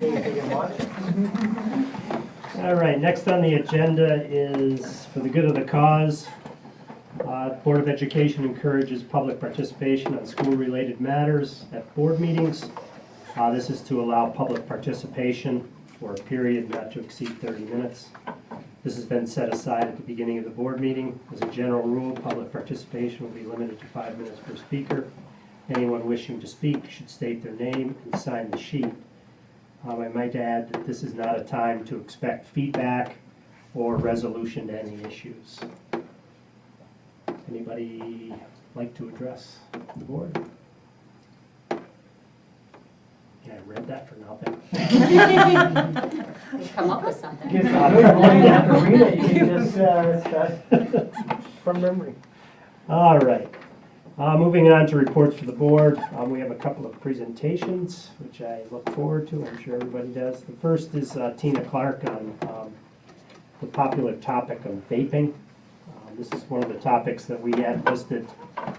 All right, next on the agenda is for the good of the cause. Board of Education encourages public participation on school-related matters at board meetings. This is to allow public participation for a period not to exceed 30 minutes. This has been set aside at the beginning of the board meeting. As a general rule, public participation will be limited to 5 minutes per speaker. Anyone wishing to speak should state their name and sign the sheet. I might add that this is not a time to expect feedback or resolution to any issues. Anybody like to address the board? Yeah, I read that for nothing. Come up with something. You can just start from memory. All right. Moving on to reports for the board. We have a couple of presentations, which I look forward to. I'm sure everybody does. The first is Tina Clark on the popular topic of vaping. This is one of the topics that we had listed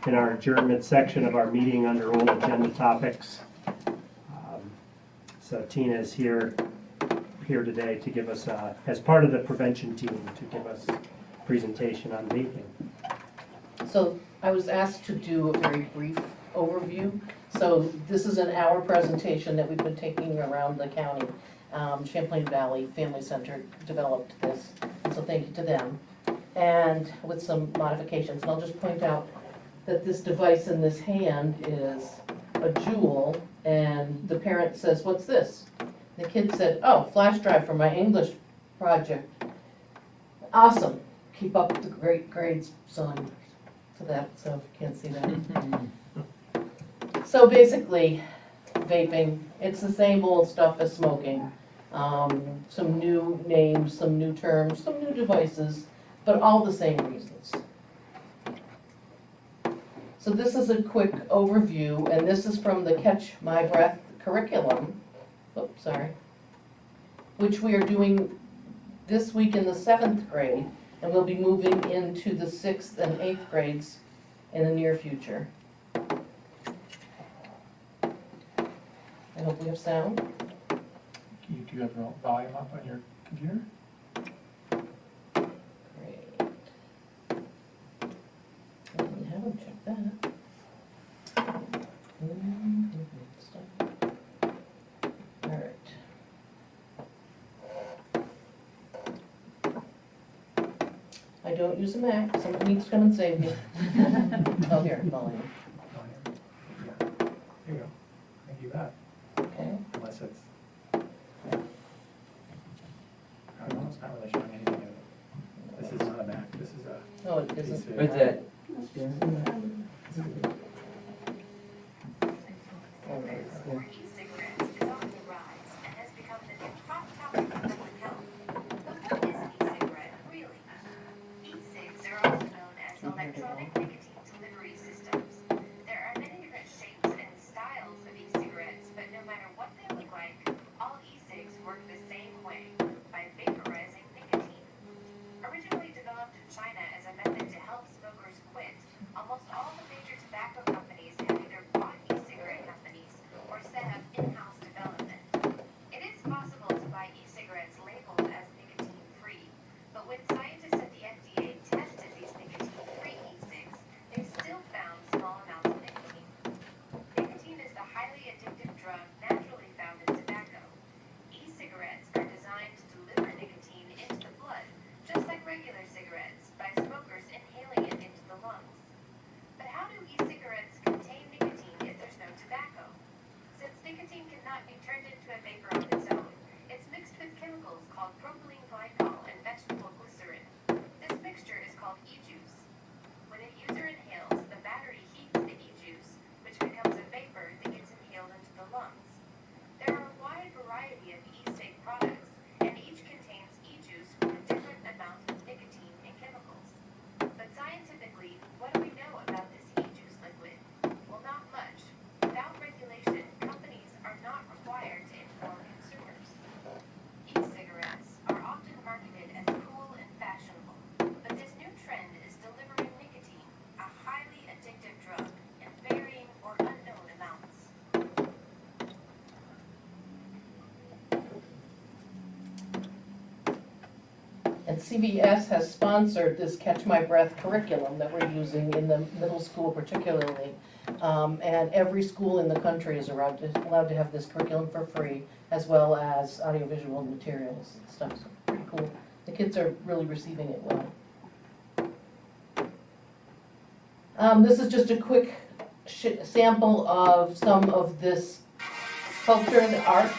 in our adjournment section of our meeting under old agenda topics. So Tina is here today to give us, as part of the prevention team, to give us a presentation on vaping. So I was asked to do a very brief overview. So this is an hour presentation that we've been taking around the county. Champlain Valley Family Center developed this, so thank you to them. And with some modifications. And I'll just point out that this device in this hand is a Juul, and the parent says, "What's this?" The kid said, "Oh, flash drive for my English project." Awesome. Keep up the great grades, son. To that, so if you can't see that. So basically, vaping, it's the same old stuff as smoking. Some new names, some new terms, some new devices, but all the same reasons. So this is a quick overview, and this is from the Catch My Breath curriculum, oops, sorry, which we are doing this week in the 7th grade, and we'll be moving into the 6th and 8th grades in the near future. I hope we have sound. Do you have the volume up on your computer? Great. I haven't checked that. All right. I don't use a Mac. Somebody needs to come and save me. Oh, here, volume. Oh, yeah. Here you go. Thank you got. Okay. Unless it's. I don't know, it's not really showing anything. This is not a Mac. This is a. No, it isn't. PC. What's that? E-cigarettes is on the rise and has become the new hot topic of public health. But what is an e-cigarette really? E-cigs are also known as electronic nicotine delivery systems. There are many different shapes and styles of e-cigarettes, but no matter what they look like, all e-cigs work the same way, by vaporizing nicotine. Originally developed in China as a method to help smokers quit, almost all the major tobacco companies have either bought e-cigarette companies or set up in-house development. It is possible to buy e-cigarettes labeled as nicotine-free, but when scientists at the FDA tested these nicotine-free e-cigs, they still found small amounts of nicotine. Nicotine is the highly addictive drug naturally found in tobacco. E-cigarettes are designed to deliver nicotine into the blood, just like regular cigarettes, by smokers inhaling it into the lungs. But how do e-cigarettes contain nicotine if there's no tobacco? Since nicotine cannot be turned into a vapor on its own, it's mixed with chemicals called propylene glycol and vegetable glycerin. This mixture is called e-juice. When a user inhales, the battery heats the e-juice, which becomes a vapor that gets inhaled into the lungs. There are a wide variety of e-cig products, and each contains e-juice with a different amount of nicotine and chemicals. But scientifically, what do we know about this e-juice liquid? Well, not much. Without regulation, companies are not required to inform consumers. E-cigarettes are often marketed as cool and fashionable, but this new trend is And CVS has sponsored this Catch My Breath curriculum that we're using in the middle school particularly. And every school in the country is allowed to have this curriculum for free, as well as audiovisual materials and stuff. So pretty cool. The kids are really receiving it well. This is just a quick sample of some of this culture and art.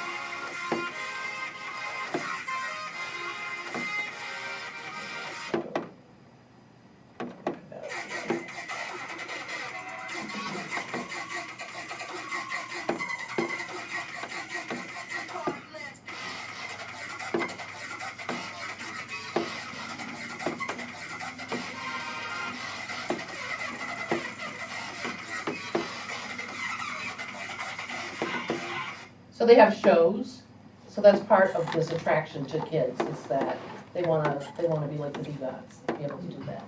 So they have shows, so that's part of this attraction to kids, is that they wanna be like the Begots, be able to do that.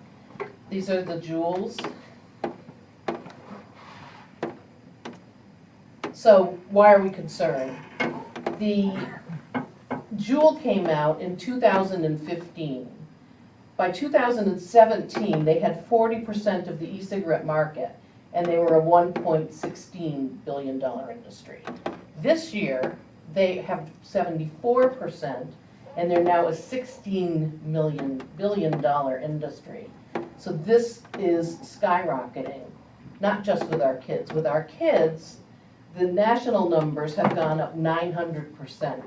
These are the jewels. So why are we concerned? The jewel came out in 2015. By 2017, they had 40% of the e-cigarette market, and they were a $1.16 billion industry. This year, they have 74%, and they're now a $16 billion industry. So this is skyrocketing, not just with our kids. With our kids, the national numbers have gone up 900%.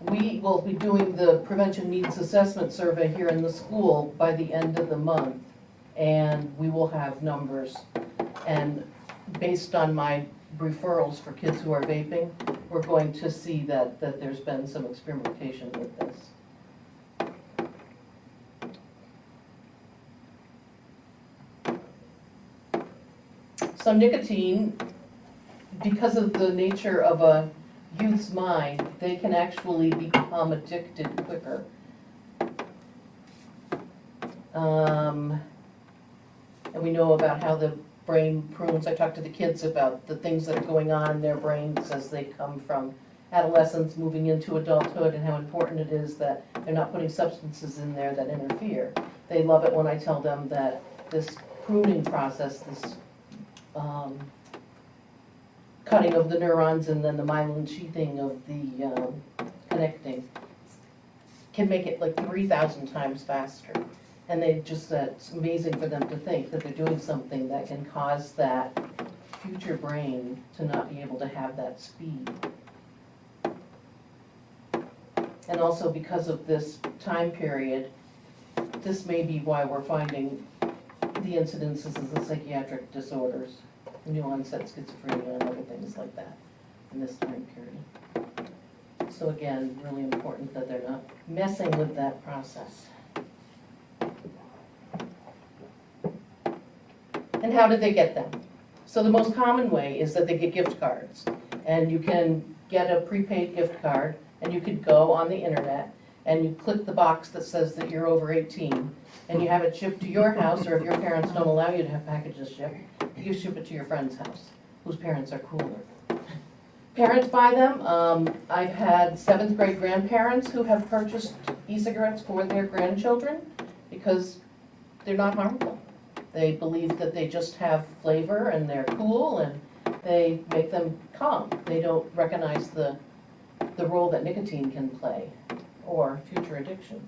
We will be doing the prevention needs assessment survey here in the school by the end of the month, and we will have numbers. And based on my referrals for kids who are vaping, we're going to see that there's been some experimentation with this. So nicotine, because of the nature of a youth's mind, they can actually become addicted quicker. And we know about how the brain prunes. I talk to the kids about the things that are going on in their brains as they come from adolescence moving into adulthood, and how important it is that they're not putting substances in there that interfere. They love it when I tell them that this pruning process, this cutting of the neurons and then the myelin sheathing of the connecting, can make it like 3,000 times faster. And they just, it's amazing for them to think that they're doing something that can cause that future brain to not be able to have that speed. And also because of this time period, this may be why we're finding the incidences of the psychiatric disorders, new onset schizophrenia and other things like that in this time period. So again, really important that they're not messing with that process. And how did they get them? So the most common way is that they get gift cards. And you can get a prepaid gift card, and you could go on the internet and you click the box that says that you're over 18, and you have it shipped to your house, or if your parents don't allow you to have packages shipped, you ship it to your friend's house, whose parents are cooler. Parents buy them. I've had 7th grade grandparents who have purchased e-cigarettes for their grandchildren because they're not harmful. They believe that they just have flavor and they're cool and they make them calm. They don't recognize the role that nicotine can play or future addiction.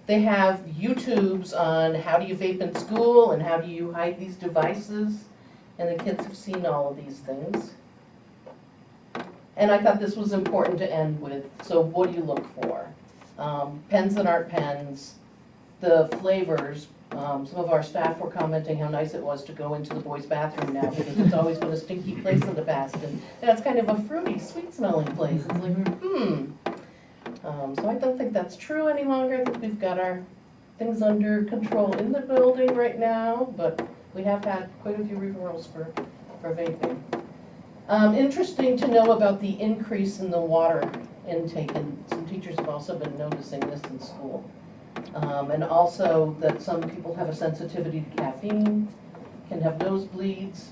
They have YouTubes on how do you vape in school and how do you hide these devices, and the kids have seen all of these things. And I thought this was important to end with. So what do you look for? Pens that aren't pens, the flavors. Some of our staff were commenting how nice it was to go into the boys' bathroom now, because it's always been a stinky place in the past, and that's kind of a fruity, sweet-smelling place. It's like, so I don't think that's true any longer. I think we've got our things under control in the building right now, but we have had quite a few referrals for vaping. Interesting to know about the increase in the water intake, and some teachers have also been noticing this in school. And also that some people have a sensitivity to caffeine, can have nosebleeds,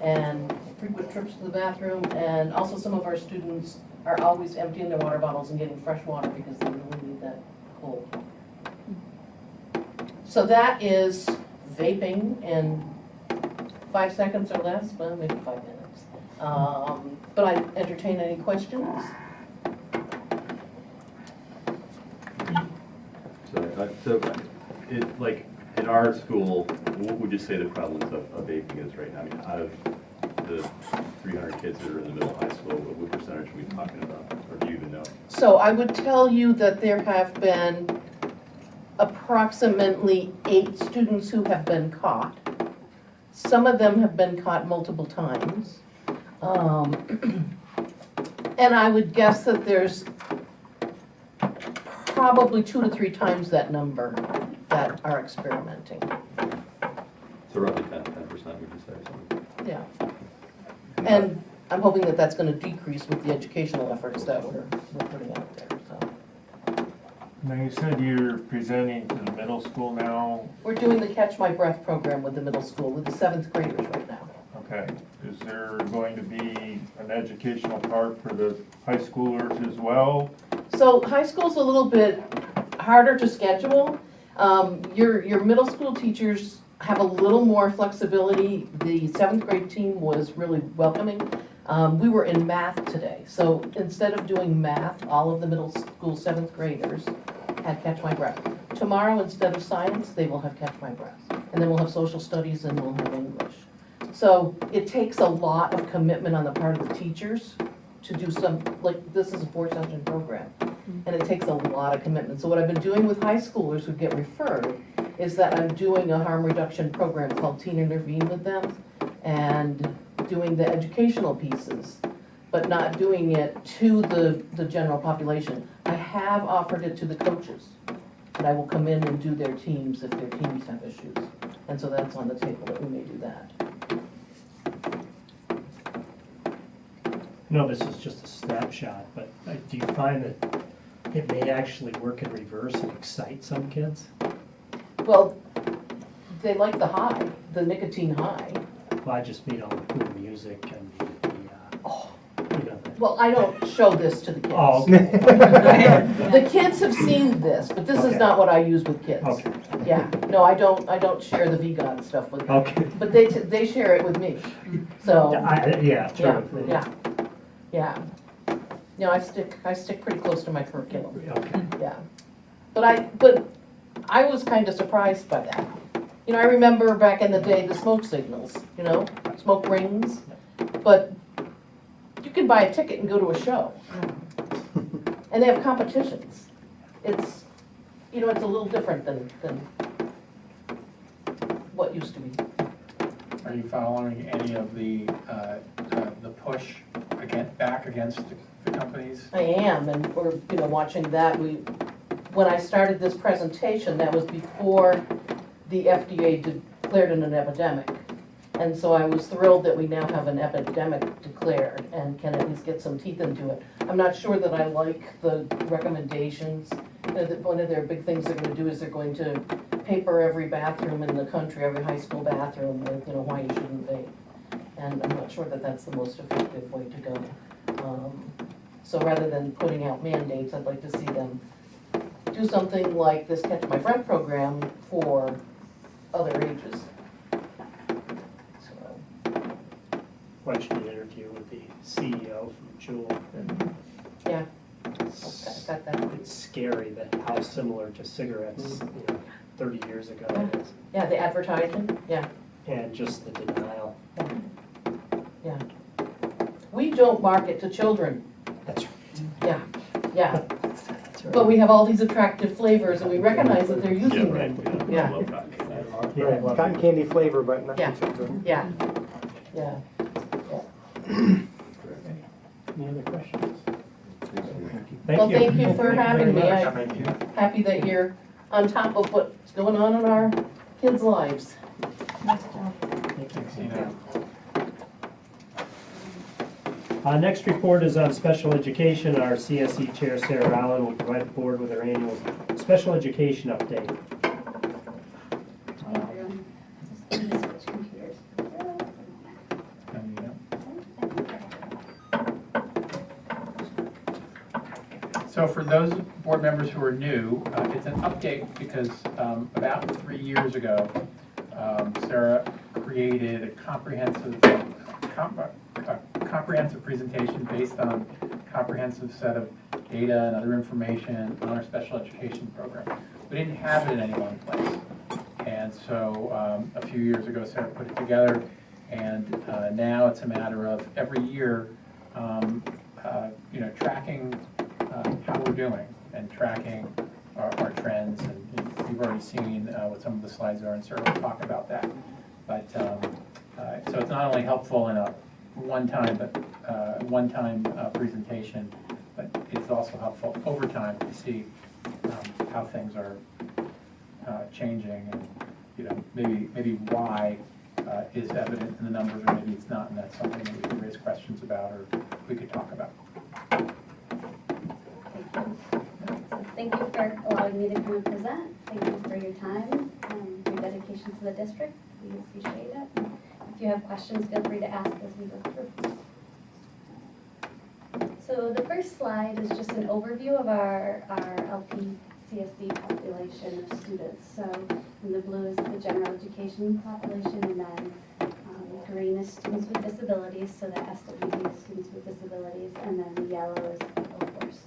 and frequent trips to the bathroom, and also some of our students are always emptying their water bottles and getting fresh water because they really need that cold. So that is vaping in 5 seconds or less, well, maybe 5 minutes. But I entertain any questions. So, like, in our school, what would you say the prevalence of vaping is right now? I mean, out of the 300 kids that are in the middle high school, what percentage are we talking about, or do you even know? So I would tell you that there have been approximately 8 students who have been caught. Some of them have been caught multiple times. And I would guess that there's probably 2 to 3 times that number that are experimenting. So roughly 10%, would you say, or something? Yeah. And I'm hoping that that's going to decrease with the educational efforts that we're putting out there, so. Now, you said you're presenting to the middle school now. We're doing the Catch My Breath program with the middle school, with the 7th graders right now. Okay. Is there going to be an educational part for the high schoolers as well? So high school's a little bit harder to schedule. Your middle school teachers have a little more flexibility. The 7th grade team was really welcoming. We were in math today, so instead of doing math, all of the middle school 7th graders had Catch My Breath. Tomorrow, instead of science, they will have Catch My Breath. And then we'll have social studies and we'll have English. So it takes a lot of commitment on the part of the teachers to do some, like, this is a 4-session program, and it takes a lot of commitment. So what I've been doing with high schoolers who get referred is that I'm doing a harm reduction program called Teen Intervene with them, and doing the educational pieces, but not doing it to the general population. I have offered it to the coaches, and I will come in and do their teams if their teams have issues. And so that's on the table, that we may do that. No, this is just a snapshot, but do you find that it may actually work in reverse and excite some kids? Well, they like the high, the nicotine high. Well, I just mean all the cool music and you know, Well, I don't show this to the kids. oh, okay. The kids have seen this, but this is Okay. not what I use with kids. Okay. Yeah, no, I don't share the vegan stuff with them. Okay. But they share it with me, so, Yeah, true. yeah. No, I stick pretty close to my curriculum, Okay. yeah. But I was kind of surprised by that. You know, I remember back in the day, the smoke signals, you know, smoke rings, but you can buy a ticket and go to a show. And they have competitions. It's, you know, it's a little different than what used to be. Are you following any of the push back against the companies? I am, and we're, you know, watching that. When I started this presentation, that was before the FDA declared it an epidemic. And so I was thrilled that we now have an epidemic declared and can at least get some teeth into it. I'm not sure that I like the recommendations. You know, that one of their big things they're going to do is they're going to paper every bathroom in the country, every high school bathroom with, you know, why you shouldn't vape. And I'm not sure that that's the most effective way to go. So rather than putting out mandates, I'd like to see them do something like this Catch My Breath program for other ages. So, Watched an interview with the CEO from Jewel, and yeah, it's, got that. it's scary that how similar to cigarettes, you know, 30 years ago it is. Yeah, the advertising, yeah, And just the denial. yeah. We don't market to children, That's yeah, yeah. That's right. But we have all these attractive flavors and we recognize that they're Yeah, using right, them. yeah. Yeah. I love that. Yeah, I love Cotton it. candy flavor, but not Yeah. for children. Yeah, yeah. Any other questions? Well, thank you for having me. Thank you. I'm happy that you're on top of what's going on in our kids' lives. Thanks, Ina. Next report is on special education. Our CSE Chair, Sarah Allen, will provide the board with her annual special education update. And, So for those board members who are new, it's an update because about 3 years ago, Sarah created a comprehensive presentation based on a comprehensive set of data and other information on our special education program. We didn't have it in any one place. And so a few years ago, Sarah put it together, and now it's a matter of every year, tracking how we're doing and tracking our trends. And you've already seen what some of the slides are, and Sarah will talk about that. But so it's not only helpful in a one-time presentation, but it's also helpful over time to see how things are changing, and maybe why is evident in the numbers, or maybe it's not, and that's something that we could raise questions about, or we could talk about. Thank you for allowing me to come and present. Thank you for your time and your dedication to the district. We appreciate it. If you have questions, feel free to ask as we go through. So the first slide is just an overview of our LPCSD population of students. So in the blue is the general education population, and then green is students with disabilities, so the SWD is students with disabilities, and then the yellow is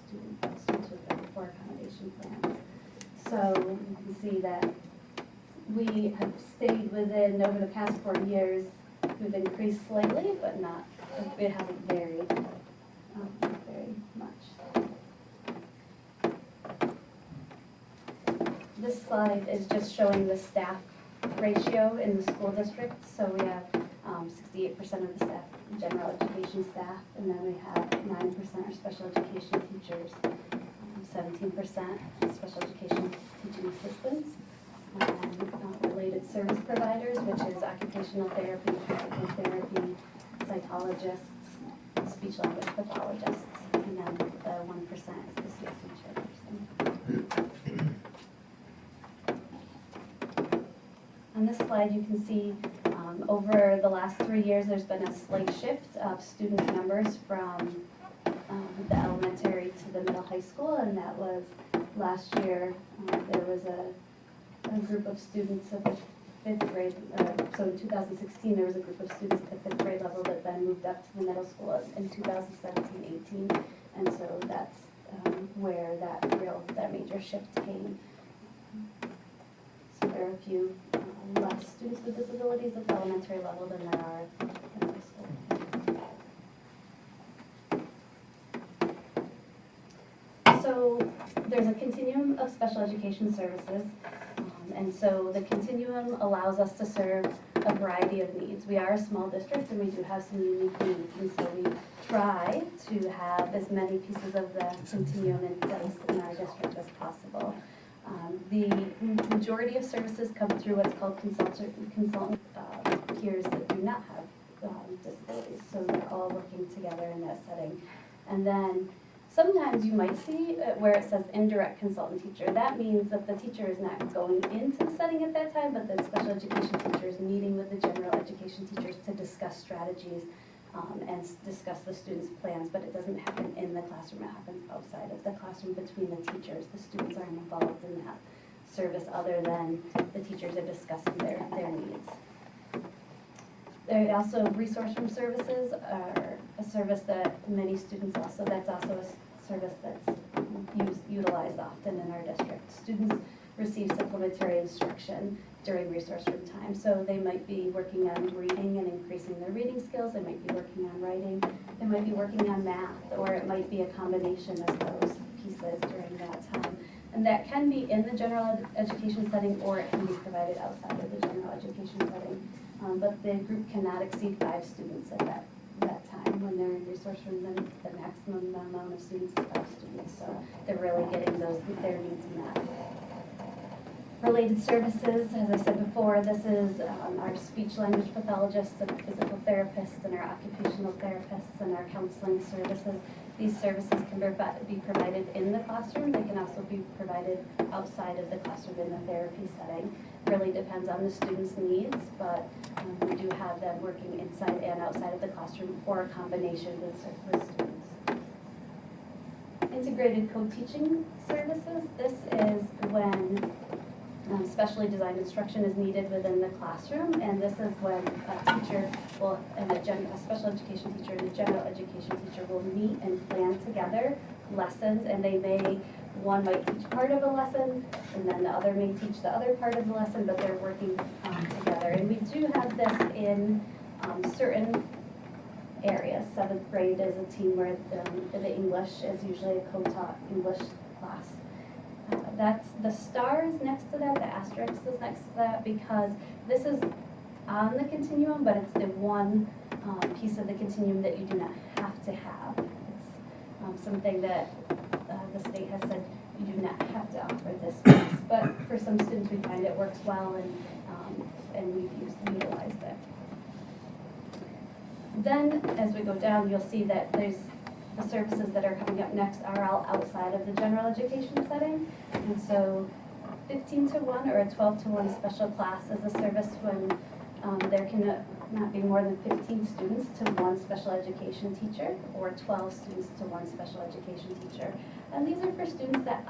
students with for accommodation plans. So you can see that we have stayed within, over the past 4 years, we've increased slightly, but not, it hasn't varied very much. This slide is just showing the staff ratio in the school district. So we have 68% of the staff, general education staff, and then we have 9% are special education teachers, 17% special education teaching assistants, and related service providers, which is occupational therapy, physical therapy, psychologists, speech language pathologists, and then the 1% is the CSC chairperson. On this slide, you can see over the last 3 years, there's been a slight shift of student numbers from the elementary to the middle high school, and that was last year. There was a group of students at the 5th grade, so in 2016 there was a group of students at the 5th grade level that then moved up to the middle school in 2017-18, and so that's where that major shift came. So there are a few less students with disabilities at the elementary level than there are at the middle school. So there's a continuum of special education services, and so the continuum allows us to serve a variety of needs. We are a small district, and we do have some unique needs, and so we try to have as many pieces of the continuum in place in our district as possible. The majority of services come through what's called consultant peers that do not have disabilities, so they're all working together in that setting. And then sometimes you might see where it says indirect consultant teacher. That means that the teacher is not going into the setting at that time, but the special education teacher is meeting with the general education teachers to discuss strategies and discuss the students' plans, but it doesn't happen in the classroom. It happens outside of the classroom between the teachers. The students aren't involved in that service other than the teachers are discussing their needs. There are also resource room services are a service that many students that's also a service that's utilized often in our district. Students receive supplementary instruction during resource room time. So they might be working on reading and increasing their reading skills. They might be working on writing. They might be working on math, or it might be a combination of those pieces during that time. And that can be in the general education setting, or it can be provided outside of the general education setting. But the group cannot exceed 5 students at that time. When they're in resource room, then the maximum amount of students is 5 students. So they're really getting their needs met. Related services, as I said before, this is our speech language pathologists and physical therapists and our occupational therapists and our counseling services. These services can be provided in the classroom. They can also be provided outside of the classroom in the therapy setting. Really depends on the student's needs, but we do have them working inside and outside of the classroom, or a combination with students. integrated co-teaching services. This is when specially designed instruction is needed within the classroom, and this is when a teacher will, and a special education teacher and a general education teacher will meet and plan together lessons, and one might teach part of a lesson, and then the other may teach the other part of the lesson, but they're working together. And we do have this in certain areas. 7th grade is a team where the English is usually a co-taught English class. That's the stars next to that, the asterisk is next to that, because this is on the continuum, but it's the one piece of the continuum that you do not have to have. It's something that the state has said you do not have to offer this piece, but for some students we find it works well, and we've utilized it. Then, as we go down, you'll see that there's the services that are coming up next are all outside of the general education setting. And so 15-to-1 or a 12-to-1 special class is a service when there can not be more than 15 students to one special education teacher, or 12 students to one special education teacher. And these are for students that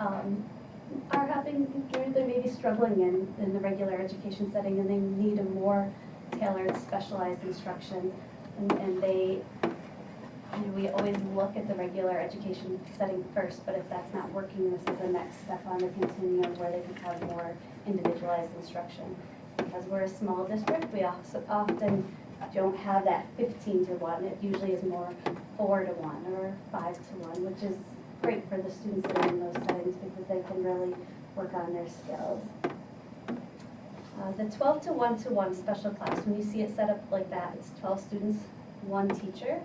they're maybe struggling in the regular education setting, and they need a more tailored, specialized instruction. And we always look at the regular education setting first, but if that's not working, this is the next step on the continuum where they can have more individualized instruction. Because we're a small district, we also often don't have that 15-to-1. It usually is more 4-to-1 or 5-to-1, which is great for the students that are in those settings because they can really work on their skills. The 12-to-1 special class, when you see it set up like that, it's 12 students, 1 teacher,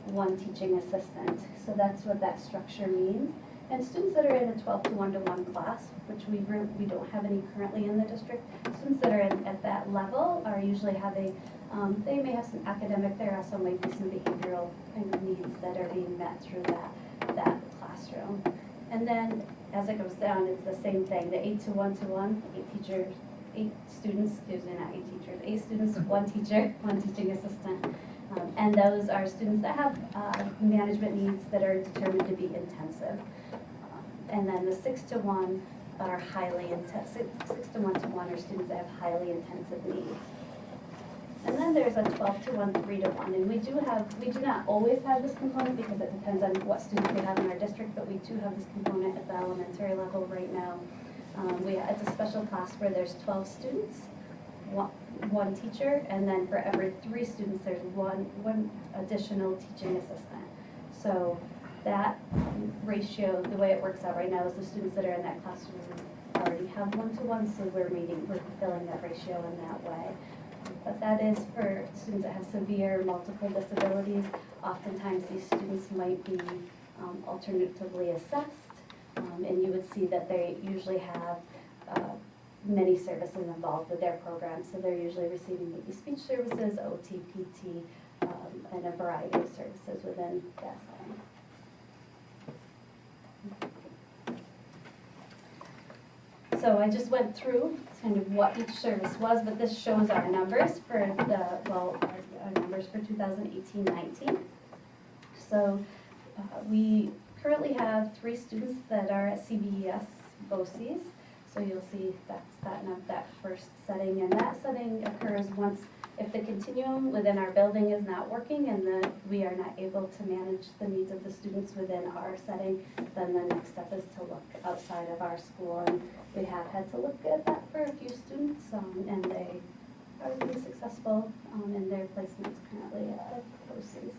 1 teaching assistant. So that's what that structure means. And students that are in a 12-to-1 class, which we don't have any currently in the district, students that are at that level are usually having, they may have some academic, there also might be some behavioral kind of needs that are being met through that classroom. And then as it goes down, it's the same thing, the 8-to-1, 8 teachers, 8 students, excuse me, not 8 teachers, 8 students, 1 teacher, 1 teaching assistant. And those are students that have management needs that are determined to be intensive. And then the 6-to-1 are highly intensive. 6-to-1 are students that have highly intensive needs. And then there's a 12-to-1, 3-to-1, and we do not always have this component because it depends on what students we have in our district, but we do have this component at the elementary level right now. It's a special class where there's 12 students, one teacher, and then for every 3 students, there's one additional teaching assistant. So that ratio, the way it works out right now is the students that are in that classroom already have 1-to-1, so we're fulfilling that ratio in that way. But that is for students that have severe multiple disabilities. Oftentimes these students might be alternatively assessed, and you would see that they usually have many services involved with their program. So they're usually receiving maybe speech services, OT, PT, and a variety of services within that setting. So I just went through kind of what each service was, but this shows our numbers for our numbers for 2018-19. So we currently have 3 students that are at CBES BOCES. So you'll see that's that first setting, and that setting occurs once if the continuum within our building is not working and we are not able to manage the needs of the students within our setting, then the next step is to look outside of our school. And we have had to look at that for a few students, and they are being successful in their placements currently at the BOCES.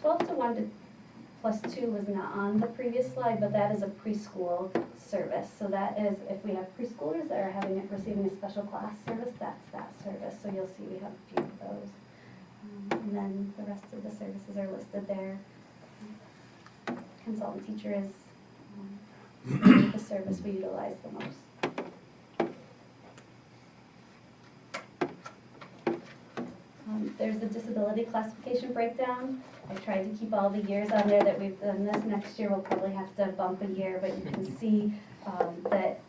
12-to-1 plus 2 was not on the previous slide, but that is a preschool service. So that is, if we have preschoolers that are receiving a special class service, that's that service. So you'll see we have a few of those. And then the rest of the services are listed there. Consultant teacher is the service we utilize the most. There's a disability classification breakdown. I tried to keep all the years on there that we've done this. Next year we'll probably have to bump a year, but you can see that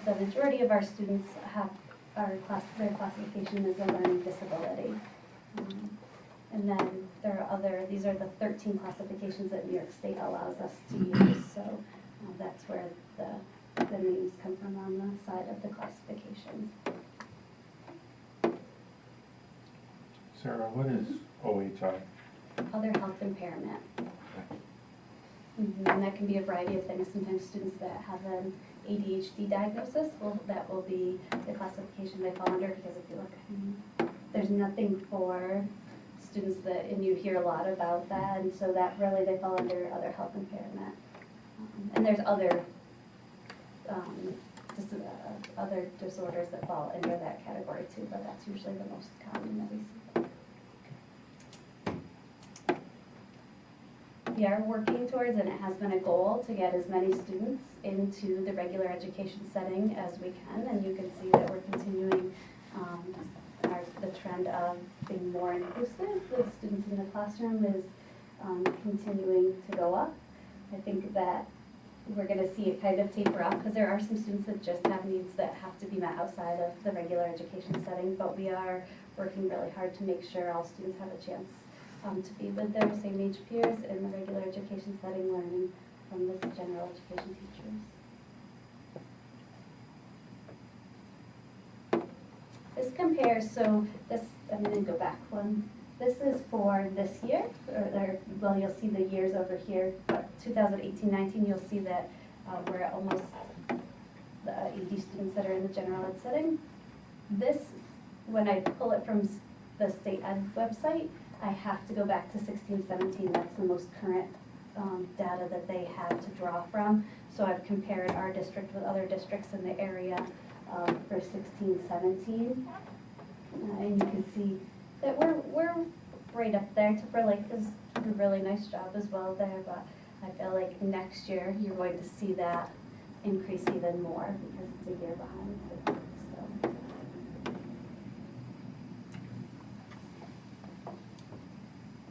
the majority of our students have their classification as a learning disability. And then there are these are the 13 classifications that New York State allows us to use, so that's where the names come from on the side of the classifications. Sarah, what is OHI? Other health impairment. And that can be a variety of things. Sometimes students that have an ADHD diagnosis, that will be the classification they fall under, because if you look, there's nothing for students that, and you hear a lot about that, and so that really they fall under other health impairment. And there's other other disorders that fall into that category too, but that's usually the most common that we see. We are working towards, and it has been a goal, to get as many students into the regular education setting as we can, and you can see that we're continuing the trend of being more inclusive with students in the classroom is continuing to go up. I think that we're going to see it kind of taper off, because there are some students that just have needs that have to be met outside of the regular education setting, but we are working really hard to make sure all students have a chance to be with their same age peers in the regular education setting, learning from the general education teachers. This compares, so this, I'm going to go back one. This is for this year, well, you'll see the years over here, but 2018-19, you'll see that we're at almost the 80 students that are in the general ed setting. This, when I pull it from the state ed website, I have to go back to 16-17. That's the most current data that they have to draw from. So I've compared our district with other districts in the area for 16-17. And you can see that we're right up there. Timberlake does a really nice job as well there, but I feel like next year you're going to see that increase even more because it's a year behind. So.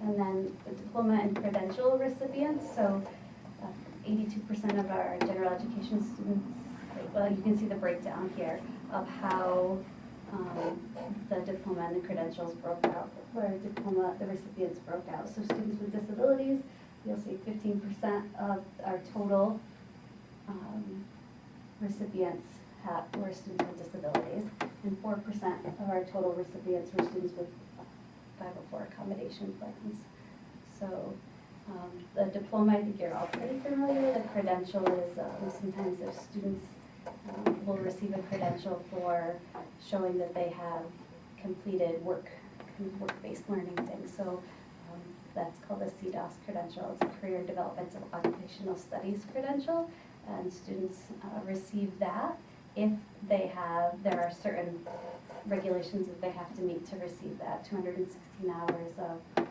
And then the diploma and credential recipients, so 82% of our general education students, well, you can see the breakdown here of how the diploma and the credentials broke out, where the recipients broke out. So students with disabilities, you'll see 15% of our total recipients were students with disabilities, and 4% of our total recipients were students with 504 accommodation plans. So the diploma, I think you're all pretty familiar with. The credential is sometimes if students will receive a credential for showing that they have completed work-based learning things. So that's called a CDOS credential. It's a Career Developmental Occupational Studies credential, and students receive that if they have, there are certain regulations that they have to meet to receive that, 216 hours of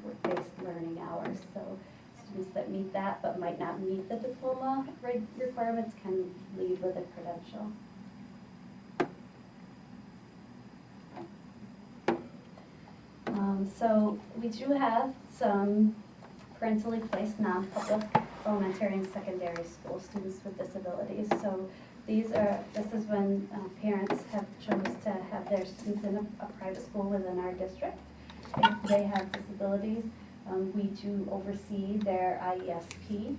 work-based learning hours. So students that meet that but might not meet the diploma requirements can leave with a credential. So we do have some parentally placed non-public elementary and secondary school students with disabilities. So this is when parents have chose to have their students in a private school within our district. If they have disabilities, we do oversee their IESP.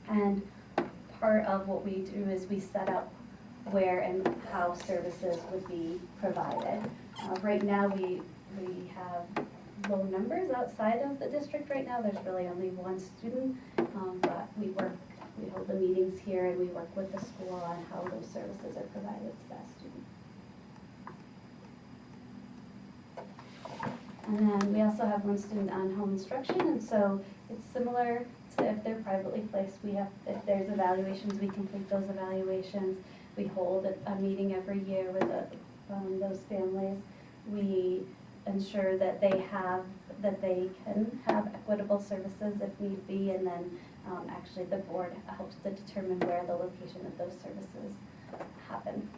And part of what we do is we set up where and how services would be provided. Right now we have low numbers outside of the district right now. There's really only one student, but we hold the meetings here and we work with the school on how those services are provided to that student. And then we also have one student on home instruction, and so it's similar to if they're privately placed. If there's evaluations, we complete those evaluations. We hold a meeting every year with those families. We ensure that they can have equitable services if need be, and then actually the board helps to determine where the location of those services happen.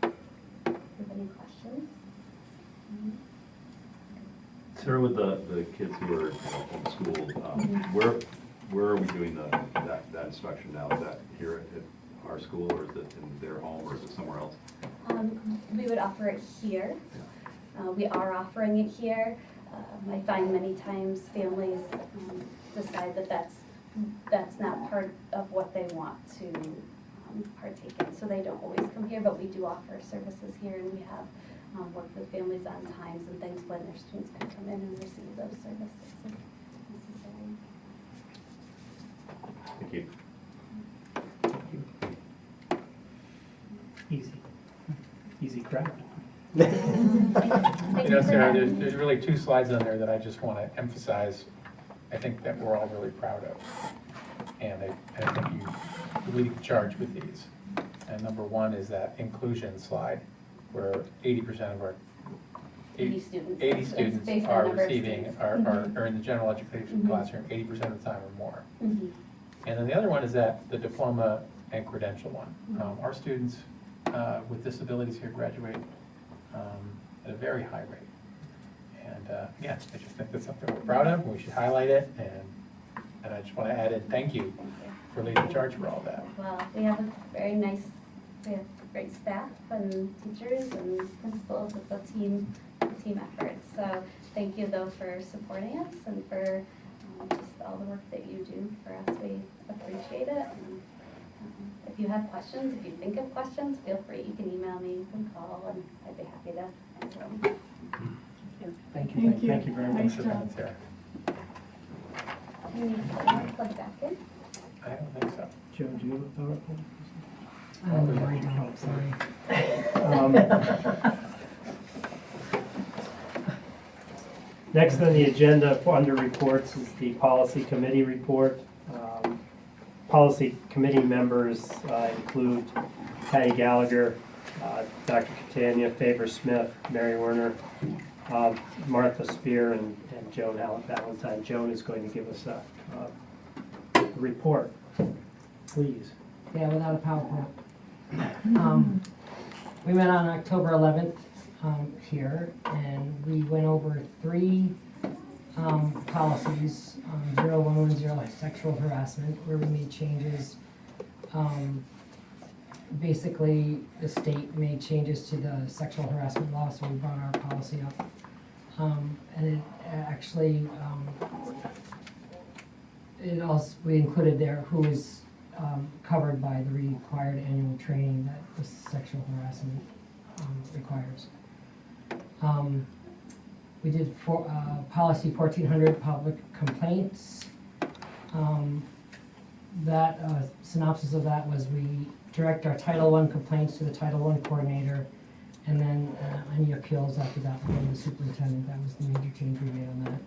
Do you have any questions? Sarah, with the kids who are in school, where are we doing that instruction now? Is that here at our school, or is it in their home, or is it somewhere else? We would offer it here. We are offering it here. I find many times families decide that that's not part of what they want to partake in, so they don't always come here, but we do offer services here, and we have worked with families on times and things when their students can come in and receive those services if necessary. Thank you. Easy crowd. You know, Sarah, there's really 2 slides on there that I just want to emphasize. I think that we're all really proud of. And I think you lead the charge with these. And number 1 is that inclusion slide, where 80% of our 80 students. 80 It's students based on are number of receiving, students. are in the general education Mhm. classroom 80% of the time or more. Mhm. And then the other one is that the diploma and credential one. Our students with disabilities here graduate at a very high rate. And again, I just think that's something we're proud of, and we should highlight it, and I just want to add in thank you for leading the charge for all that. Well, we have great staff and teachers and principals. It's a team effort. So thank you though for supporting us and for just all the work that you do for us. We appreciate it. And, if you have questions, if you think of questions, feel free. You can email me, you can call, and I'd be happy to answer them. Thank you. Thank you very much. Thanks for coming, Sarah. You need to plug back in. I don't think so. Joe, do you have a PowerPoint? No, I don't, sorry. Next on the agenda under reports is the policy committee report. Policy committee members include Patty Gallagher, Dr. Catania, Faber Smith, Mary Werner, Martha Spear, and Joan Valentine. Joan is going to give us a report. Please. Yeah, without a PowerPoint. We met on October 11th here, and we went over 3 policies, 0110 sexual harassment, where we made changes. Basically, the state made changes to the sexual harassment law, so we brought our policy up. And it actually, we included there who is covered by the required annual training that the sexual harassment requires. We did policy 1400, public complaints. That synopsis of that was we direct our Title I complaints to the Title I coordinator, and then any appeals after that from the superintendent. That was the major change we made on that.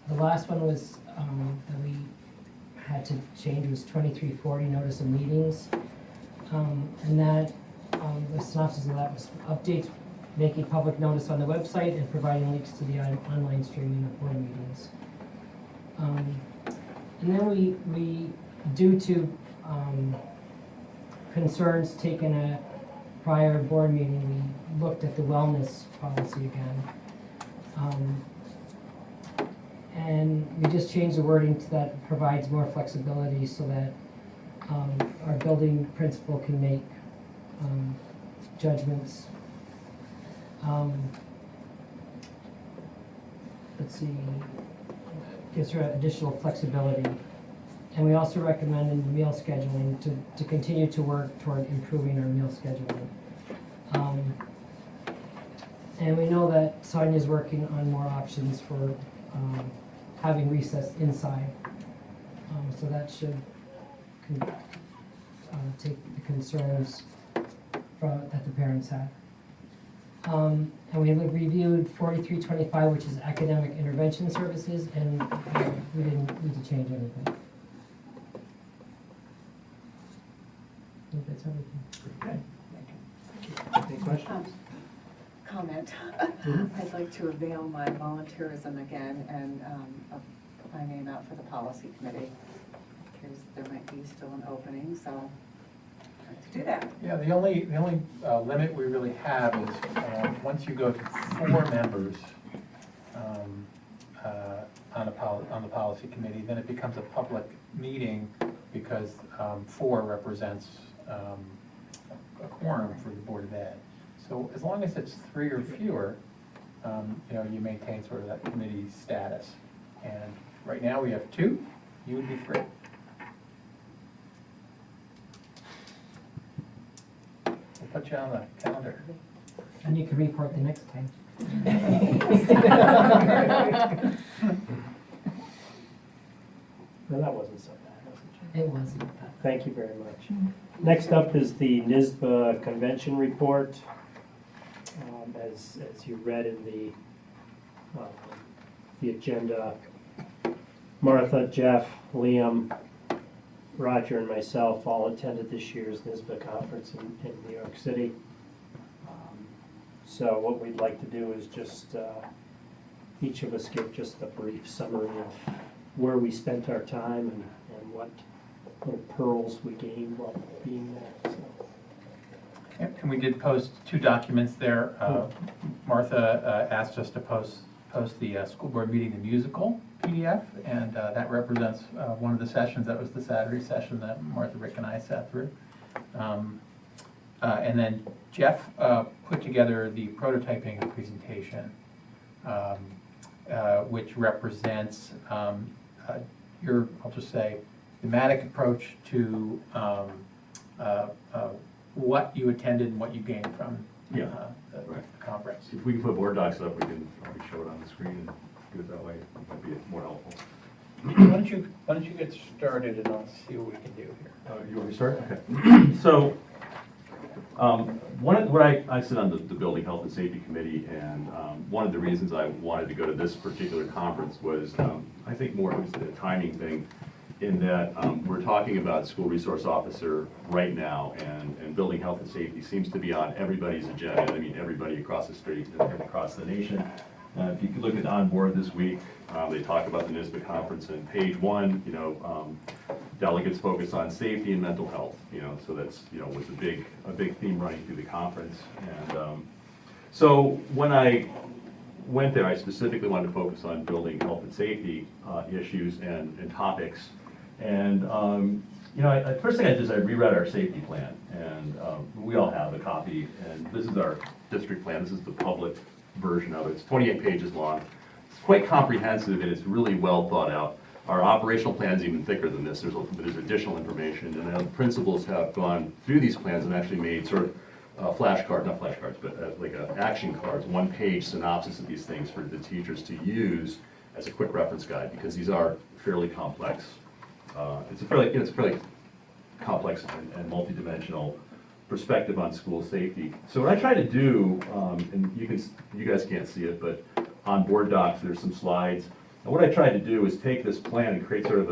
The last one was that we had to change was 2340, notice of meetings. And that, the synopsis of that was updates, making public notice on the website and providing links to the online streaming of board meetings. And then we due to concerns taken at prior board meeting, we looked at the wellness policy again. And we just changed the wording to that provides more flexibility so that our building principal can make judgments. Let's see, gives her additional flexibility. And we also recommend in the meal scheduling to continue to work toward improving our meal scheduling. And we know that Sonia's working on more options for having recess inside. So that should take the concerns that the parents have. And we reviewed 4325, which is academic intervention services, and we didn't need to change anything. I think that's everything. Okay. Any questions? Comment. I'd like to avail my volunteerism again and put my name out for the policy committee. Because there might be still an opening, so I'd like to do that. Yeah, the only limit we really have is once you go to 4 members on the policy committee, then it becomes a public meeting because 4 represents a quorum for the Board of Ed. So as long as it's 3 or fewer, you maintain sort of that committee status. And right now we have 2, you would be 3. We'll put you on the calendar. And you can report the next time. No, that wasn't so bad, was it? It wasn't that. Thank you very much. Next up is the NISBA convention report. As you read in the agenda, Martha, Jeff, Liam, Roger, and myself all attended this year's NISBA conference in New York City. So what we'd like to do is just each of us give just a brief summary of where we spent our time and what little pearls we gained while being there. So. And we did post 2 documents there. Martha asked us to post the school board meeting, the musical PDF, and that represents one of the sessions. That was the Saturday session that Martha, Rick, and I sat through. And then Jeff put together the prototyping presentation, which represents your, I'll just say, thematic approach to what you attended and what you gained from the conference. If we can put board docs up, we can show it on the screen and do it that way. It might be more helpful. Why don't you get started and I'll see what we can do here. You want me to start? Okay. So, I sit on the Building Health and Safety Committee, and one of the reasons I wanted to go to this particular conference was, I think more it was a timing thing, in that we're talking about school resource officer right now, and building health and safety seems to be on everybody's agenda. I mean, everybody across the street and across the nation. If you could look at On Board this week, they talk about the NISBA conference, and page 1, delegates focus on safety and mental health. So that's was a big theme running through the conference. And so when I went there, I specifically wanted to focus on building health and safety issues and topics. And first thing I did is I reread our safety plan, and we all have a copy. And this is our district plan. This is the public version of it. It's 28 pages long. It's quite comprehensive, and it's really well thought out. Our operational plan is even thicker than this. There's additional information, and the principals have gone through these plans and actually made sort of flashcards, not flashcards, but like action cards, 1-page synopsis of these things for the teachers to use as a quick reference guide, because these are fairly complex. It's a fairly complex and multidimensional perspective on school safety. So what I try to do, and you guys can't see it, but on board docs there's some slides. And what I tried to do is take this plan and create sort of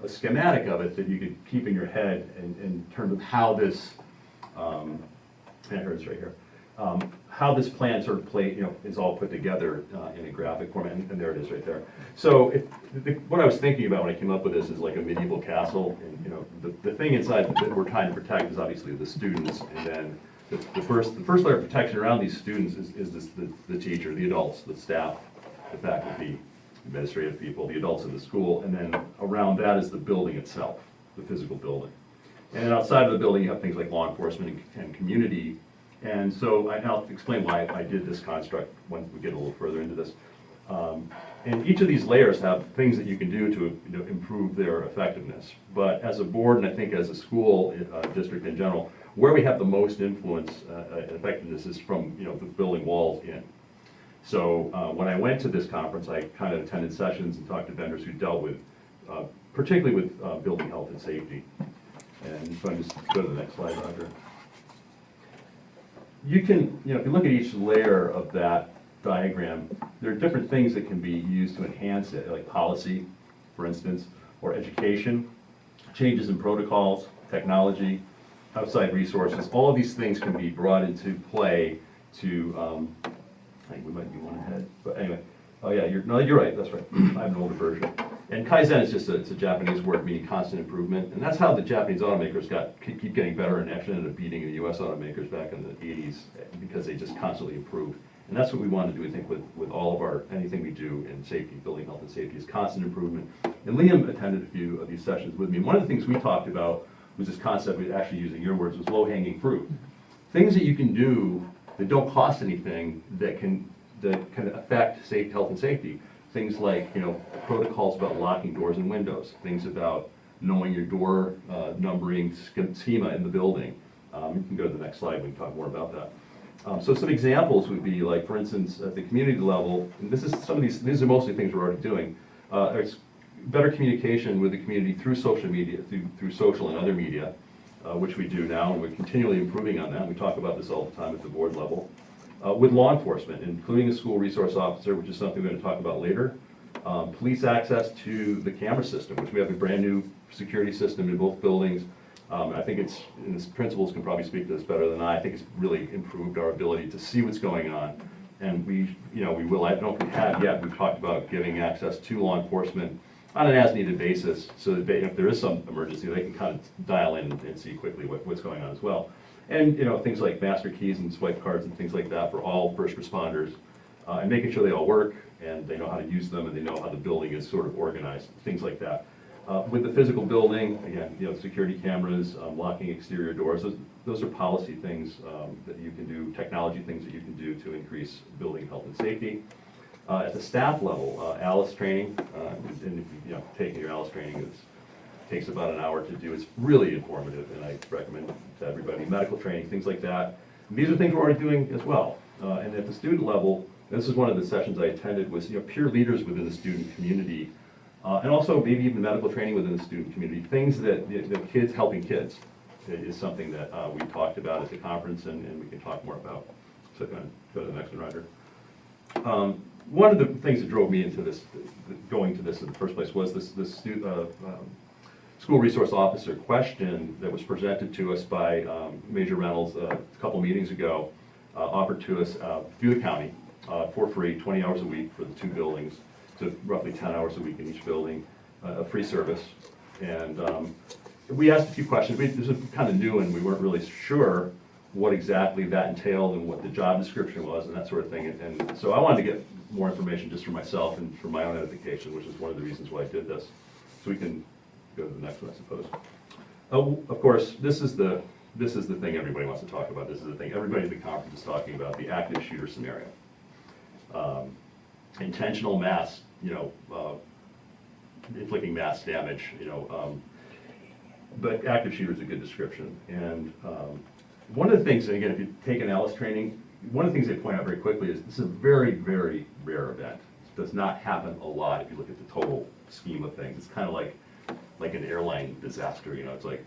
a schematic of it that you could keep in your head in terms of how this, it's right here, how this plan sort of is all put together in a graphic format, and there it is right there. So what I was thinking about when I came up with this is like a medieval castle, and the thing inside that we're trying to protect is obviously the students, and then the first layer of protection around these students is the teacher, the adults, the staff, the faculty, administrative people, the adults in the school, and then around that is the building itself, the physical building. And outside of the building you have things like law enforcement and community. And so I'll explain why I did this construct once we get a little further into this. And each of these layers have things that you can do to improve their effectiveness. But as a board, and I think as a school district in general, where we have the most influence and effectiveness is from the building walls in. So when I went to this conference, I kind of attended sessions and talked to vendors who dealt with, particularly with building health and safety. And so I just go to the next slide, Roger. You can, if you look at each layer of that diagram, there are different things that can be used to enhance it, like policy, for instance, or education, changes in protocols, technology, outside resources. All of these things can be brought into play to, I think we might be one ahead, but anyway. Oh yeah, you're right, that's right. I have an older version. And Kaizen is just it's a Japanese word meaning constant improvement, and that's how the Japanese automakers keep getting better and actually ended up beating the U.S. automakers back in the 80s because they just constantly improved. And that's what we want to do, I think, with all of anything we do in safety, building health and safety, is constant improvement. And Liam attended a few of these sessions with me. And one of the things we talked about was this concept, actually using your words, was low-hanging fruit. Things that you can do that don't cost anything that can affect health and safety. Things like, protocols about locking doors and windows, things about knowing your door numbering schema in the building. You can go to the next slide, we can talk more about that. So some examples would be like, for instance, at the community level, and these are mostly things we're already doing, it's better communication with the community through social media, through social and other media, which we do now, and we're continually improving on that. We talk about this all the time at the board level. With law enforcement, including a school resource officer, which is something we're going to talk about later. Police access to the camera system, which we have a brand new security system in both buildings. I think and the principals can probably speak to this better than I think it's really improved our ability to see what's going on. And we will, I don't know if we have yet, we've talked about giving access to law enforcement on an as-needed basis, so that if there is some emergency, they can kind of dial in and see quickly what's going on as well. And things like master keys and swipe cards and things like that for all first responders, and making sure they all work and they know how to use them and they know how the building is sort of organized, things like that. With the physical building, again, security cameras, locking exterior doors, those are policy things that you can do, technology things that you can do to increase building health and safety. At the staff level, ALICE training, and taking your ALICE training takes about an hour to do. It's really informative, and I recommend it to everybody. Medical training, things like that. And these are things we're already doing as well. And at the student level, this is one of the sessions I attended, was peer leaders within the student community, and also maybe even medical training within the student community. Things that kids helping kids is something that we talked about at the conference, and we can talk more about. So go to the next one, Roger. One of the things that drove me into this, going to this in the first place, was this school resource officer question that was presented to us by Major Reynolds a couple meetings ago, offered to us through the county for free, 20 hours a week for the two buildings, so roughly 10 hours a week in each building, a free service. And we asked a few questions. This was kind of new, and we weren't really sure what exactly that entailed and what the job description was and that sort of thing. And so I wanted to get more information just for myself and for my own edification, which is one of the reasons why I did this. So we can go to the next one, I suppose. Of course, this is the thing everybody wants to talk about. This is the thing everybody at the conference is talking about, the active shooter scenario. Intentional mass, inflicting mass damage, but active shooter is a good description. And one of the things, and again, if you take an ALICE training, one of the things they point out very quickly is this is a very, very rare event. It does not happen a lot if you look at the total scheme of things. It's kind of like an airline disaster, it's like,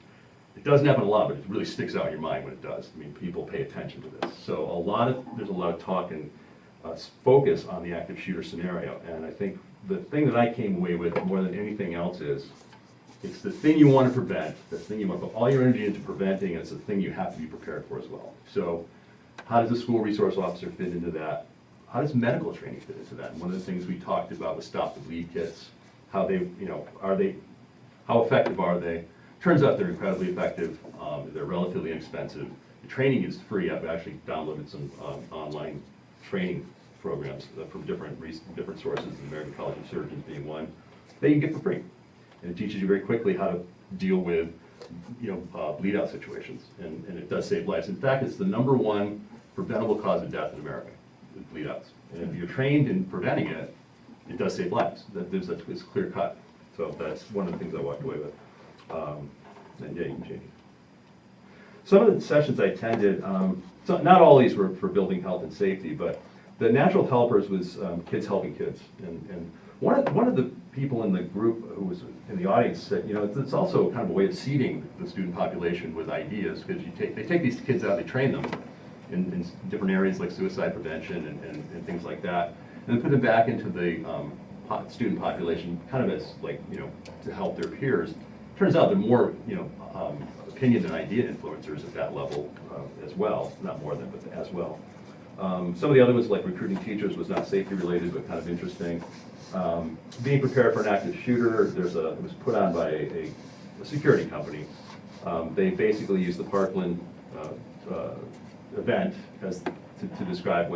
it doesn't happen a lot, but it really sticks out in your mind when it does. I mean, people pay attention to this. So there's a lot of talk and focus on the active shooter scenario. And I think the thing that I came away with more than anything else is, it's the thing you want to prevent, the thing you want to put all your energy into preventing, and it's the thing you have to be prepared for as well. So how does a school resource officer fit into that? How does medical training fit into that? And one of the things we talked about was stop the bleed kits. How effective are they? Turns out they're incredibly effective. They're relatively inexpensive. The training is free. I've actually downloaded some online training programs from different sources, the American College of Surgeons being one, that you can get for free. And it teaches you very quickly how to deal with bleed out situations. And it does save lives. In fact, it's the #1 preventable cause of death in America, is bleed outs. And if you're trained in preventing it, it does save lives. It's clear cut. So that's one of the things I walked away with. And yeah, you can change it. Some of the sessions I attended, so not all these were for building health and safety, but the natural helpers was kids helping kids. And one of the people in the group who was in the audience said, it's also kind of a way of seeding the student population with ideas, because they take these kids out, they train them in different areas like suicide prevention and things like that, and then put them back into the student population, kind of as to help their peers. Turns out they're more opinion and idea influencers at that level as well, not more than, but as well. Some of the other ones, like recruiting teachers, was not safety related, but kind of interesting. Being prepared for an active shooter, it was put on by a security company. They basically used the Parkland event to describe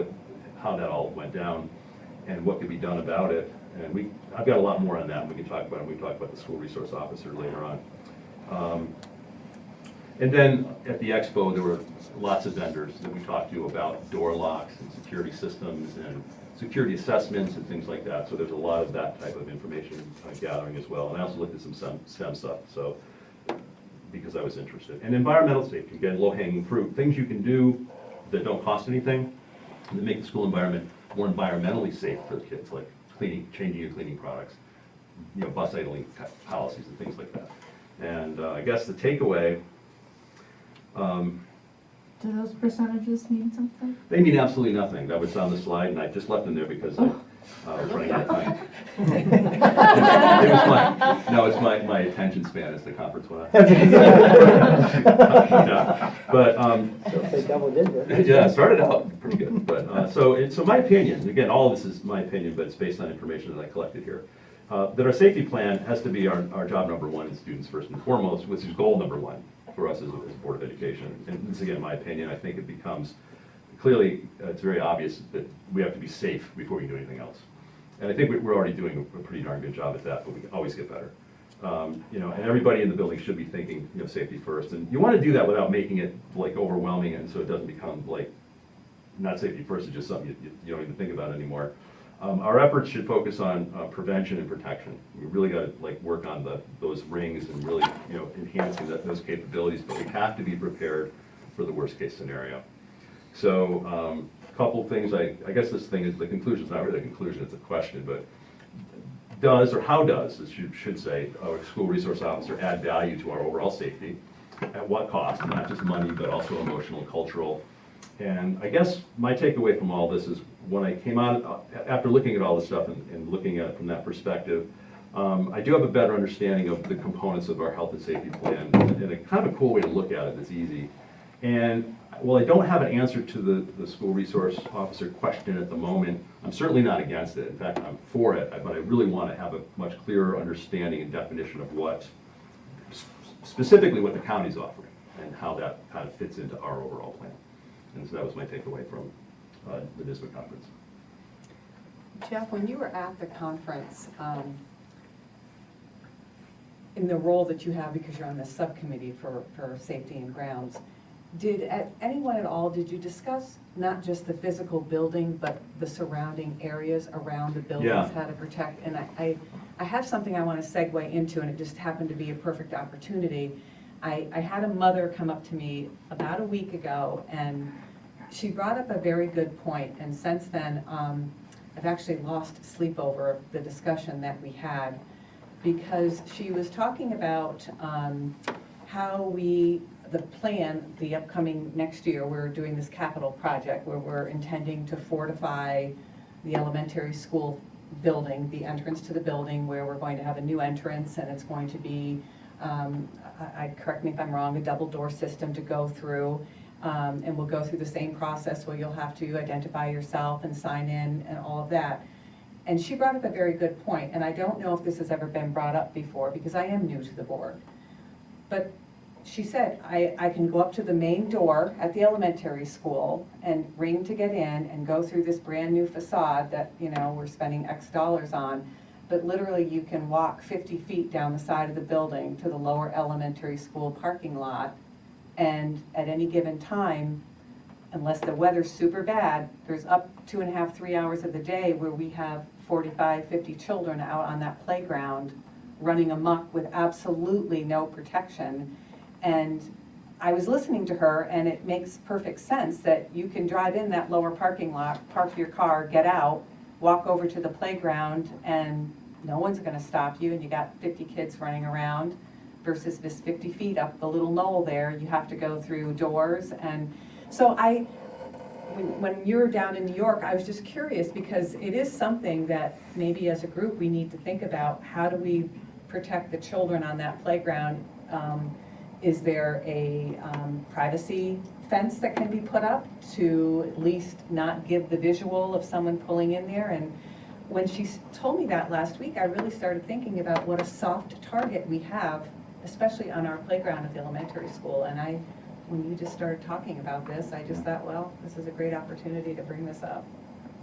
how that all went down and what could be done about it. And I've got a lot more on that, and we can talk about it. We can talk about the school resource officer later on. And then at the expo, there were lots of vendors that we talked to about door locks and security systems and security assessments and things like that. So there's a lot of that type of information gathering as well. And I also looked at some STEM stuff, so because I was interested. And environmental safety, again, low-hanging fruit, things you can do that don't cost anything and that make the school environment more environmentally safe for the kids, like cleaning, changing your cleaning products, bus idling policies and things like that. And I guess the takeaway, Do those percentages mean something? they mean absolutely nothing. That was on the slide, and I just left them there because I was running out of time. It's my attention span as the conference went on. Yeah. But, yeah, it started out pretty good. But, so my opinion, again, all of this is my opinion, but it's based on information that I collected here, that our safety plan has to be our job number one in students first and foremost, which is goal number one for us as a Board of Education. And this is, again, my opinion. I think it becomes, clearly, it's very obvious that we have to be safe before we do anything else. And I think we're already doing a pretty darn good job at that, but we can always get better. And everybody in the building should be thinking, safety first. And you want to do that without making it like overwhelming, and so it doesn't become like not safety first, it's just something you don't even think about anymore. Our efforts should focus on prevention and protection. We really got to work on those rings and really enhancing those capabilities, but we have to be prepared for the worst case scenario. So a couple things, I guess this thing is, the conclusion is not really a conclusion, it's a question, but how does, should say, a school resource officer add value to our overall safety? At what cost? Not just money, but also emotional and cultural. And I guess my takeaway from all this is when I came out, after looking at all this stuff and looking at it from that perspective, I do have a better understanding of the components of our health and safety plan, and a kind of a cool way to look at it that's easy. And while I don't have an answer to the school resource officer question at the moment, I'm certainly not against it. In fact, I'm for it, but I really want to have a much clearer understanding and definition of what, specifically what the county's offering and how that kind of fits into our overall plan. And so that was my takeaway from the NISBA conference. Jeff, when you were at the conference, in the role that you have because you're on the subcommittee for safety and grounds, did anyone at all, did you discuss not just the physical building, but the surrounding areas around the buildings, Yeah. how to protect? And I have something I want to segue into, and it just happened to be a perfect opportunity. I had a mother come up to me about a week ago, and she brought up a very good point, and since then, I've actually lost sleep over the discussion that we had, because she was talking about how the plan, the upcoming next year, we're doing this capital project where we're intending to fortify the elementary school building, the entrance to the building, where we're going to have a new entrance, and it's going to be, correct me if I'm wrong, a double door system to go through. And we'll go through the same process where you'll have to identify yourself and sign in and all of that. And she brought up a very good point, and I don't know if this has ever been brought up before because I am new to the board. But she said, I can go up to the main door at the elementary school and ring to get in and go through this brand new facade that, we're spending X dollars on. But literally you can walk 50 feet down the side of the building to the lower elementary school parking lot. And at any given time, unless the weather's super bad, there's up 2.5, 3 hours of the day where we have 45, 50 children out on that playground running amok with absolutely no protection. And I was listening to her, and it makes perfect sense that you can drive in that lower parking lot, park your car, get out, walk over to the playground, and no one's going to stop you, and you got 50 kids running around. Versus this 50 feet up the little knoll there, you have to go through doors. And so when you were down in New York, I was just curious because it is something that maybe as a group we need to think about. How do we protect the children on that playground? Is there a privacy fence that can be put up to at least not give the visual of someone pulling in there? And when she told me that last week, I really started thinking about what a soft target we have, especially on our playground at the elementary school. And when you just started talking about this, I just thought, well, this is a great opportunity to bring this up.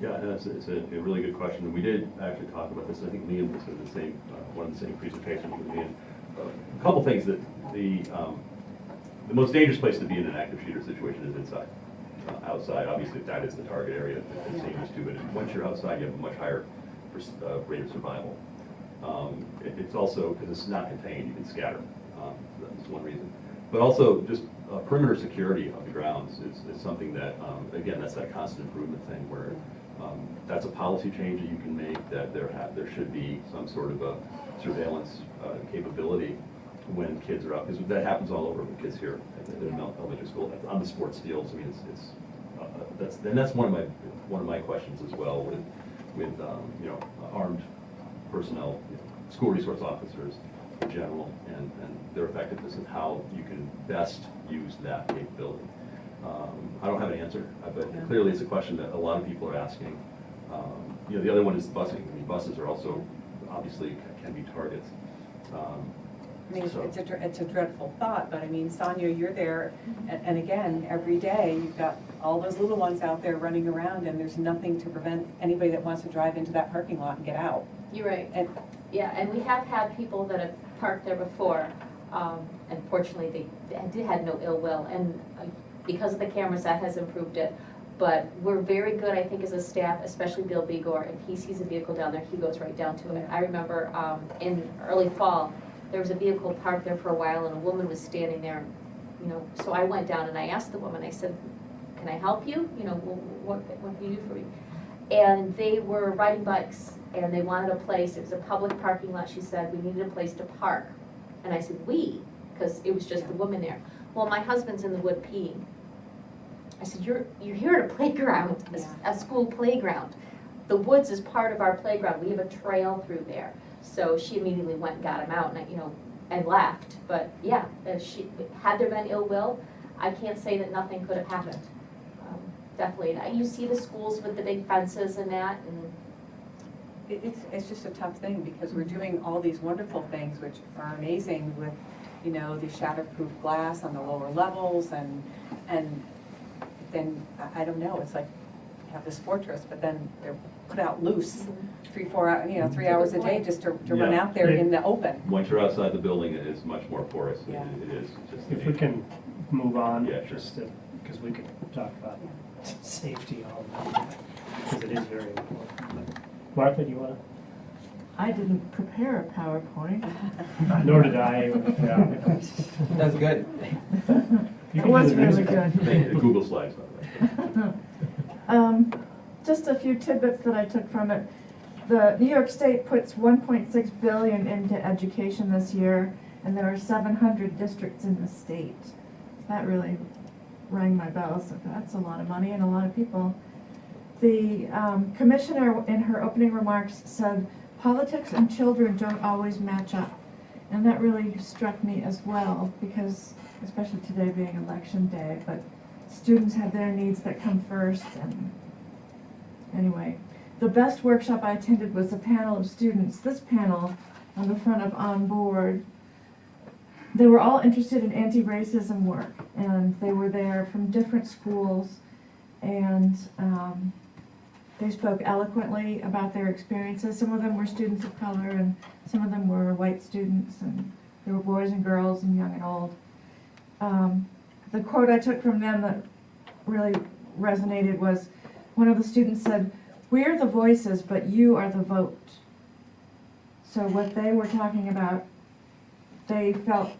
Yeah, it's a really good question. We did actually talk about this. I think Liam was in the same one of the same presentations with me. And a couple things that the most dangerous place to be in an active shooter situation is inside. Outside, obviously, that is the target area. It's dangerous too, but once you're outside, you have a much higher rate of survival. It's also, because it's not contained, you can scatter. So that's one reason. But also, just perimeter security of the grounds is something that, again, that's that constant improvement thing where that's a policy change that you can make, that there should be some sort of a surveillance capability when kids are out, because that happens all over with kids here at the elementary school, on the sports fields. I mean, that's one of my questions as well with you know, armed personnel, school resource officers in general, and their effectiveness and how you can best use that capability. I don't have an answer, but clearly it's a question that a lot of people are asking. You know, the other one is busing. I mean, buses are also obviously can be targets. I mean, it's a dreadful thought, but I mean, Sonia, you're there, and again, every day, you've got all those little ones out there running around, and there's nothing to prevent anybody that wants to drive into that parking lot and get out. You're right. And Yeah, and we have had people that have parked there before, and fortunately, they had no ill will, and because of the cameras, that has improved it. But we're very good, I think, as a staff, especially Bill Begor, if he sees a vehicle down there, he goes right down to it. I remember in early fall, there was a vehicle parked there for a while, and a woman was standing there, you know, so I went down and I asked the woman, I said, can I help you? You know, what can you do for me? And they were riding bikes, and they wanted a place, it was a public parking lot, she said, we needed a place to park. And I said, because it was just the woman there. Well, my husband's in the wood peeing. I said, you're here at a playground, a school playground. The woods is part of our playground. We have a trail through there. So she immediately went and got him out, and you know, and left. But yeah, had there been ill will, I can't say that nothing could have happened. Definitely, and you see the schools with the big fences and that, and it's just a tough thing because we're doing all these wonderful things which are amazing with, you know, the shatterproof glass on the lower levels, and then I don't know, it's like you have this fortress, but then they're put out loose 3-4 hours, you know, 3 hours a day just to run out there in the open. Once you're outside the building, it is much more porous. Yeah. It is just. If we can move on, Yeah, sure. just because we could talk about safety all night, because it is very important. Martha, do you want to? I didn't prepare a PowerPoint. Nor did I. Yeah. That's good. You It can was do the really music. good. Google Slides, by the way. Just a few tidbits that I took from it. The New York State puts $1.6 billion into education this year, and there are 700 districts in the state. That really rang my bells. So that's a lot of money and a lot of people. The commissioner, in her opening remarks, said politics and children don't always match up, and that really struck me as well, because especially today being election day, but students have their needs that come first. And anyway, the best workshop I attended was a panel of students. This panel on the front of On Board, they were all interested in anti-racism work, and they were there from different schools, and they spoke eloquently about their experiences. Some of them were students of color, and some of them were white students, and there were boys and girls and young and old. The quote I took from them that really resonated was, one of the students said, "We're the voices, but you are the vote." So what they were talking about, they felt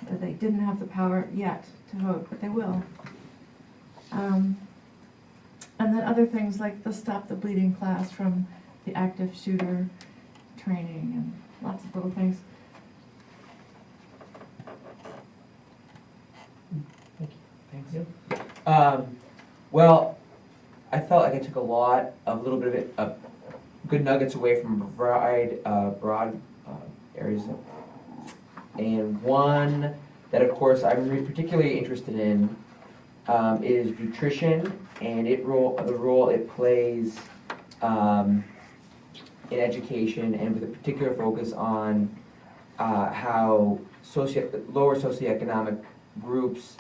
that they didn't have the power yet to vote, but they will. And then other things like the Stop the Bleeding class from the active shooter training, and lots of little things. Thank you. Well, I felt like I took a lot of little bit of it, good nuggets away from a variety, broad areas. And one that, of course, I'm particularly interested in is nutrition and the role it plays in education, and with a particular focus on how lower socioeconomic groups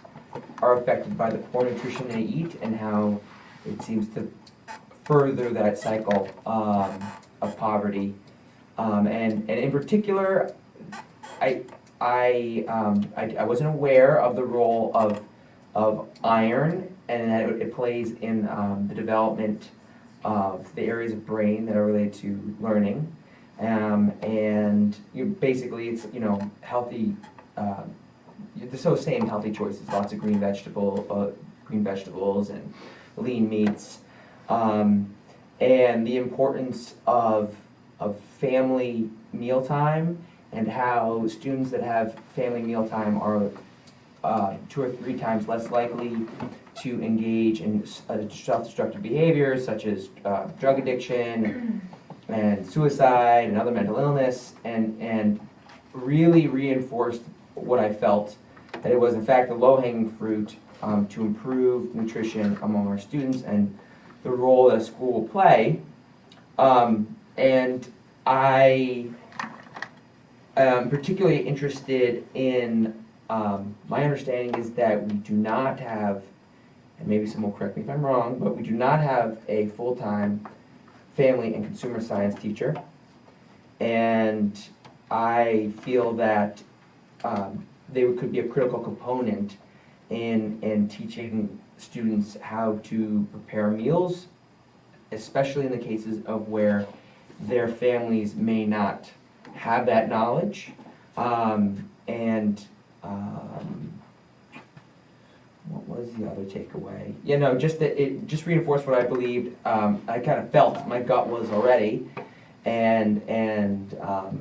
are affected by the poor nutrition they eat, and how it seems to further that cycle of poverty. And in particular, I I wasn't aware of the role of iron and that it plays in the development of the areas of brain that are related to learning. And basically it's, healthy, so same healthy choices, lots of green vegetables and lean meats. And the importance of family mealtime and how students that have family mealtime are 2 or 3 times less likely to engage in self-destructive behaviors such as drug addiction and suicide and other mental illness, and really reinforced what I felt, that it was in fact the low-hanging fruit to improve nutrition among our students and the role that a school will play. And I am particularly interested in, my understanding is that we do not have, and maybe someone will correct me if I'm wrong, but we do not have a full-time family and consumer science teacher. And I feel that they could be a critical component in teaching students how to prepare meals, especially in the cases of where their families may not have that knowledge. What was the other takeaway? Just that it just reinforced what I believed. I kind of felt my gut was already, and what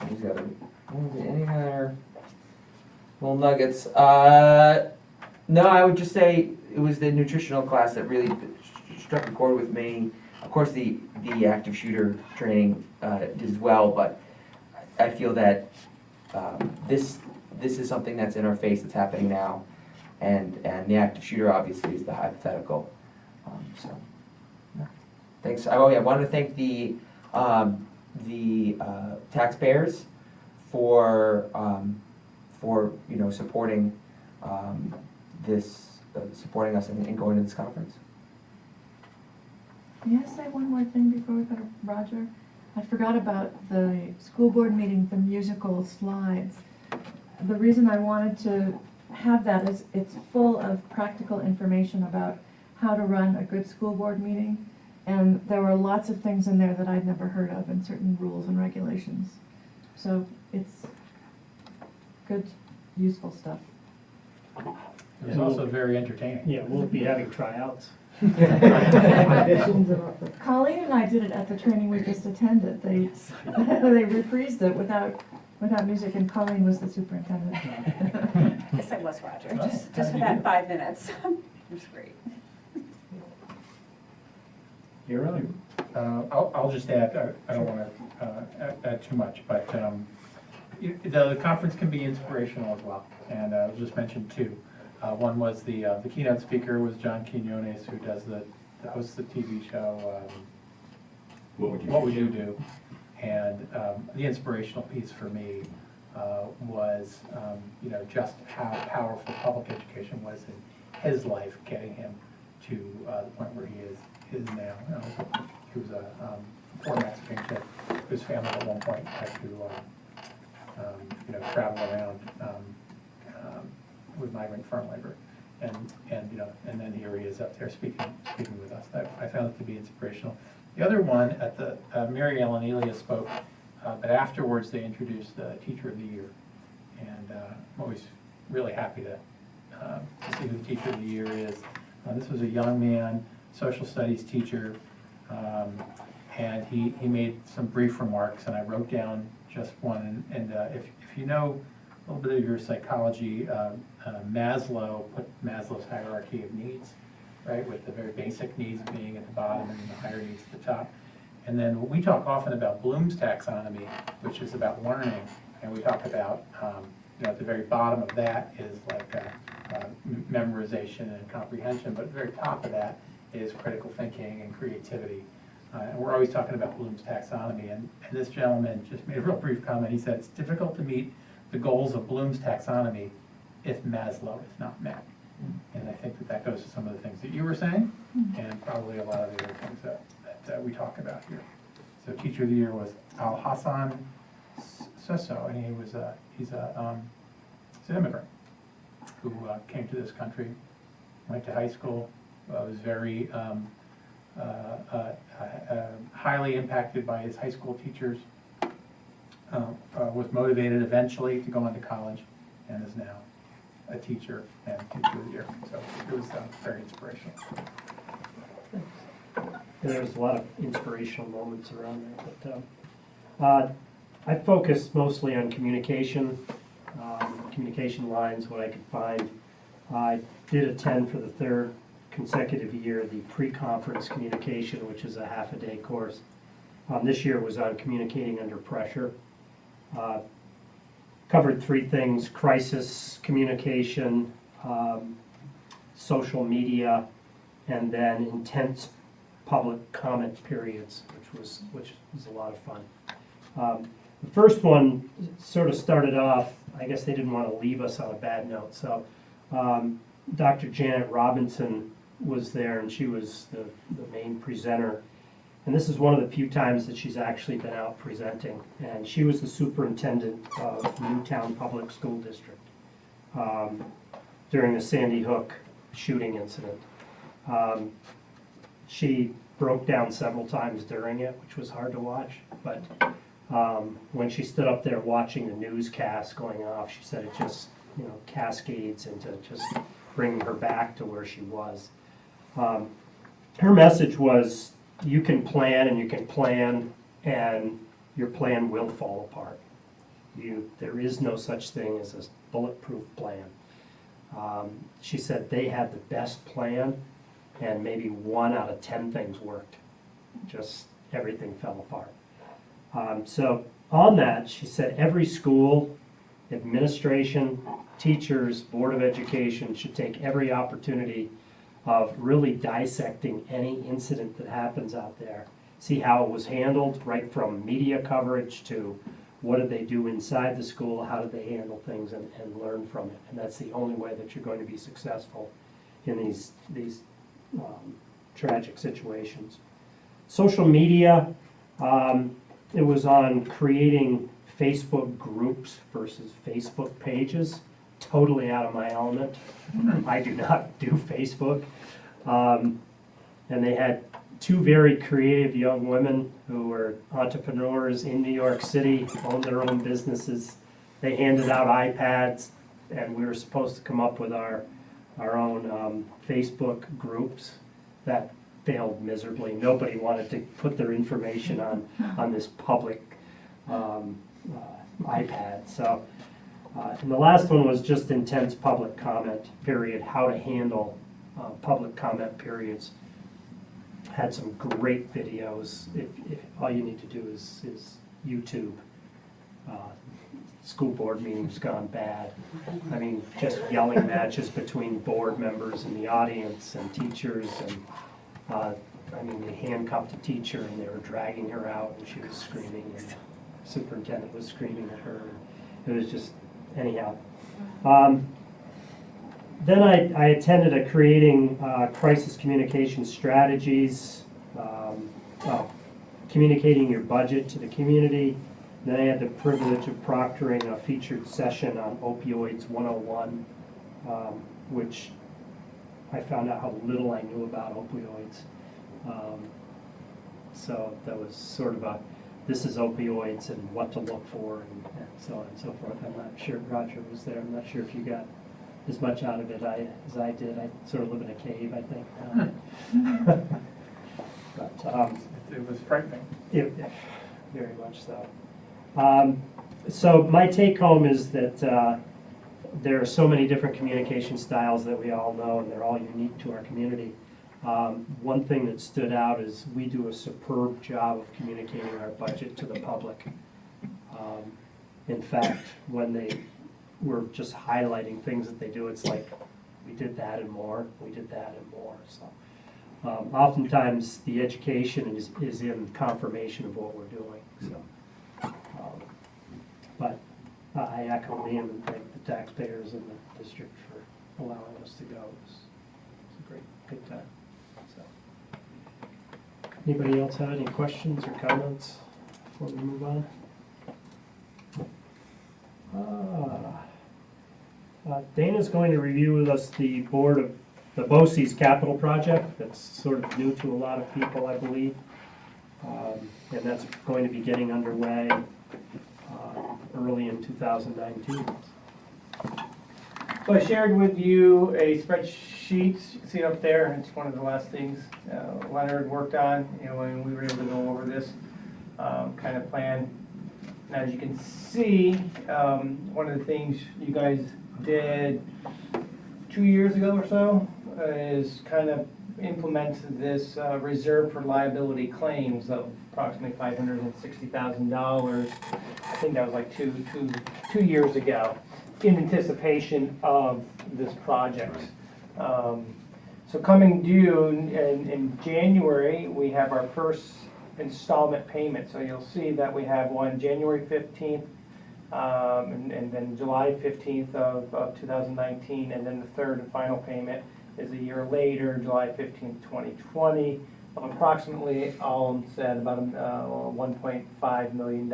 was the other? Any other little nuggets? No, I would just say it was the nutritional class that really struck a chord with me. Of course, the active shooter training did as well, but I feel that this is something that's in our face, that's happening now, and the active shooter obviously is the hypothetical. Thanks. I wanted to thank the taxpayers for supporting supporting us in going to this conference. May I say one more thing before we go to Roger? I forgot about the school board meeting, the musical slides. The reason I wanted to have that is it's full of practical information about how to run a good school board meeting. And there were lots of things in there that I'd never heard of, and certain rules and regulations. So it's good, useful stuff. It was also very entertaining. Yeah, we'll be having tryouts. Colleen and I did it at the training we just attended. They reprised it without music, and Colleen was the superintendent. Yes, I was, Roger, just for that 5 minutes. It was great. You're right. I'll just add, I don't want to add too much, but the conference can be inspirational as well, and I'll just mention 2. One was the keynote speaker was John Quinones, who hosts the TV show What Would You Do? And the inspirational piece for me was just how powerful public education was in his life, getting him to the point where he is now. He was a poor Mexican kid whose family at one point had to travel around with migrant farm labor, and then here he is up there speaking with us. I found it to be inspirational. The other one at the Mary Ellen Elia spoke, but afterwards they introduced the Teacher of the Year, and I'm always really happy to see who the Teacher of the Year is. This was a young man, social studies teacher, and he made some brief remarks, and I wrote down just one. And if you know a little bit of your psychology, Maslow put Maslow's hierarchy of needs, right, with the very basic needs being at the bottom and the higher needs at the top. And then we talk often about Bloom's taxonomy, which is about learning, and we talk about at the very bottom of that is like memorization and comprehension, but at the very top of that is critical thinking and creativity. And we're always talking about Bloom's taxonomy, and this gentleman just made a real brief comment. He said it's difficult to meet the goals of Bloom's taxonomy if Maslow is not met. And I think that goes to some of the things that you were saying, and probably a lot of the other things that we talk about here. So Teacher of the Year was Al Hassan, says so, and he's an immigrant who came to this country, went to high school, was very highly impacted by his high school teachers, was motivated eventually to go on to college, and is now a teacher and teacher of the year. So it was very inspirational. There's a lot of inspirational moments around there, but I focused mostly on communication, communication lines, what I could find. I did attend for the third consecutive year the pre-conference communication, which is a half-a-day course. This year was on communicating under pressure. Covered three things: crisis communication, social media, and then intense public comment periods, which was a lot of fun. The first one sort of started off, I guess they didn't want to leave us on a bad note, so Dr. Janet Robinson was there, and she was the main presenter. And this is one of the few times that she's actually been out presenting. And she was the superintendent of Newtown Public School District during the Sandy Hook shooting incident. She broke down several times during it, which was hard to watch. But when she stood up there watching the newscast going off, she said it just, cascades into just bringing her back to where she was. Her message was, you can plan and you can plan, and your plan will fall apart. There is no such thing as a bulletproof plan. She said they had the best plan, and maybe 1 out of 10 things worked. Just everything fell apart. So on that, she said every school, administration, teachers, Board of Education should take every opportunity of really dissecting any incident that happens out there. See how it was handled, right from media coverage to what did they do inside the school, how did they handle things, and learn from it. And that's the only way that you're going to be successful in these tragic situations. Social media, it was on creating Facebook groups versus Facebook pages. Totally out of my element. I do not do Facebook. And they had 2 very creative young women who were entrepreneurs in New York City, owned their own businesses. They handed out iPads, and we were supposed to come up with our own Facebook groups. That failed miserably. Nobody wanted to put their information on this public iPad. So, and the last one was just intense public comment period, how to handle public comment periods. Had some great videos. If all you need to do is YouTube. School board meetings gone bad. I mean, just yelling matches between board members and the audience and teachers, and I mean, they handcuffed a teacher and they were dragging her out, and she was screaming, and the superintendent was screaming at her. It was just, anyhow. Then I attended a creating crisis communication strategies, communicating your budget to the community. Then I had the privilege of proctoring a featured session on Opioids 101, which I found out how little I knew about opioids. So that was sort of this is opioids and what to look for, and so on and so forth. I'm not sure, Roger was there, I'm not sure if you got as much out of it as I did. I sort of live in a cave, I think. But It was frightening. Very much so. So my take home is that there are so many different communication styles that we all know, and they're all unique to our community. One thing that stood out is we do a superb job of communicating our budget to the public. In fact, when they were just highlighting things that they do, it's like, we did that and more, we did that and more. So oftentimes the education is in confirmation of what we're doing. So, but I echo Liam and thank the taxpayers and the district for allowing us to go. It's a great time. So, anybody else have any questions or comments before we move on? Dana's going to review with us the BOCES capital project. That's sort of new to a lot of people, I believe. And that's going to be getting underway early in 2019. So I shared with you a spreadsheet, you can see it up there, it's one of the last things Leonard worked on, when we were able to go over this kind of plan. And as you can see, one of the things you guys did 2 years ago or so is kind of implement this reserve for liability claims of approximately $560,000. I think that was like two years ago, in anticipation of this project. So coming due in January, we have our first installment payment. So you'll see that we have one January 15th, and then July 15th of 2019, and then the third and final payment is a year later, July 15th, 2020, of approximately, all said, about $1.5 million.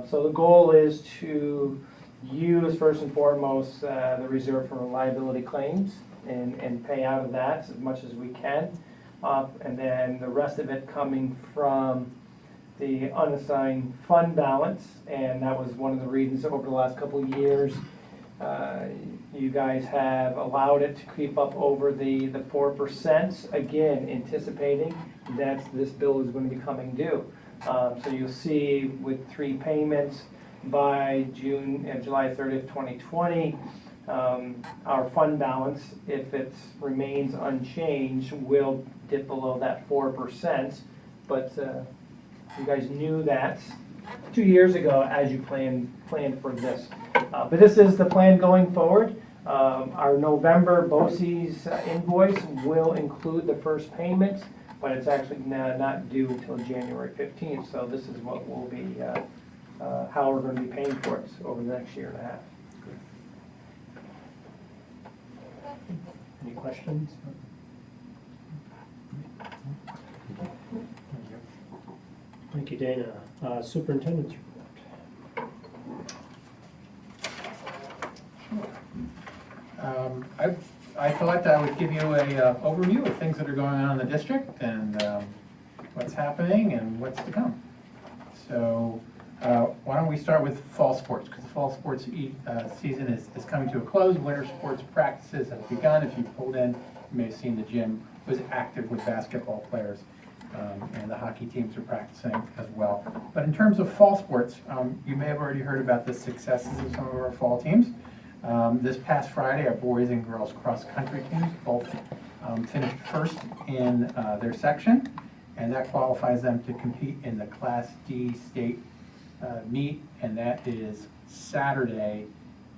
So the goal is to use, first and foremost, the reserve for liability claims and pay out of that as much as we can. And then the rest of it coming from the unassigned fund balance, and that was one of the reasons over the last couple of years you guys have allowed it to creep up over the 4%, again, anticipating that this bill is going to be coming due. So you'll see with 3 payments by July 30th, 2020, our fund balance, if it remains unchanged, will dip below that 4%. But you guys knew that 2 years ago as you planned for this. But this is the plan going forward. Our November BOCES invoice will include the first payment, but it's actually not due until January 15th. So this is what will be, how we're going to be paying for it over the next year and a half. Any questions? Thank you, Dana. Superintendent's report. I thought I would give you a overview of things that are going on in the district and what's happening and what's to come. So why don't we start with fall sports, because the fall sports season is coming to a close. Winter sports practices have begun. If you pulled in, you may have seen the gym was active with basketball players, and the hockey teams are practicing as well. But in terms of fall sports, you may have already heard about the successes of some of our fall teams. This past Friday, our boys and girls cross-country teams both finished first in their section, and that qualifies them to compete in the Class D state meet, and that is Saturday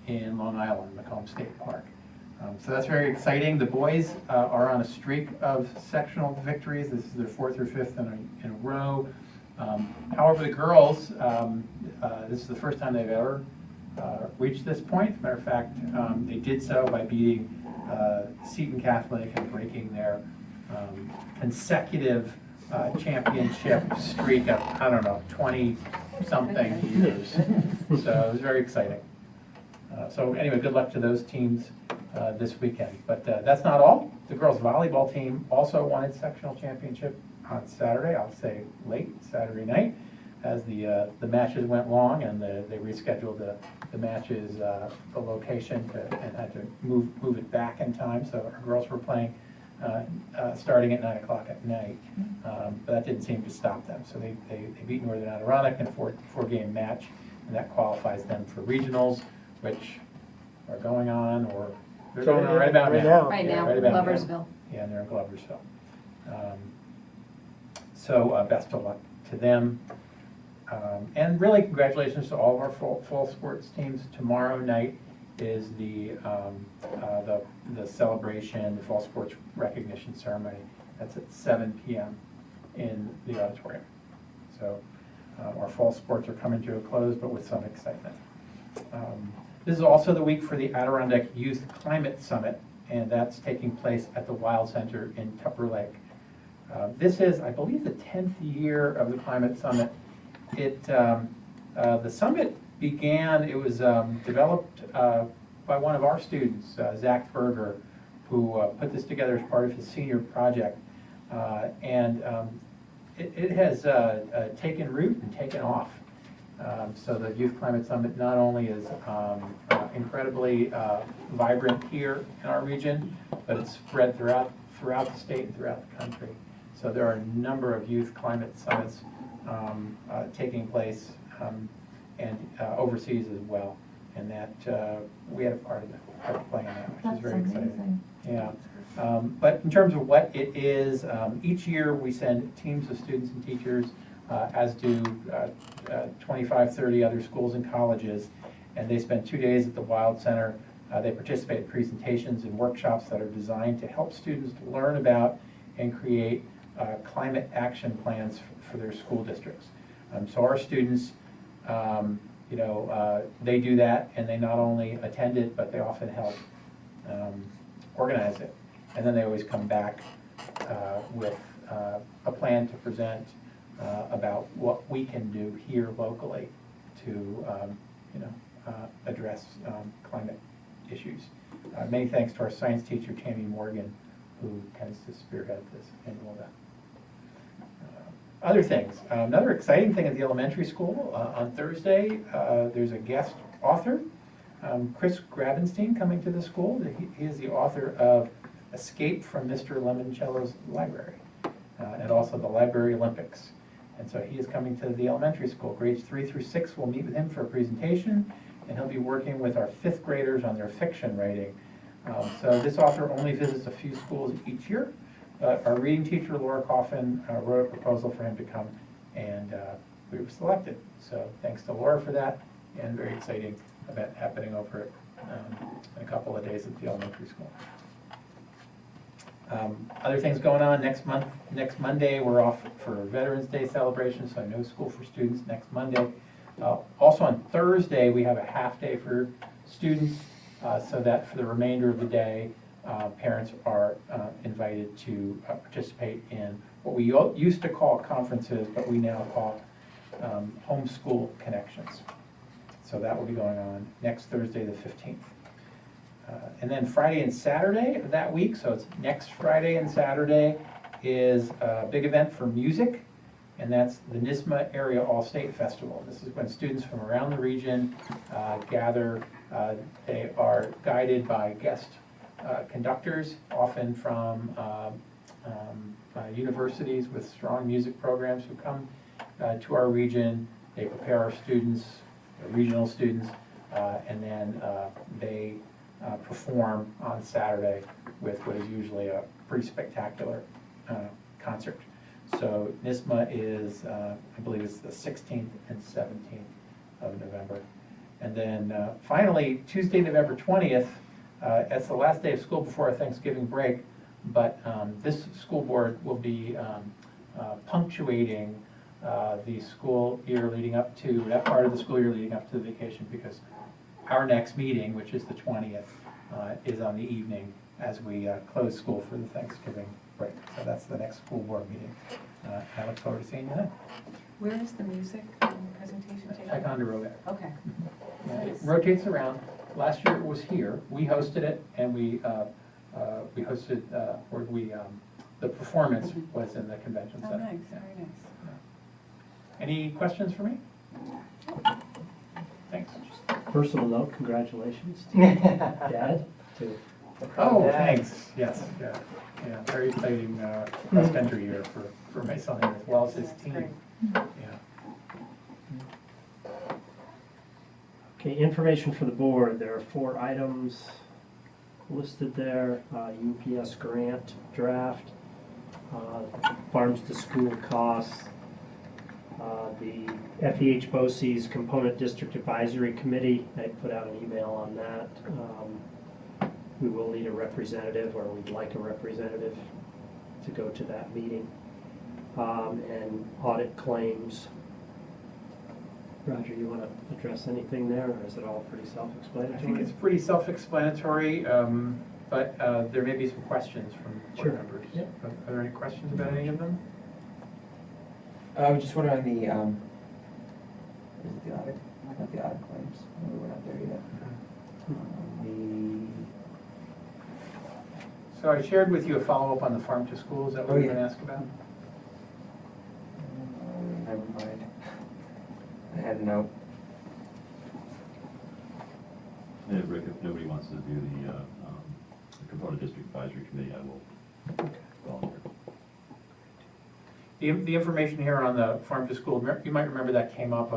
in Long Island, Macomb State Park. So that's very exciting. The boys are on a streak of sectional victories. This is their 4th or 5th in a row. However, the girls, this is the first time they've ever reached this point. As a matter of fact, they did so by beating Seton Catholic and breaking their consecutive championship streak of, I don't know, 20-something years. So it was very exciting. So anyway, good luck to those teams this weekend. But that's not all. The girls volleyball team also won its sectional championship on Saturday, I'll say late Saturday night, as the matches went long and they rescheduled the matches, the location, and had to move it back in time. So our girls were playing starting at 9 o'clock at night, but that didn't seem to stop them. So they beat Northern Adirondack in a four-game match, and that qualifies them for regionals, which are going on, or they're going on right about now. Right Yeah, now, right about Gloversville. now. Yeah, and they're in Gloversville. So best of luck to them. And really, congratulations to all of our fall sports teams. Tomorrow night is the celebration, the fall sports recognition ceremony. That's at 7 p.m. in the auditorium. So our fall sports are coming to a close, but with some excitement. This is also the week for the Adirondack Youth Climate Summit, and that's taking place at the Wild Center in Tupper Lake. This is, I believe, the 10th year of the Climate Summit. The summit began, it was developed by one of our students, Zach Berger, who put this together as part of his senior project. It has taken root and taken off. So the Youth Climate Summit not only is incredibly vibrant here in our region, but it's spread throughout the state and throughout the country. So there are a number of youth climate summits taking place and overseas as well. And that we had a part of playing in that, which is very exciting. Yeah. But in terms of what it is, each year we send teams of students and teachers, as do 25, 30 other schools and colleges, and they spend 2 days at the Wild Center. They participate in presentations and workshops that are designed to help students learn about and create climate action plans for their school districts. So our students, they do that, and they not only attend it, but they often help organize it. And then they always come back with a plan to present about what we can do here locally to, address climate issues. Many thanks to our science teacher, Tammy Morgan, who tends to spearhead this annual event. Other things. Another exciting thing at the elementary school, on Thursday, there's a guest author, Chris Grabenstein, coming to the school. He is the author of Escape from Mr. Lemoncello's Library, and also the Library Olympics. And so he is coming to the elementary school. Grades 3 through 6 will meet with him for a presentation, and he'll be working with our 5th graders on their fiction writing. So this author only visits a few schools each year. Our reading teacher, Laura Coffin, wrote a proposal for him to come, and we were selected. So thanks to Laura for that, and very exciting event happening over in a couple of days at the elementary school. Other things going on next Monday, we're off for Veterans Day celebration, so no school for students next Monday. Also on Thursday, we have a half day for students, so that for the remainder of the day, parents are invited to participate in what we used to call conferences, but we now call homeschool connections. So that will be going on next Thursday, the 15th. And then Friday and Saturday of that week, so it's next Friday and Saturday, is a big event for music, and that's the NISMA Area All-State Festival. This is when students from around the region gather. They are guided by guest conductors, often from universities with strong music programs who come to our region. They prepare our students, regional students, and then they perform on Saturday with what is usually a pretty spectacular concert. So NISMA is, I believe it's the 16th and 17th of November. And then finally, Tuesday, November 20th, it's the last day of school before our Thanksgiving break, but this school board will be punctuating the school year leading up to, that part of the school year leading up to the vacation, because our next meeting, which is the 20th, is on the evening as we close school for the Thanksgiving break. So that's the next school board meeting. I look forward to seeing you then. Where is the music presentation taking? Ticonderoga. Okay. Yeah, it rotates around. Last year it was here. We hosted it, and we hosted, the performance was in the convention Oh, center. nice, Yeah. very nice. Any questions for me? Thanks. Personal note, congratulations to Dad, to Oh, thanks. Yes, yeah, very exciting cross-country year for my son as well as his That's team. great. Yeah. Okay, information for the board. There are 4 items listed there. UPS grant draft, farms to school costs, the FEH BOCES Component District Advisory Committee. I put out an email on that. We will need a representative, or we'd like a representative to go to that meeting. And audit claims. Roger, you want to address anything there, or is it all pretty I self-explanatory? think it's pretty self-explanatory, but there may be some questions from board members. Yep. Are there any questions about any of them? I was just wondering on the, is it the audit? Not the audit claims. No, we're not there yet. So I shared with you a follow-up on the farm to school, is that what Oh, you were yeah. going to ask about? Never mind. I had a note. And Rick, if nobody wants to do the component district advisory committee, I will volunteer. The information here on the farm to school, you might remember that came up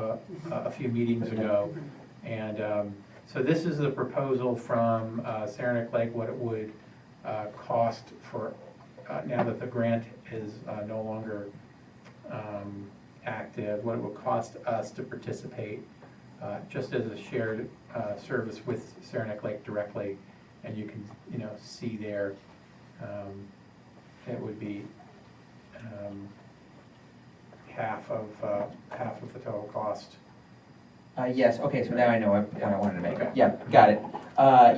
a few meetings ago. And so this is the proposal from Saranac Lake, what it would cost for, now that the grant is no longer active, what it would cost us to participate just as a shared service with Saranac Lake directly. And you can, see there, it would be half of the total cost. Yes, okay, so now I know what I wanted to make. Okay. Yeah, got it.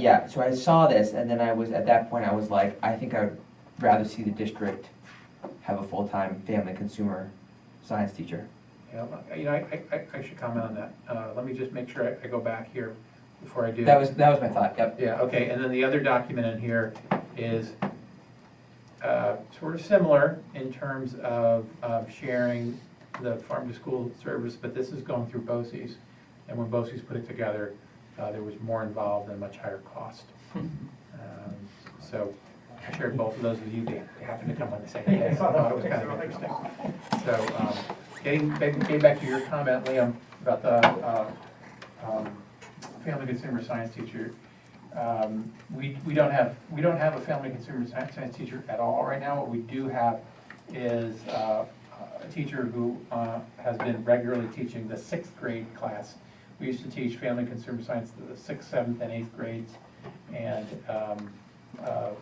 Yeah, so I saw this, and then at that point, I was like, I think I'd rather see the district have a full-time family consumer science teacher. Yeah, I should comment on that. Let me just make sure I go back here before I do. That was my thought, yep. Yeah, okay, and then the other document in here is sort of similar in terms of sharing the farm to school service, but this is going through BOCES. And when BOCES put it together, there was more involved and much higher cost. So I shared both of those with you. They happened to come on the same day, so I thought it was kind of interesting. So getting back to your comment, Liam, about the family consumer science teacher. We don't have a family consumer science teacher at all right now. What we do have is a teacher who has been regularly teaching the 6th grade class. We used to teach family consumer science to the 6th, 7th, and 8th grades, and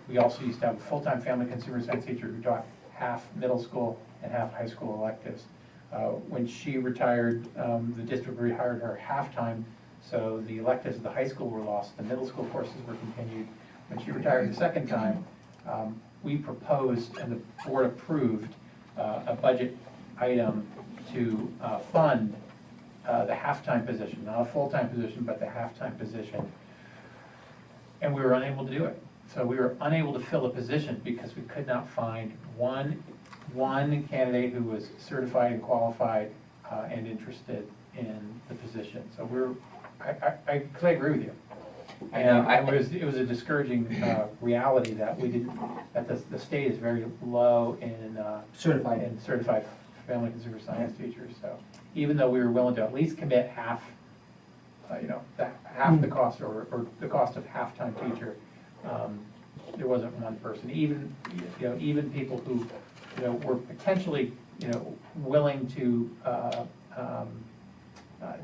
we also used to have a full-time family consumer science teacher who taught half middle school and half high school electives. When she retired, the district rehired her half-time. So the electives of the high school were lost, the middle school courses were continued. When she retired the second time, we proposed and the board approved a budget item to fund the half-time position, not a full-time position, but the half-time position. And we were unable to do it. So we were unable to fill the position because we could not find one candidate who was certified and qualified and interested in the position. So I agree with you. And it was a discouraging reality that the state is very low in certified family consumer science teachers. So even though we were willing to at least commit half, half the cost or the cost of half-time teacher, there wasn't one person. Even people who were potentially willing to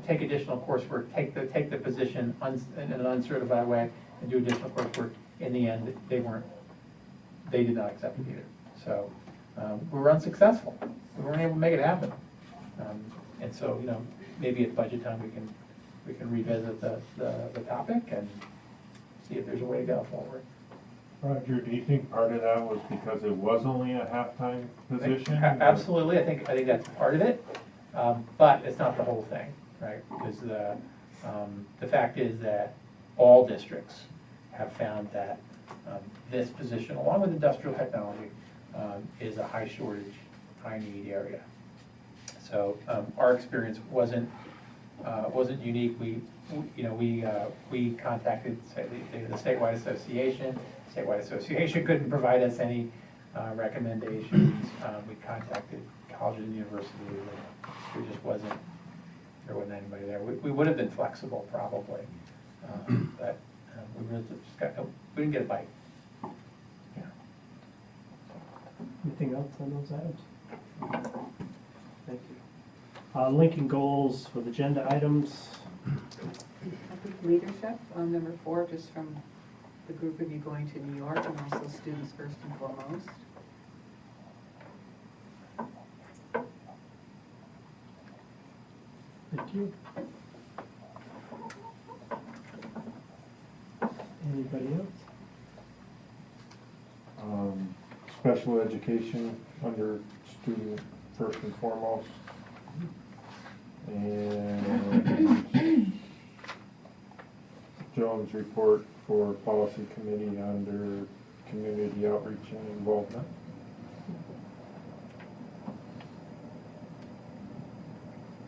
take additional coursework, take the position in an uncertified way and do additional coursework. In the end, they did not accept it either. So we were unsuccessful. We weren't able to make it happen. And so maybe at budget time we can revisit the topic and see if there's a way to go forward. Roger, do you think part of that was because it was only a half-time position? Absolutely, I think that's part of it, but it's not the whole thing, right? Because the fact is that all districts have found that this position, along with industrial technology, is a high shortage, high need area. So our experience wasn't unique. We contacted the statewide association. Statewide association couldn't provide us any recommendations. We contacted colleges and universities, and there wasn't anybody there. We would have been flexible probably, but we really we didn't get a bite. Yeah. Anything else on those items? Thank you. Linking goals for the agenda items. I think leadership on number 4, just from the group of you going to New York, and also students first and foremost. Thank you. Anybody else? Special education under student first and foremost. And Jones' report for policy committee under community outreach and involvement.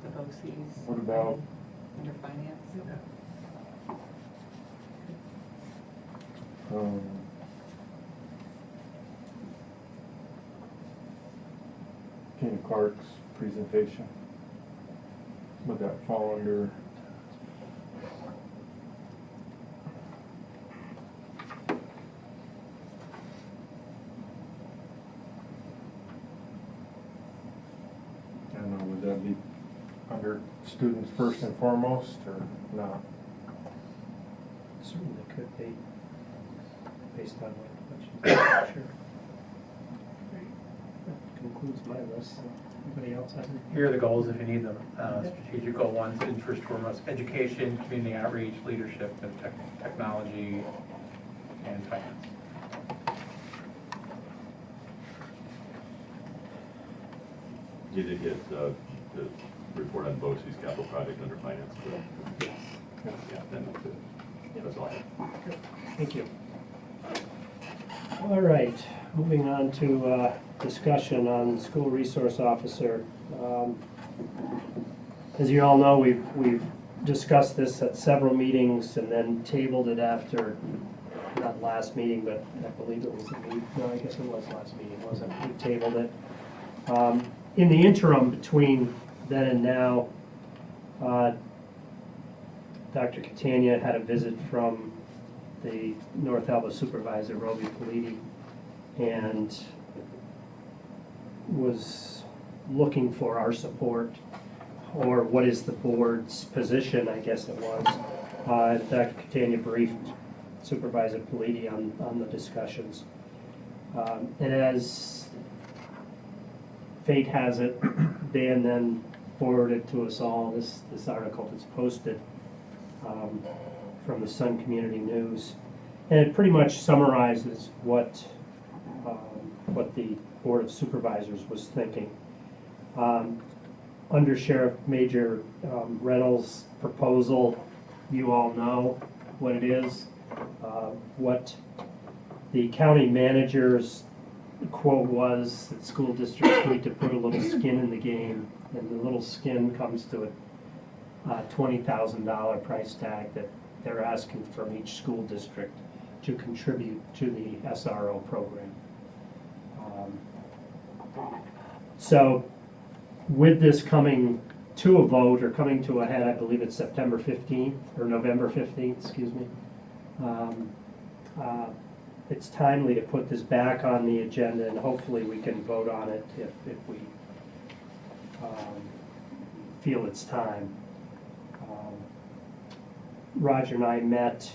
The BOCES. What about- Under finance. Tina Clark's presentation. Would that fall under? I don't know, would that be under students first and foremost, or not? Certainly could be, based on what she's saying, sure. That concludes my list. So anybody else have any? Here are the goals if you need them. Strategic goal 1, students first and foremost, education, community outreach, leadership, and technology, and finance. You did get the report on BOCES capital project under finance. Yes. Yeah, then that's it. That's all I have. Thank you. All right, moving on to discussion on school resource officer. As you all know, we've discussed this at several meetings and then tabled it after, not last meeting, but I believe it was the meeting, no, I guess it was last meeting, wasn't it? We tabled it. In the interim between then and now, Dr. Catania had a visit from the North Alba supervisor, Roby Politi, and was looking for our support, or what is the board's position, I guess it was. Dr. Catania briefed Supervisor Politi on the discussions. And as fate has it, Dan then forwarded to us all this article that's posted from the Sun Community News. And it pretty much summarizes what the Board of Supervisors was thinking. Under Sheriff Major Reynolds' proposal, you all know what it is. What the county manager's quote was that school districts need to put a little skin in the game, and the little skin comes to a $20,000 price tag that they're asking from each school district to contribute to the SRO program. So with this coming to a vote, or coming to a head, I believe it's September 15th, or November 15th, excuse me, it's timely to put this back on the agenda, and hopefully we can vote on it if we feel it's time. Roger and I met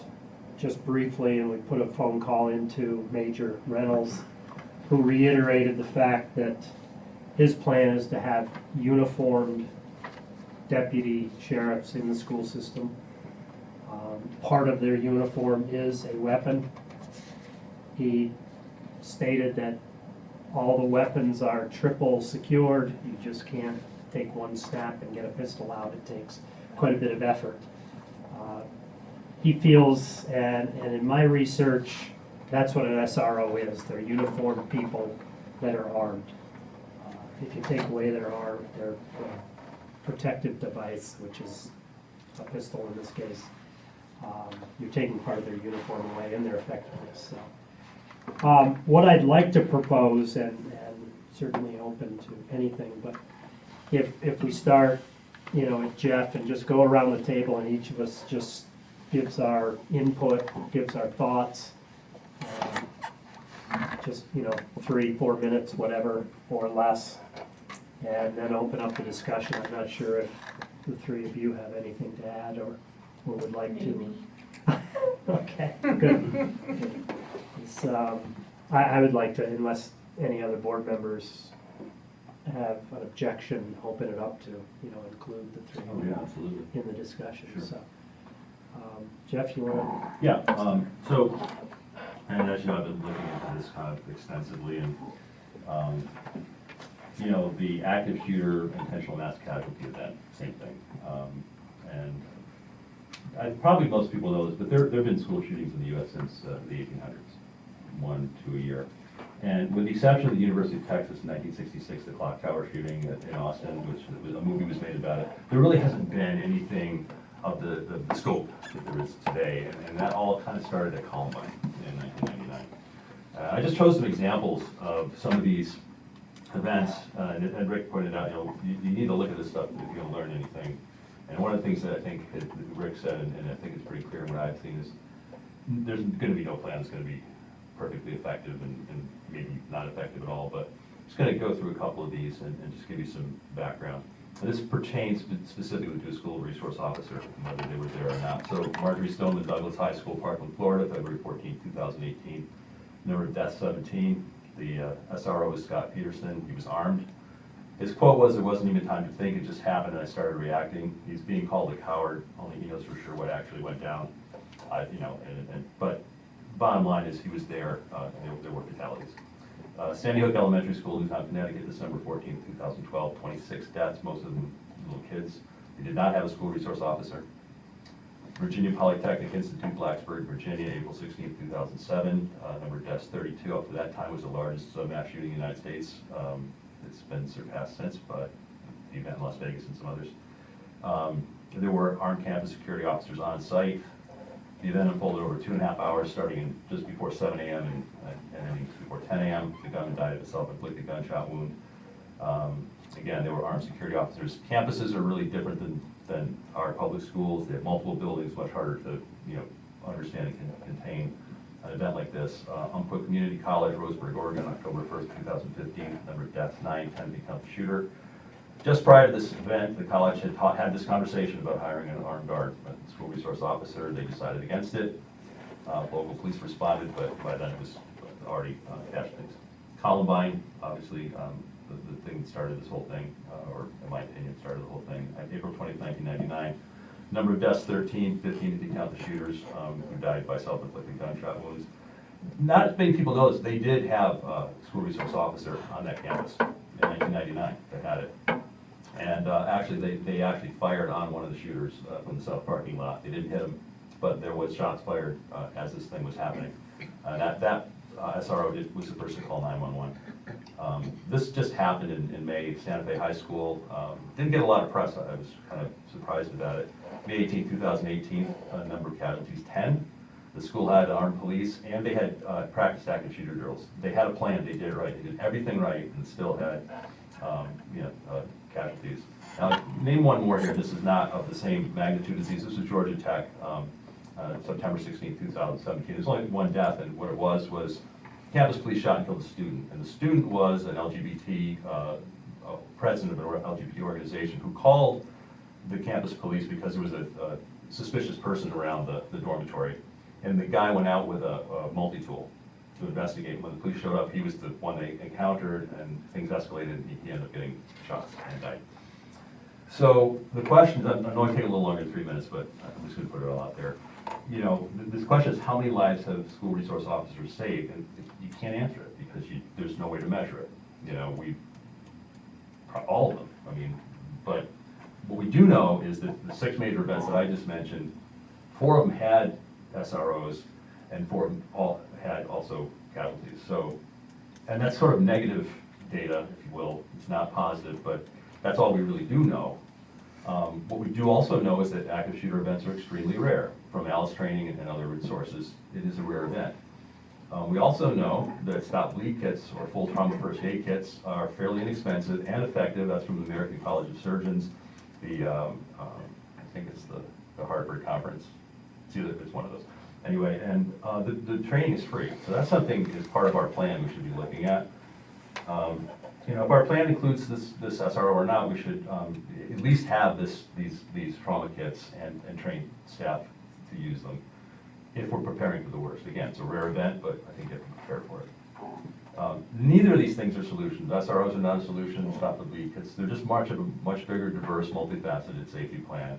just briefly, and we put a phone call into Major Reynolds, who reiterated the fact that his plan is to have uniformed deputy sheriffs in the school system. Part of their uniform is a weapon. He stated that all the weapons are triple secured. You just can't take one snap and get a pistol out. It takes quite a bit of effort. He feels, and in my research, that's what an SRO is. They're uniformed people that are armed. If you take away their arm, their protective device, which is a pistol in this case, you're taking part of their uniform away and their effectiveness. So, what I'd like to propose, and certainly open to anything, but if we start, at Jeff and just go around the table and each of us just gives our input, gives our thoughts, just 3-4 minutes, whatever, or less, and then open up the discussion. I'm not sure if the three of you have anything to add or would like to. Okay, good. It's, I would like to, unless any other board members have an objection, open it up to, include the three of you Absolutely. in the discussion. Sure. So, Jeff, you want to? Yeah, so, and as you know, I've been looking into this kind of extensively, and, the active shooter intentional mass casualty event, same thing. And probably most people know this, but there have been school shootings in the U.S. since the 1800s, 1 to a year. And with the exception of the University of Texas in 1966, the clock tower shooting in Austin, which a movie was made about it, there really hasn't been anything of the scope that there is today. And that all kind of started at Columbine in 1999. I just chose some examples of some of these events, and Rick pointed out, you need to look at this stuff if you're going to learn anything. And one of the things that I think that Rick said, and I think it's pretty clear in what I've seen, is there's going to be no plan that's going to be perfectly effective and maybe not effective at all, but I'm just going to go through a couple of these and just give you some background. And this pertains specifically to a school resource officer, whether they were there or not. So Marjorie Stoneman, Douglas High School, Parkland, Florida, February 14, 2018. Number of deaths, 17. The SRO was Scott Peterson. He was armed. His quote was, "There wasn't even time to think, it just happened and I started reacting." He's being called a coward, only he knows for sure what actually went down. But bottom line is he was there, there were fatalities. Sandy Hook Elementary School, Newtown, Connecticut, December 14, 2012, 26 deaths, most of them little kids. They did not have a school resource officer. Virginia Polytechnic Institute, Blacksburg, Virginia, April 16, 2007, number of deaths 32. Up to that time was the largest mass shooting in the United States. It's been surpassed since by the event in Las Vegas and some others. There were armed campus security officers on site. The event unfolded over 2.5 hours, starting just before 7 a.m. and ending before 10 a.m. The gunman died of a self-inflicted gunshot wound. Again, there were armed security officers. Campuses are really different than our public schools. They have multiple buildings, much harder to understand and contain an event like this. Umpqua Community College, Roseburg, Oregon, October 1st, 2015. Number of deaths, 9, 10 become the shooter. Just prior to this event, the college had this conversation about hiring an armed guard, a school resource officer. They decided against it. Local police responded, but by then it was already casualties. Columbine, obviously, the thing that started this whole thing, or in my opinion, started the whole thing. April 20th, 1999. Number of deaths, 13, 15 if you count the shooters who died by self-inflicted gunshot wounds. Not many people know this. They did have a school resource officer on that campus in 1999. They had it. And actually, they actually fired on one of the shooters from the south parking lot. They didn't hit him, but there was shots fired as this thing was happening. That SRO was the first to call 911. This just happened in May. Santa Fe High School didn't get a lot of press. I was kind of surprised about it. May 18, 2018, number of casualties, 10. The school had armed police, and they had practiced active shooter drills. They had a plan. They did it right. They did everything right, and still had casualties. Now, name one more here. This is not of the same magnitude as these. This was Georgia Tech, September 16, 2017. There's only one death, and what it was campus police shot and killed a student. And the student was an LGBT president of an LGBT organization who called the campus police because there was a suspicious person around the dormitory. And the guy went out with a multi-tool to investigate. When the police showed up, he was the one they encountered, and things escalated, and he ended up getting shot and died. So the question, I'm going to take a little longer than 3 minutes, but I'm just going to put it all out there. This question is, how many lives have school resource officers saved? And you can't answer it because there's no way to measure it. All of them. But what we do know is that the 6 major events that I just mentioned, 4 of them had SROs, and 4 of them all had also casualties. So, and that's sort of negative data, if you will. It's not positive, but that's all we really do know. What we do also know is that active shooter events are extremely rare. From Alice Training and other sources, it is a rare event. We also know that stop bleed kits or full trauma first aid kits are fairly inexpensive and effective. That's from the American College of Surgeons. I think it's the Harvard conference. It's one of those. Anyway, and the training is free. So that's something as part of our plan we should be looking at. If our plan includes this SRO or not, we should at least have these trauma kits and train staff to use them if we're preparing for the worst. Again, it's a rare event, but I think you have to prepare for it. Neither of these things are solutions. SROs are not a solution. Stop the bleed kits. They're just much bigger, diverse, multifaceted safety plan.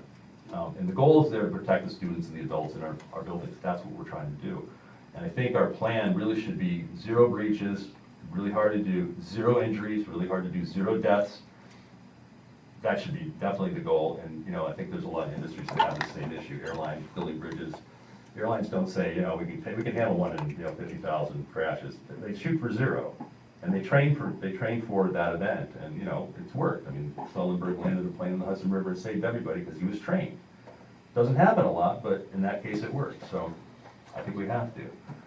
And the goal is there to protect the students and the adults in our buildings. That's what we're trying to do. And I think our plan really should be 0 breaches, really hard to do, 0 injuries, really hard to do, 0 deaths, that should be definitely the goal, and, you know, I think there's a lot of industries that have the same issue, airlines, building bridges. Airlines don't say, you know, we can handle one in, you know, 50,000 crashes. They shoot for 0, and they train for that event, and, you know, it's worked. I mean, Sullenberg landed a plane in the Hudson River and saved everybody because he was trained. Doesn't happen a lot, but in that case it worked, so I think we have to.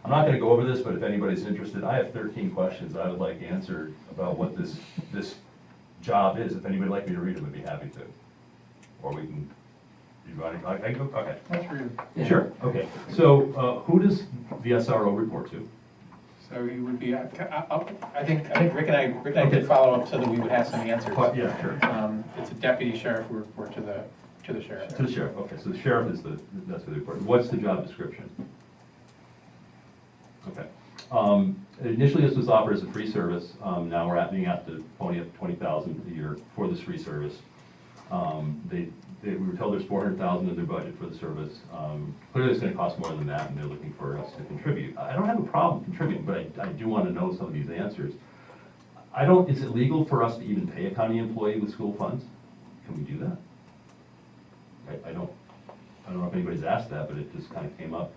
I'm not gonna go over this, but if anybody's interested, I have 13 questions I would like answered about what this job is. If anybody would like me to read them, I'd be happy to. Or we can, I can go, okay. Let's read it. Sure, okay. So, who does the SRO report to? So he would be, I think Rick and I did follow up so that we would have some answers. Yeah, sure. It's a deputy sheriff who report to the sheriff. To the sheriff, okay, so the sheriff is that's the report. What's the job description? Okay. Initially, this was offered as a free service. Now we're being asked to pony up $20,000 a year for this free service. We were told there's $400,000 in their budget for the service. Clearly, it's going to cost more than that, and they're looking for us to contribute. I don't have a problem contributing, but I do want to know some of these answers. Is it legal for us to even pay a county employee with school funds? Can we do that? I don't know if anybody's asked that, but it just kind of came up.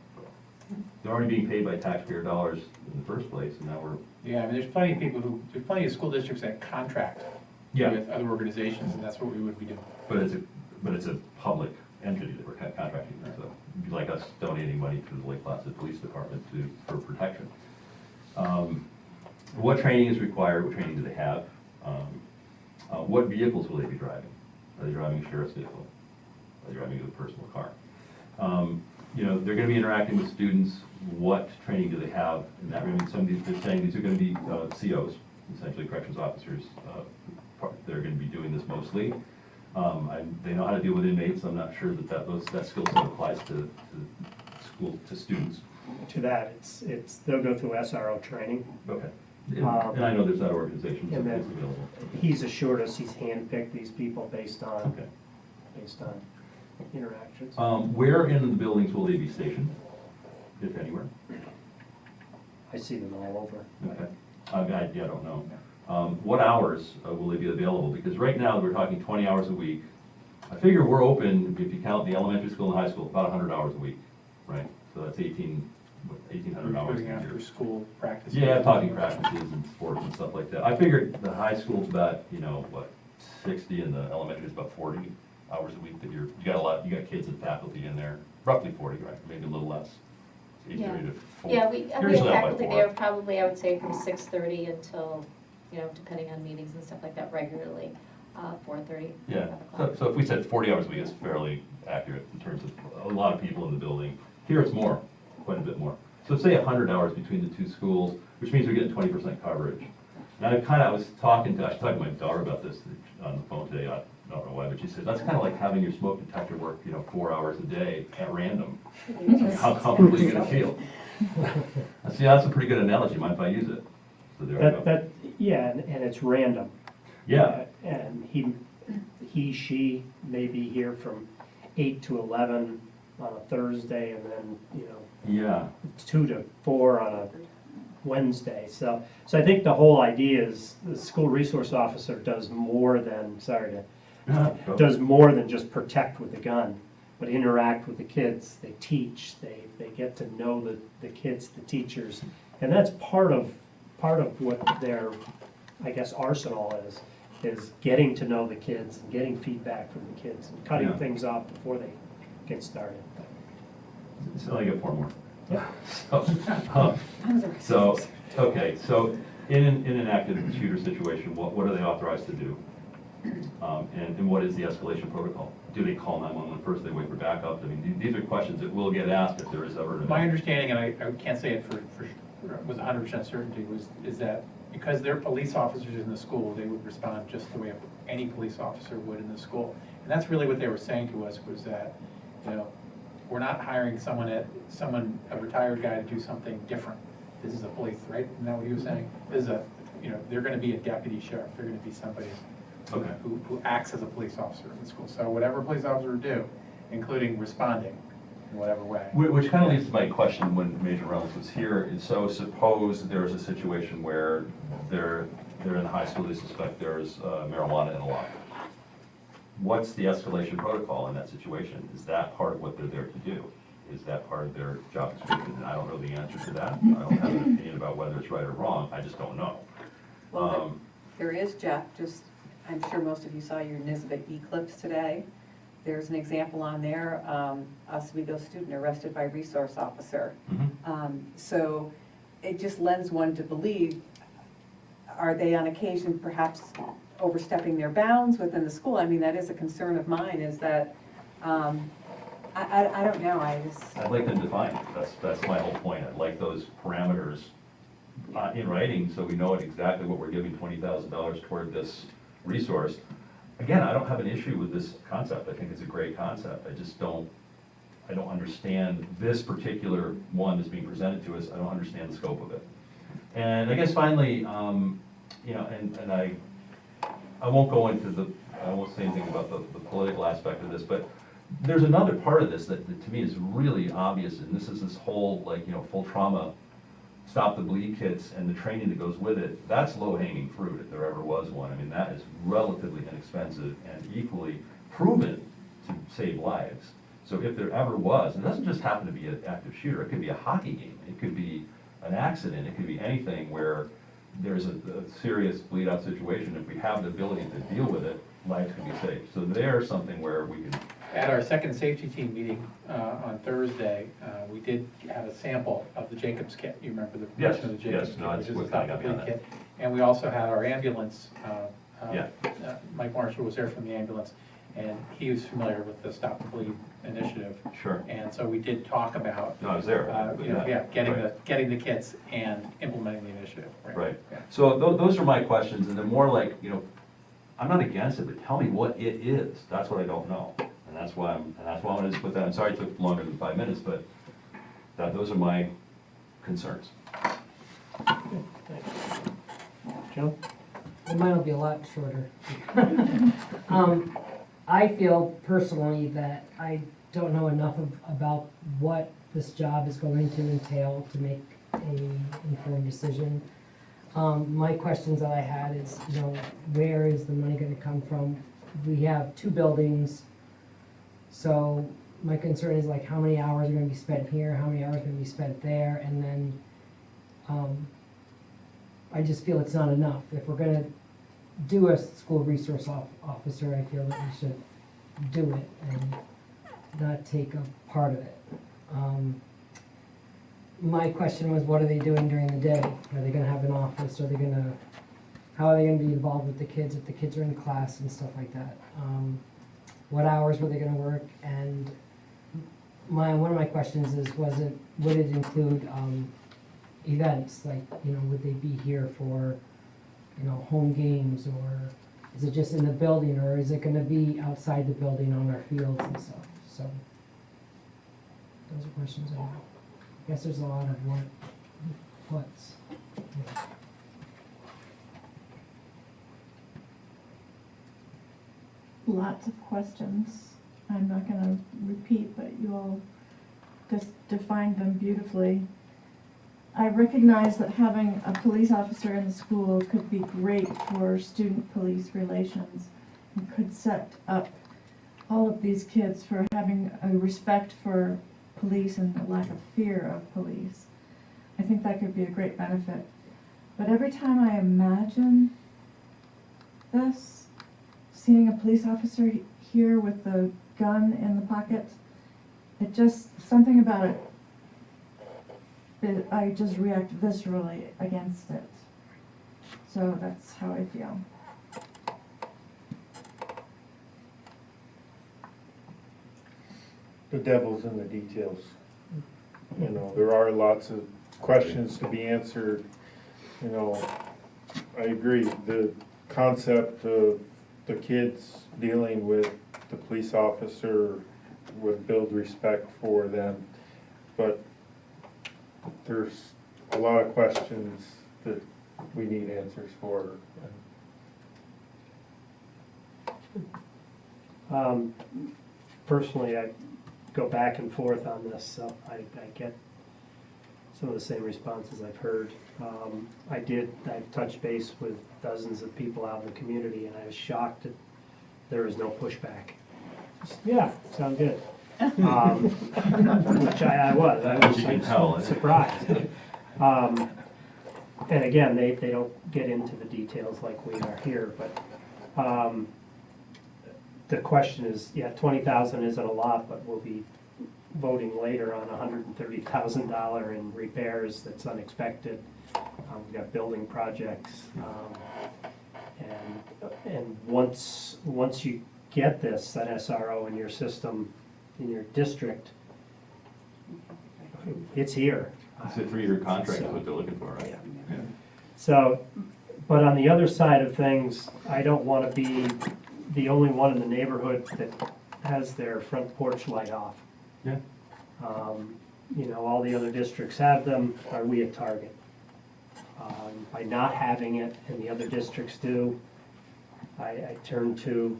They're already being paid by taxpayer dollars in the first place, and now we're. Yeah, I mean, there's plenty of school districts that contract with other organizations, and that's what we would be doing. But it's a public entity that we're contracting with, so it'd be like us donating money to the Lake Placid Police Department for protection. What training is required? What training do they have? What vehicles will they be driving? Are they driving a sheriff's vehicle? Are they driving a personal car? You know, they're going to be interacting with students. What training do they have in that? I mean, some of these, they're saying these are going to be COs, essentially corrections officers. They're going to be doing this mostly. They know how to deal with inmates. I'm not sure that skill set applies to students. To that, they'll go through SRO training. Okay. And I know there's that organization And that's then available. he's assured us he's handpicked these people based on interactions. Where in the buildings will they be stationed, if anywhere? I see them all over. Okay. I don't know. What hours will they be available? Because right now, we're talking 20 hours a week. I figure we're open, if you count the elementary school and high school, about 100 hours a week, right? So that's 1,800 hours a Including year. after school practice. Yeah, talking practices and sports and stuff like that. I figured the high school's about, 60, and the elementary is about 40 hours a week that you got kids and faculty in there, roughly 40, right? Maybe a little less. 8:30 to 4. Yeah, we have Usually not by faculty 4. there probably, I would say, from 6:30 until, depending on meetings and stuff like that, regularly, 4:30. Yeah, 5 o'clock. so if we said 40 hours a week, it's fairly accurate in terms of a lot of people in the building. Here it's more, quite a bit more. So say 100 hours between the two schools, which means we're getting 20% coverage. And I was talking to my daughter about this on the phone today. I don't know why, but she said, that's kind of like having your smoke detector work, 4 hours a day at random. How comfortable are you gonna feel? See, that's a pretty good analogy. Mind if I use it? So there we go. Yeah, and it's random. Yeah. And she may be here from 8 to 11 on a Thursday, and then, Yeah. 2 to 4 on a Wednesday. So I think the whole idea is the school resource officer does more than, does more than just protect with the gun, but interact with the kids. They teach, they get to know the kids, the teachers, and that's part of what their, I guess, arsenal is getting to know the kids and getting feedback from the kids and cutting things off before they get started. So I got 4 more. Yeah. So, okay, so in an active shooter situation, what are they authorized to do? And what is the escalation protocol? Do they call 911 first, they wait for backup? I mean, these are questions that will get asked if there is ever an event. My understanding, and I can't say it with 100% certainty, is that because they're police officers in the school, they would respond just the way any police officer would in the school. And that's really what they were saying to us, was that, we're not hiring a retired guy to do something different. This is a police, right? Isn't that what he was saying? This is they're gonna be a deputy sheriff. They're gonna be somebody who acts as a police officer in the school. So whatever a police officer would do, including responding in whatever way. Which kind of leads to my question when Major Reynolds was here. And so suppose there's a situation where they're in high school, they suspect there's marijuana in a locker. what's the escalation protocol in that situation? Is that part of what they're there to do? Is that part of their job description? And I don't know the answer to that. I don't have an opinion about whether it's right or wrong, I just don't know. Well, there is, Jeff, just, I'm sure most of you saw your Nisbet Eclipse today. There's an example on there, Oswego student arrested by resource officer. So it just lends one to believe, are they on occasion perhaps overstepping their bounds within the school? I mean, that is a concern of mine, is that, I don't know, I'd like them defined. That's my whole point. I'd like those parameters in writing so we know exactly what we're giving $20,000 toward this resource. Again, I don't have an issue with this concept. I think it's a great concept. I don't understand this particular one that's being presented to us. I don't understand the scope of it. And I guess finally, you know, and I won't go into I won't say anything about the political aspect of this, but there's another part of this that to me is really obvious, and this is this whole, like, you know, full trauma, stop the bleed kits and the training that goes with it. That's low-hanging fruit, if there ever was one. I mean, that is relatively inexpensive and equally proven to save lives. So if there ever was, it doesn't just happen to be an active shooter, it could be a hockey game, it could be an accident, it could be anything where there's a serious bleed-out situation. If we have the ability to deal with it, lives can be saved. So there's something where we can. At our second safety team meeting on Thursday, we did have a sample of the Jacobs kit. You remember the Yes, production of the Jacobs yes, kit, no, which it's is a what stop got the me on bleed that. kit. And we also had our ambulance. Yeah. Mike Marshall was there from the ambulance, and he was familiar with the Stop the Bleed initiative. Sure. And so we did talk about, No, I was there. you know, yeah, Right. getting the kits and implementing the initiative. Right. Yeah. So those are my questions, and they're more like, you know, I'm not against it, but tell me what it is. That's what I don't know. And that's why I wanted to put that. I'm sorry it took longer than 5 minutes, but those are my concerns. Joe? Well, mine will be a lot shorter. I feel personally that I don't know enough about what this job is going to entail to make an informed decision. My questions that I had is, you know, where is the money gonna come from? We have 2 buildings, so my concern is like how many hours are gonna be spent here, how many hours are gonna be spent there, and then, I just feel it's not enough. If we're gonna do a school resource officer, I feel that we should do it and not take a part of it. My question was, what are they doing during the day? Are they gonna have an office? How are they gonna be involved with the kids if the kids are in class and stuff like that? What hours were they gonna work? And one of my questions is, would it include, events? Like, you know, would they be here for, you know, home games, or is it just in the building, or is it gonna be outside the building on our fields and stuff? So, those are questions I have. I guess there's a lot of what's. Yeah. Lots of questions. I'm not gonna repeat, but you all just defined them beautifully. I recognize that having a police officer in the school could be great for student-police relations and could set up all of these kids for having a respect for police and a lack of fear of police. I think that could be a great benefit. But every time I imagine this, seeing a police officer here with the gun in the pocket, something about it, I just react viscerally against it. So that's how I feel. The devil's in the details. You know, there are lots of questions to be answered. You know, I agree. The concept of the kids dealing with the police officer would build respect for them, but there's a lot of questions that we need answers for. Personally, I go back and forth on this, so I get some of the same responses I've heard. I've touched base with dozens of people out in the community, and I was shocked at there is no pushback. Yeah, sound good. Which I was As you can tell. surprised. And again, they don't get into the details like we are here, but the question is, yeah, 20,000 isn't a lot, but we'll be voting later on $130,000 in repairs that's unexpected. We've got building projects, and once you get that SRO in your system, in your district, it's here. It's a 3-year contract is what they're looking for, right? Yeah. So, but on the other side of things, I don't want to be the only one in the neighborhood that has their front porch light off. Yeah. You know, all the other districts have them. Are we a target? By not having it, and the other districts do, I turn to,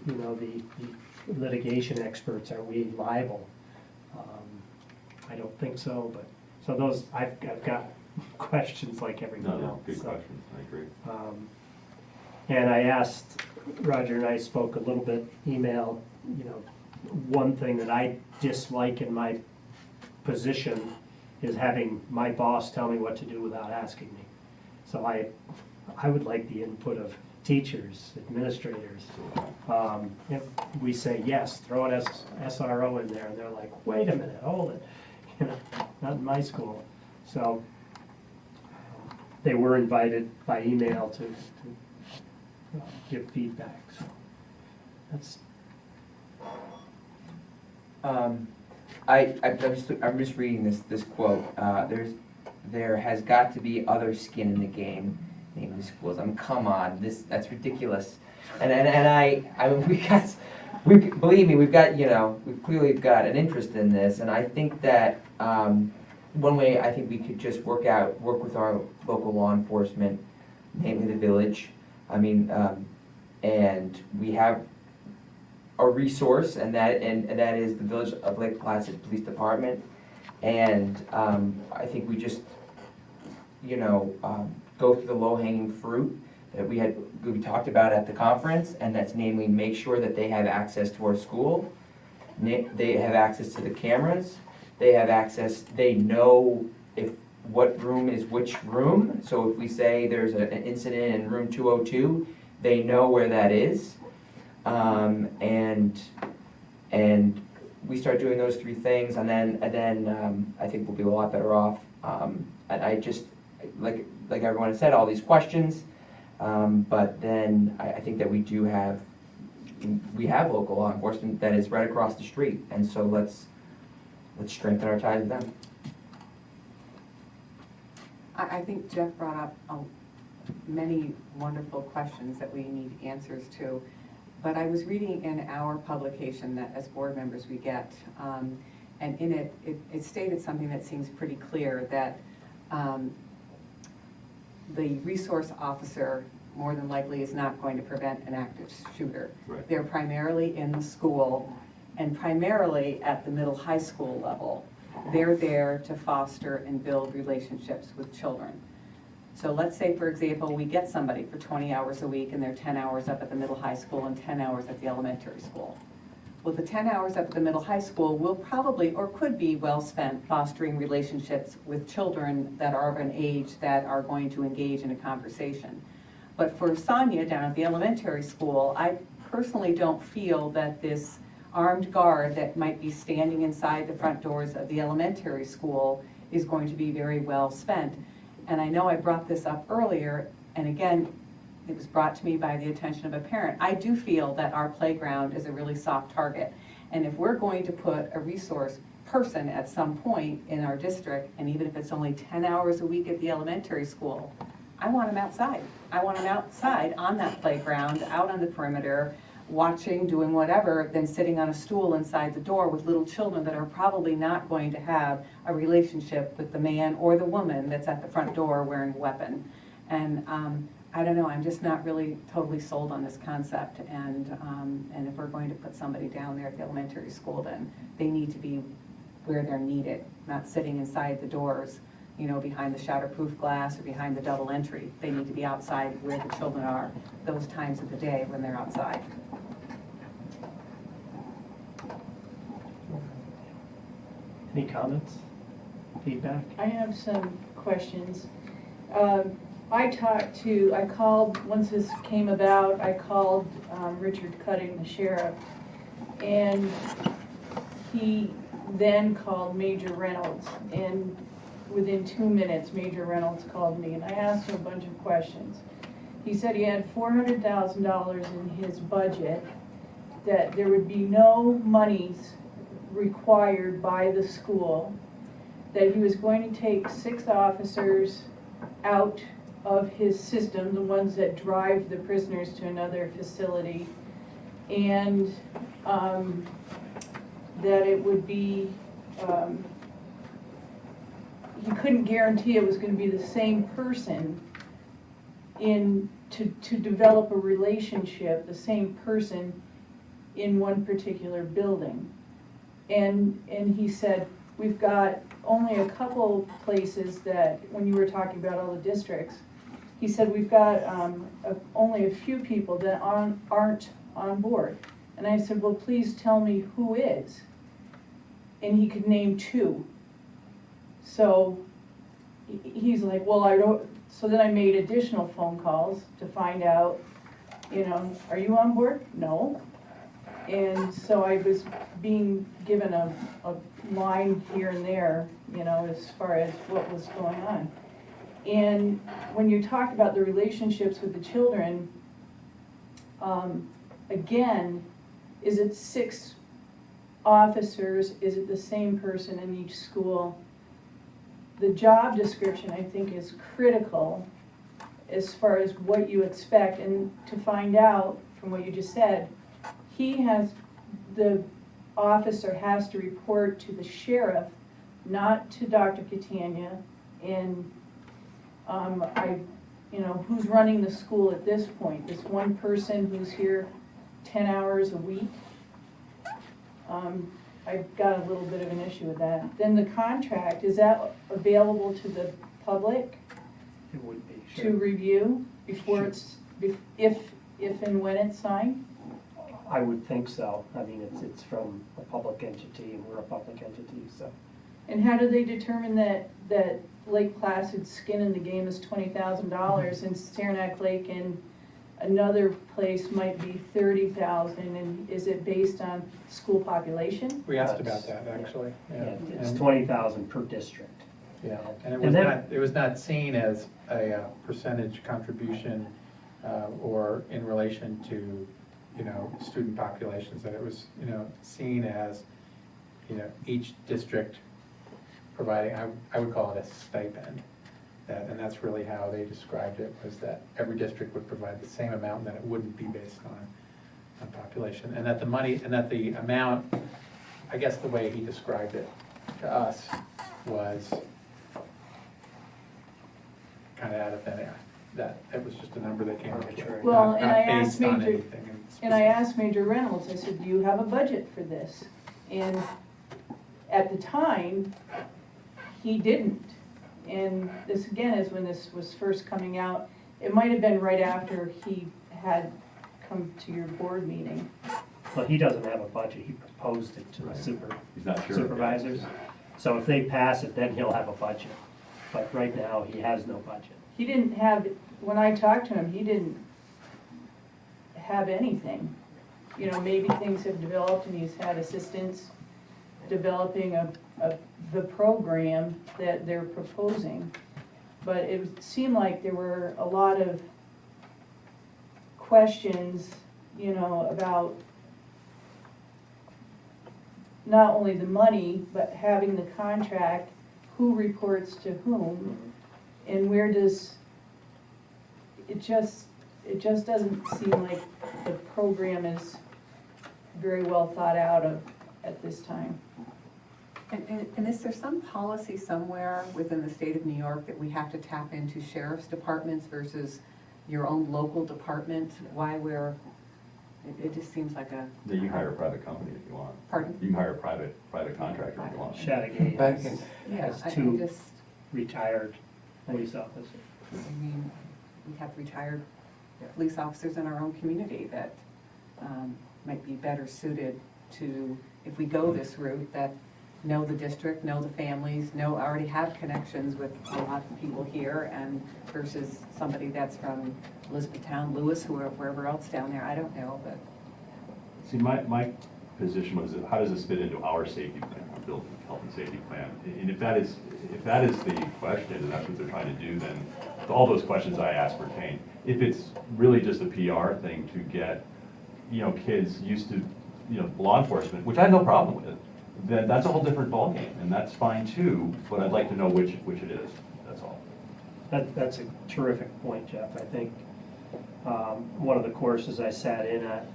you know, the litigation experts. Are we liable? I don't think so, but so those I've got questions like everyone No, else. good So, questions, I agree. and I asked, Roger and I spoke a little bit, email, you know, one thing that I dislike in my position is having my boss tell me what to do without asking me. So I would like the input of teachers, administrators. If we say yes, throw an SRO in there, and they're like, wait a minute, hold it, you know, not in my school. So they were invited by email to give feedback. So that's. I'm just reading this quote. There has got to be other skin in the game, namely schools. Come on, that's ridiculous. And I mean, believe me, we've clearly got an interest in this, and I think that one way I think we could just work with our local law enforcement, namely the village. I mean, and we have a resource, and that is the Village of Lake Placid Police Department, and I think we just, go through the low-hanging fruit that we talked about at the conference, and that's namely make sure that they have access to our school, they have access to the cameras, they know what room is which room, so if we say there's an incident in room 202, they know where that is. And we start doing those 3 things, and then I think we'll be a lot better off. And I just, like everyone has said, all these questions, but then I think that we have local law enforcement that is right across the street, and so let's strengthen our ties with them. I think Jeff brought up many wonderful questions that we need answers to. But I was reading in our publication that as board members we get, and in it stated something that seems pretty clear, that the resource officer more than likely is not going to prevent an active shooter. Right. They're primarily in the school, and primarily at the middle high school level. They're there to foster and build relationships with children. So let's say, for example, we get somebody for 20 hours a week and they're 10 hours up at the middle high school and 10 hours at the elementary school. Well, the 10 hours up at the middle high school will probably or could be well spent fostering relationships with children that are of an age that are going to engage in a conversation. But for Sonia down at the elementary school, I personally don't feel that this armed guard that might be standing inside the front doors of the elementary school is going to be very well spent. And I know I brought this up earlier, and again, it was brought to me by the attention of a parent. I do feel that our playground is a really soft target. And if we're going to put a resource person at some point in our district, and even if it's only 10 hours a week at the elementary school, I want them outside. I want them outside on that playground, out on the perimeter, watching, doing whatever, than sitting on a stool inside the door with little children that are probably not going to have a relationship with the man or the woman that's at the front door wearing a weapon. And I don't know, I'm just not really totally sold on this concept. And if we're going to put somebody down there at the elementary school, then they need to be where they're needed, not sitting inside the doors, behind the shatterproof glass or behind the double entry. They need to be outside where the children are those times of the day when they're outside. Any comments, feedback? I have some questions. I called, once this came about, I called Richard Cutting, the sheriff, and he then called Major Reynolds, and within 2 minutes, Major Reynolds called me, and I asked him a bunch of questions. He said he had $400,000 in his budget, that there would be no monies required by the school, that he was going to take 6 officers out of his system, the ones that drive the prisoners to another facility, and that it would be, he couldn't guarantee it was going to be the same person to develop a relationship, the same person in one particular building. And he said, we've got only a couple places that, when you were talking about all the districts, he said we've got only a few people that aren't on board. And I said, well, please tell me who is. And he could name 2. So he's like, well, I don't. So then I made additional phone calls to find out, are you on board? No. And so I was being given a line here and there, as far as what was going on. And when you talk about the relationships with the children, again, is it 6 officers? Is it the same person in each school? The job description, I think, is critical as far as what you expect. And to find out from what you just said, the officer has to report to the sheriff, not to Dr. Catania. And who's running the school at this point? This one person who's here 10 hours a week? I've got a little bit of an issue with that. Then the contract, is that available to the public It would be, to review before Sure. it's, if and when it's signed? I would think so. I mean, it's from a public entity, and we're a public entity, so. And how do they determine that Lake Placid's skin in the game is $20,000 and Saranac Lake and another place might be 30,000, and is it based on school population? We asked about that, actually. Yeah, it's And- 20,000 per district. Yeah, and And it was not seen as a percentage contribution or in relation to, student populations, that it was, seen as, each district providing, I would call it a stipend. And that's really how they described it, was that every district would provide the same amount, and that it wouldn't be based on population. And that the money, and that the amount, I guess the way he described it to us was kind of out of thin air. That it was just a number that came Arbitrary. Well, not and I based asked on Major, anything in and I specific. asked Major Reynolds, I said, do you have a budget for this? And at the time, he didn't. And this again is when this was first coming out. It might have been right after he had come to your board meeting. Well, he doesn't have a budget. He proposed it to the He's not sure. supervisors. So if they pass it, then he'll have a budget. But right now, he has no budget. He didn't have, when I talked to him, he didn't have anything. Maybe things have developed and he's had assistance developing the program that they're proposing. But it seemed like there were a lot of questions, about not only the money, but having the contract, who reports to whom, and where does, it just doesn't seem like the program is very well thought out of at this time. And is there some policy somewhere within the state of New York that we have to tap into sheriff's departments versus your own local department? Why it just seems like a. Yeah, you can hire a private company if you want. Pardon? You can hire a private contractor if you want. Chattagay But- has I 2 just, retired police officers. we have retired police officers in our own community that might be better suited to, if we go this route, that know the district, know the families, already have connections with a lot of people here, and versus somebody that's from Elizabethtown, Lewis, wherever else down there, I don't know, but. See, my position was, how does this fit into our safety plan, our building health and safety plan? And if that is the question, and that's what they're trying to do, then all those questions I asked pertain. If it's really just a PR thing to get, kids used to, law enforcement, which I have no problem with, then that's a whole different ballgame, and that's fine too, but I'd like to know which it is, that's all. That's a terrific point, Jeff. I think one of the courses I sat in at,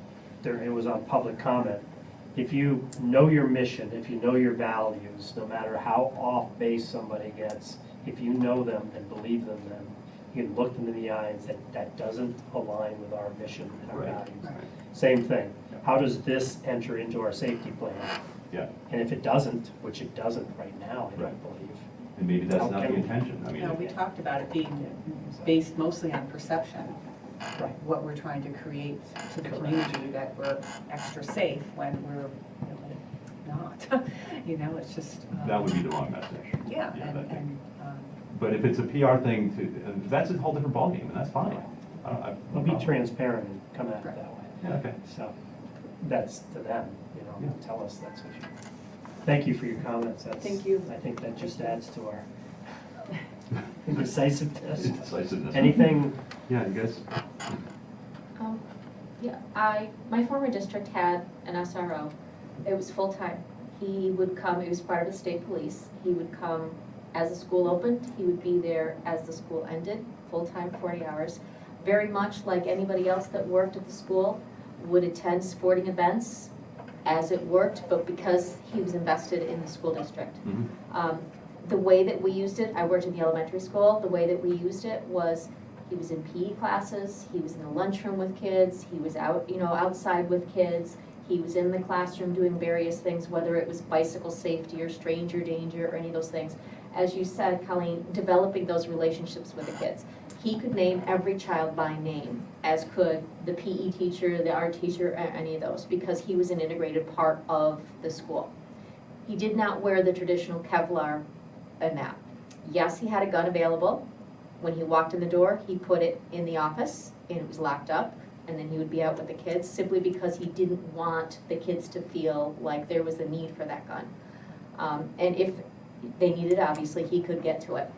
it was on public comment. If you know your mission, if you know your values, no matter how off base somebody gets, if you know them and believe them, then you can look them in the eye and say, that doesn't align with our mission and our values. Right. Same thing. How does this enter into our safety plan? Yeah. And if it doesn't, which it doesn't right now, I Right. don't believe. And maybe that's How not the can we- intention, I mean. No, we talked about it being based mostly on perception. Right. What we're trying to create to the Correct. community, that we're extra safe when we're really not. It's just. That would be the wrong message. Yeah, that thing. and But if it's a PR thing, and that's a whole different ballgame, and that's fine. We'll be transparent and come at it that way. Yeah, okay. So, that's to them, Yeah. tell us that's what you. Thank you for your comments. Thank you. I think that just adds to our decisiveness. Decisiveness. Anything, Yeah, you guys, My former district had an SRO. It was full-time. He would come, it was part of the state police. He would come as the school opened, he would be there as the school ended, full-time, 40 hours. Very much like anybody else that worked at the school, would attend sporting events as it worked, but because he was invested in the school district. The way that we used it, I worked in the elementary school, the way that we used it was he was in PE classes, he was in the lunchroom with kids, he was out, outside with kids, he was in the classroom doing various things, whether it was bicycle safety or stranger danger or any of those things. As you said, Colleen, developing those relationships with the kids. He could name every child by name, as could the PE teacher, the art teacher, any of those, because he was an integrated part of the school. He did not wear the traditional Kevlar and that. Yes, he had a gun available. When he walked in the door, he put it in the office, and it was locked up, and then he would be out with the kids, simply because he didn't want the kids to feel like there was a need for that gun. And if they needed, obviously, he could get to it.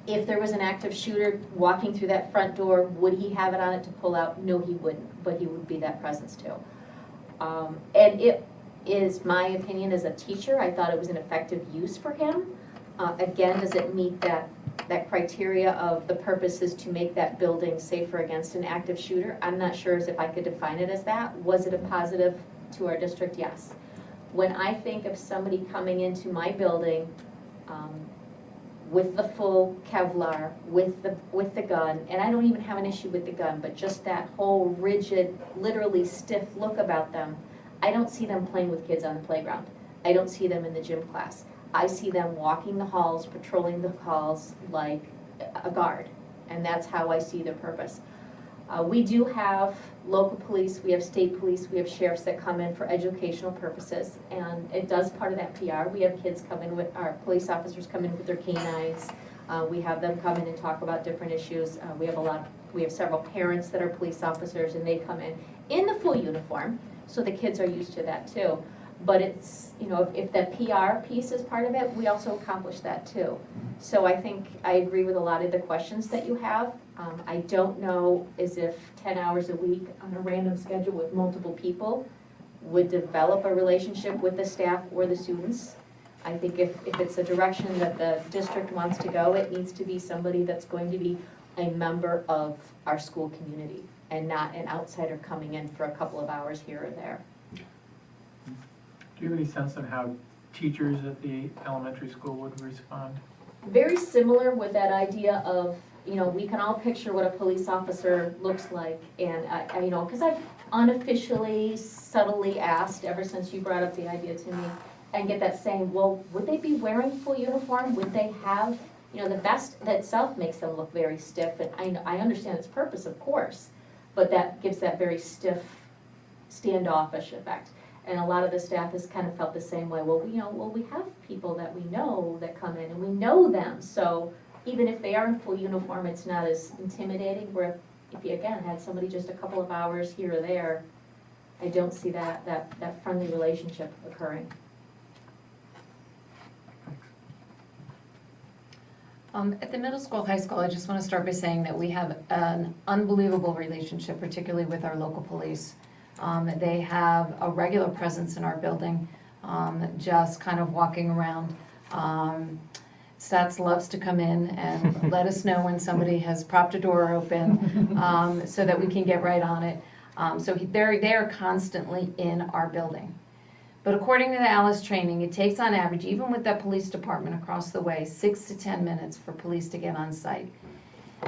If there was an active shooter walking through that front door, would he have it on it to pull out? No, he wouldn't, but he would be that presence too. And it is my opinion as a teacher, I thought it was an effective use for him. Again, does it meet that criteria of the purpose is to make that building safer against an active shooter? I'm not sure as if I could define it as that. Was it a positive to our district? Yes. When I think of somebody coming into my building with the full Kevlar, with the gun, and I don't even have an issue with the gun, but just that whole rigid, literally stiff look about them, I don't see them playing with kids on the playground. I don't see them in the gym class. I see them walking the halls, patrolling the halls like a guard, and that's how I see their purpose. We do have local police, we have state police, we have sheriffs that come in for educational purposes, and it does part of that PR. We have kids come in with, our police officers come in with their canines. We have them come in and talk about different issues. We have several parents that are police officers, and they come in the full uniform, so the kids are used to that too. But it's, if that PR piece is part of it, we also accomplish that too. So I think I agree with a lot of the questions that you have. I don't know as if 10 hours a week on a random schedule with multiple people would develop a relationship with the staff or the students. I think if it's a direction that the district wants to go, it needs to be somebody that's going to be a member of our school community and not an outsider coming in for a couple of hours here or there. Do you have any sense of how teachers at the elementary school would respond? Very similar with that idea of, we can all picture what a police officer looks like, and because I've unofficially, subtly asked ever since you brought up the idea to me, and get that saying, well, would they be wearing full uniform? Would they have, the vest that itself makes them look very stiff, and I understand its purpose, of course, but that gives that very stiff, standoffish effect. And a lot of the staff has kind of felt the same way. Well, we have people that we know that come in and we know them. So even if they are in full uniform, it's not as intimidating. Where if you, again, had somebody just a couple of hours here or there, I don't see that friendly relationship occurring. At the middle school, high school, I just want to start by saying that we have an unbelievable relationship, particularly with our local police. They have a regular presence in our building, just kind of walking around. Stats loves to come in and let us know when somebody has propped a door open, so that we can get right on it. So they're constantly in our building. But according to the Alice training, it takes on average, even with that police department across the way, 6 to 10 minutes for police to get on site.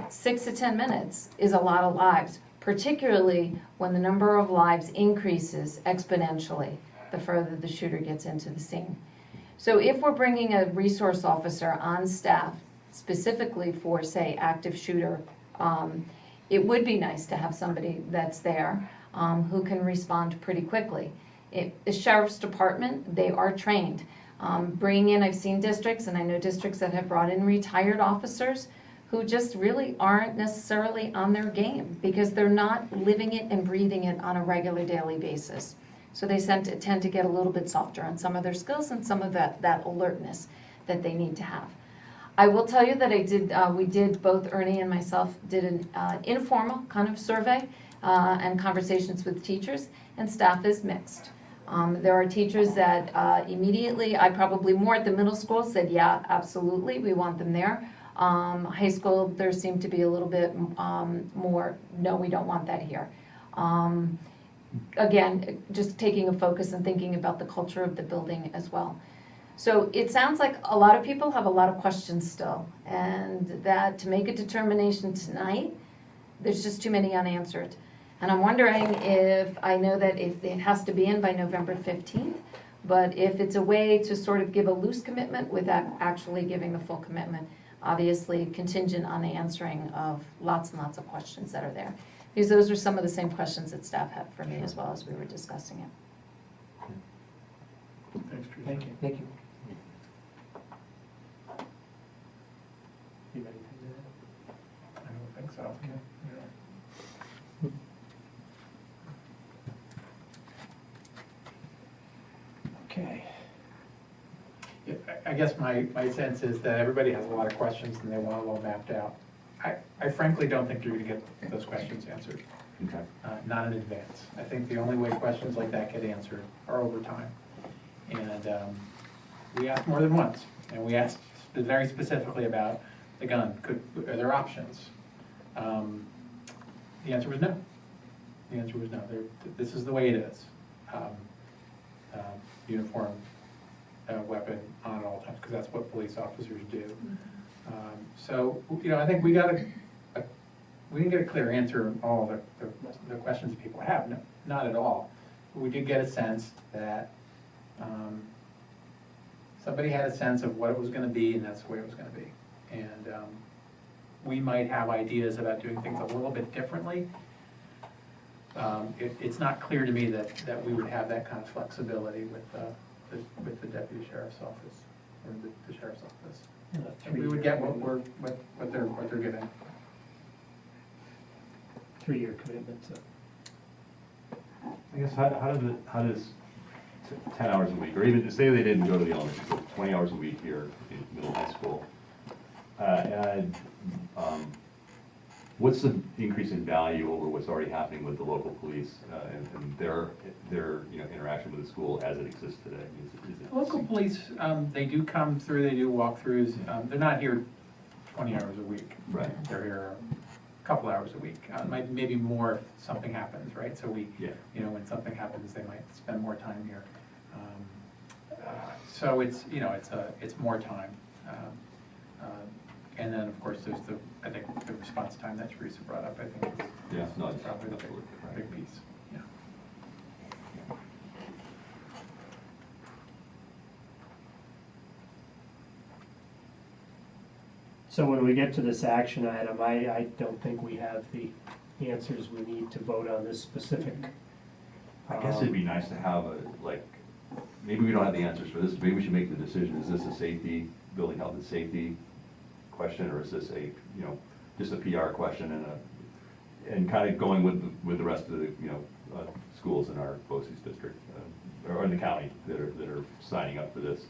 6 to 10 minutes is a lot of lives, particularly when the number of lives increases exponentially the further the shooter gets into the scene. So if we're bringing a resource officer on staff specifically for, say, active shooter, it would be nice to have somebody that's there who can respond pretty quickly. The sheriff's department, they are trained. Bringing in, I've seen districts, and I know districts that have brought in retired officers who just really aren't necessarily on their game because they're not living it and breathing it on a regular daily basis. So they tend to get a little bit softer on some of their skills and some of that alertness that they need to have. I will tell you that we did, both Ernie and myself did an informal kind of survey and conversations with teachers, and staff is mixed. There are teachers that immediately, I probably more at the middle school, said, yeah, absolutely, we want them there. High school, there seemed to be a little bit more, no, we don't want that here. Again, just taking a focus and thinking about the culture of the building as well. So it sounds like a lot of people have a lot of questions still, and that to make a determination tonight, there's just too many unanswered. And I'm wondering if, I know that if it has to be in by November 15th, but if it's a way to sort of give a loose commitment without actually giving the full commitment, obviously contingent on the answering of lots and lots of questions that are there. Because those are some of the same questions that staff had for me as well as we were discussing it. Thanks, Teresa. Thank you. Thank you. You have anything to add? I don't think so. Okay. Yeah, I guess my sense is that everybody has a lot of questions and they want it all mapped out. I frankly don't think you're gonna get those questions answered. Okay. Not in advance. I think the only way questions like that get answered are over time. And we asked more than once, and we asked very specifically about the gun. Are there options? The answer was no. The answer was no. This is the way it is. Uniform weapon on at all times, because that's what police officers do. So, I think we didn't get a clear answer on all the questions people have. No, not at all. We did get a sense that somebody had a sense of what it was going to be, and that's the way it was going to be. And we might have ideas about doing things a little bit differently. It's not clear to me that we would have that kind of flexibility with the deputy sheriff's office or the sheriff's office. And we would get what they're giving. 3-year commitment, so. I guess how does 10 hours a week, or even say they didn't go to the elementary school, 20 hours a week here in middle high school, and what's the increase in value over what's already happening with the local police and their interaction with the school as it exists today? Is it Local police, they do come through, they do walkthroughs. They're not here 20 hours a week. Right. They're here a couple hours a week. Maybe more if something happens, right? So when something happens, they might spend more time here. So it's more time. And then, of course, there's I think the response time that Teresa brought up, I think is probably the big piece. Yeah. So when we get to this action item, I don't think we have the answers we need to vote on this specific I guess it'd be nice to have maybe we don't have the answers for this, maybe we should make the decision, is this a safety, building health and safety question, or is this a, just a PR question and kind of going with the rest of the, schools in our BOCES district, or in the county that are signing up for this.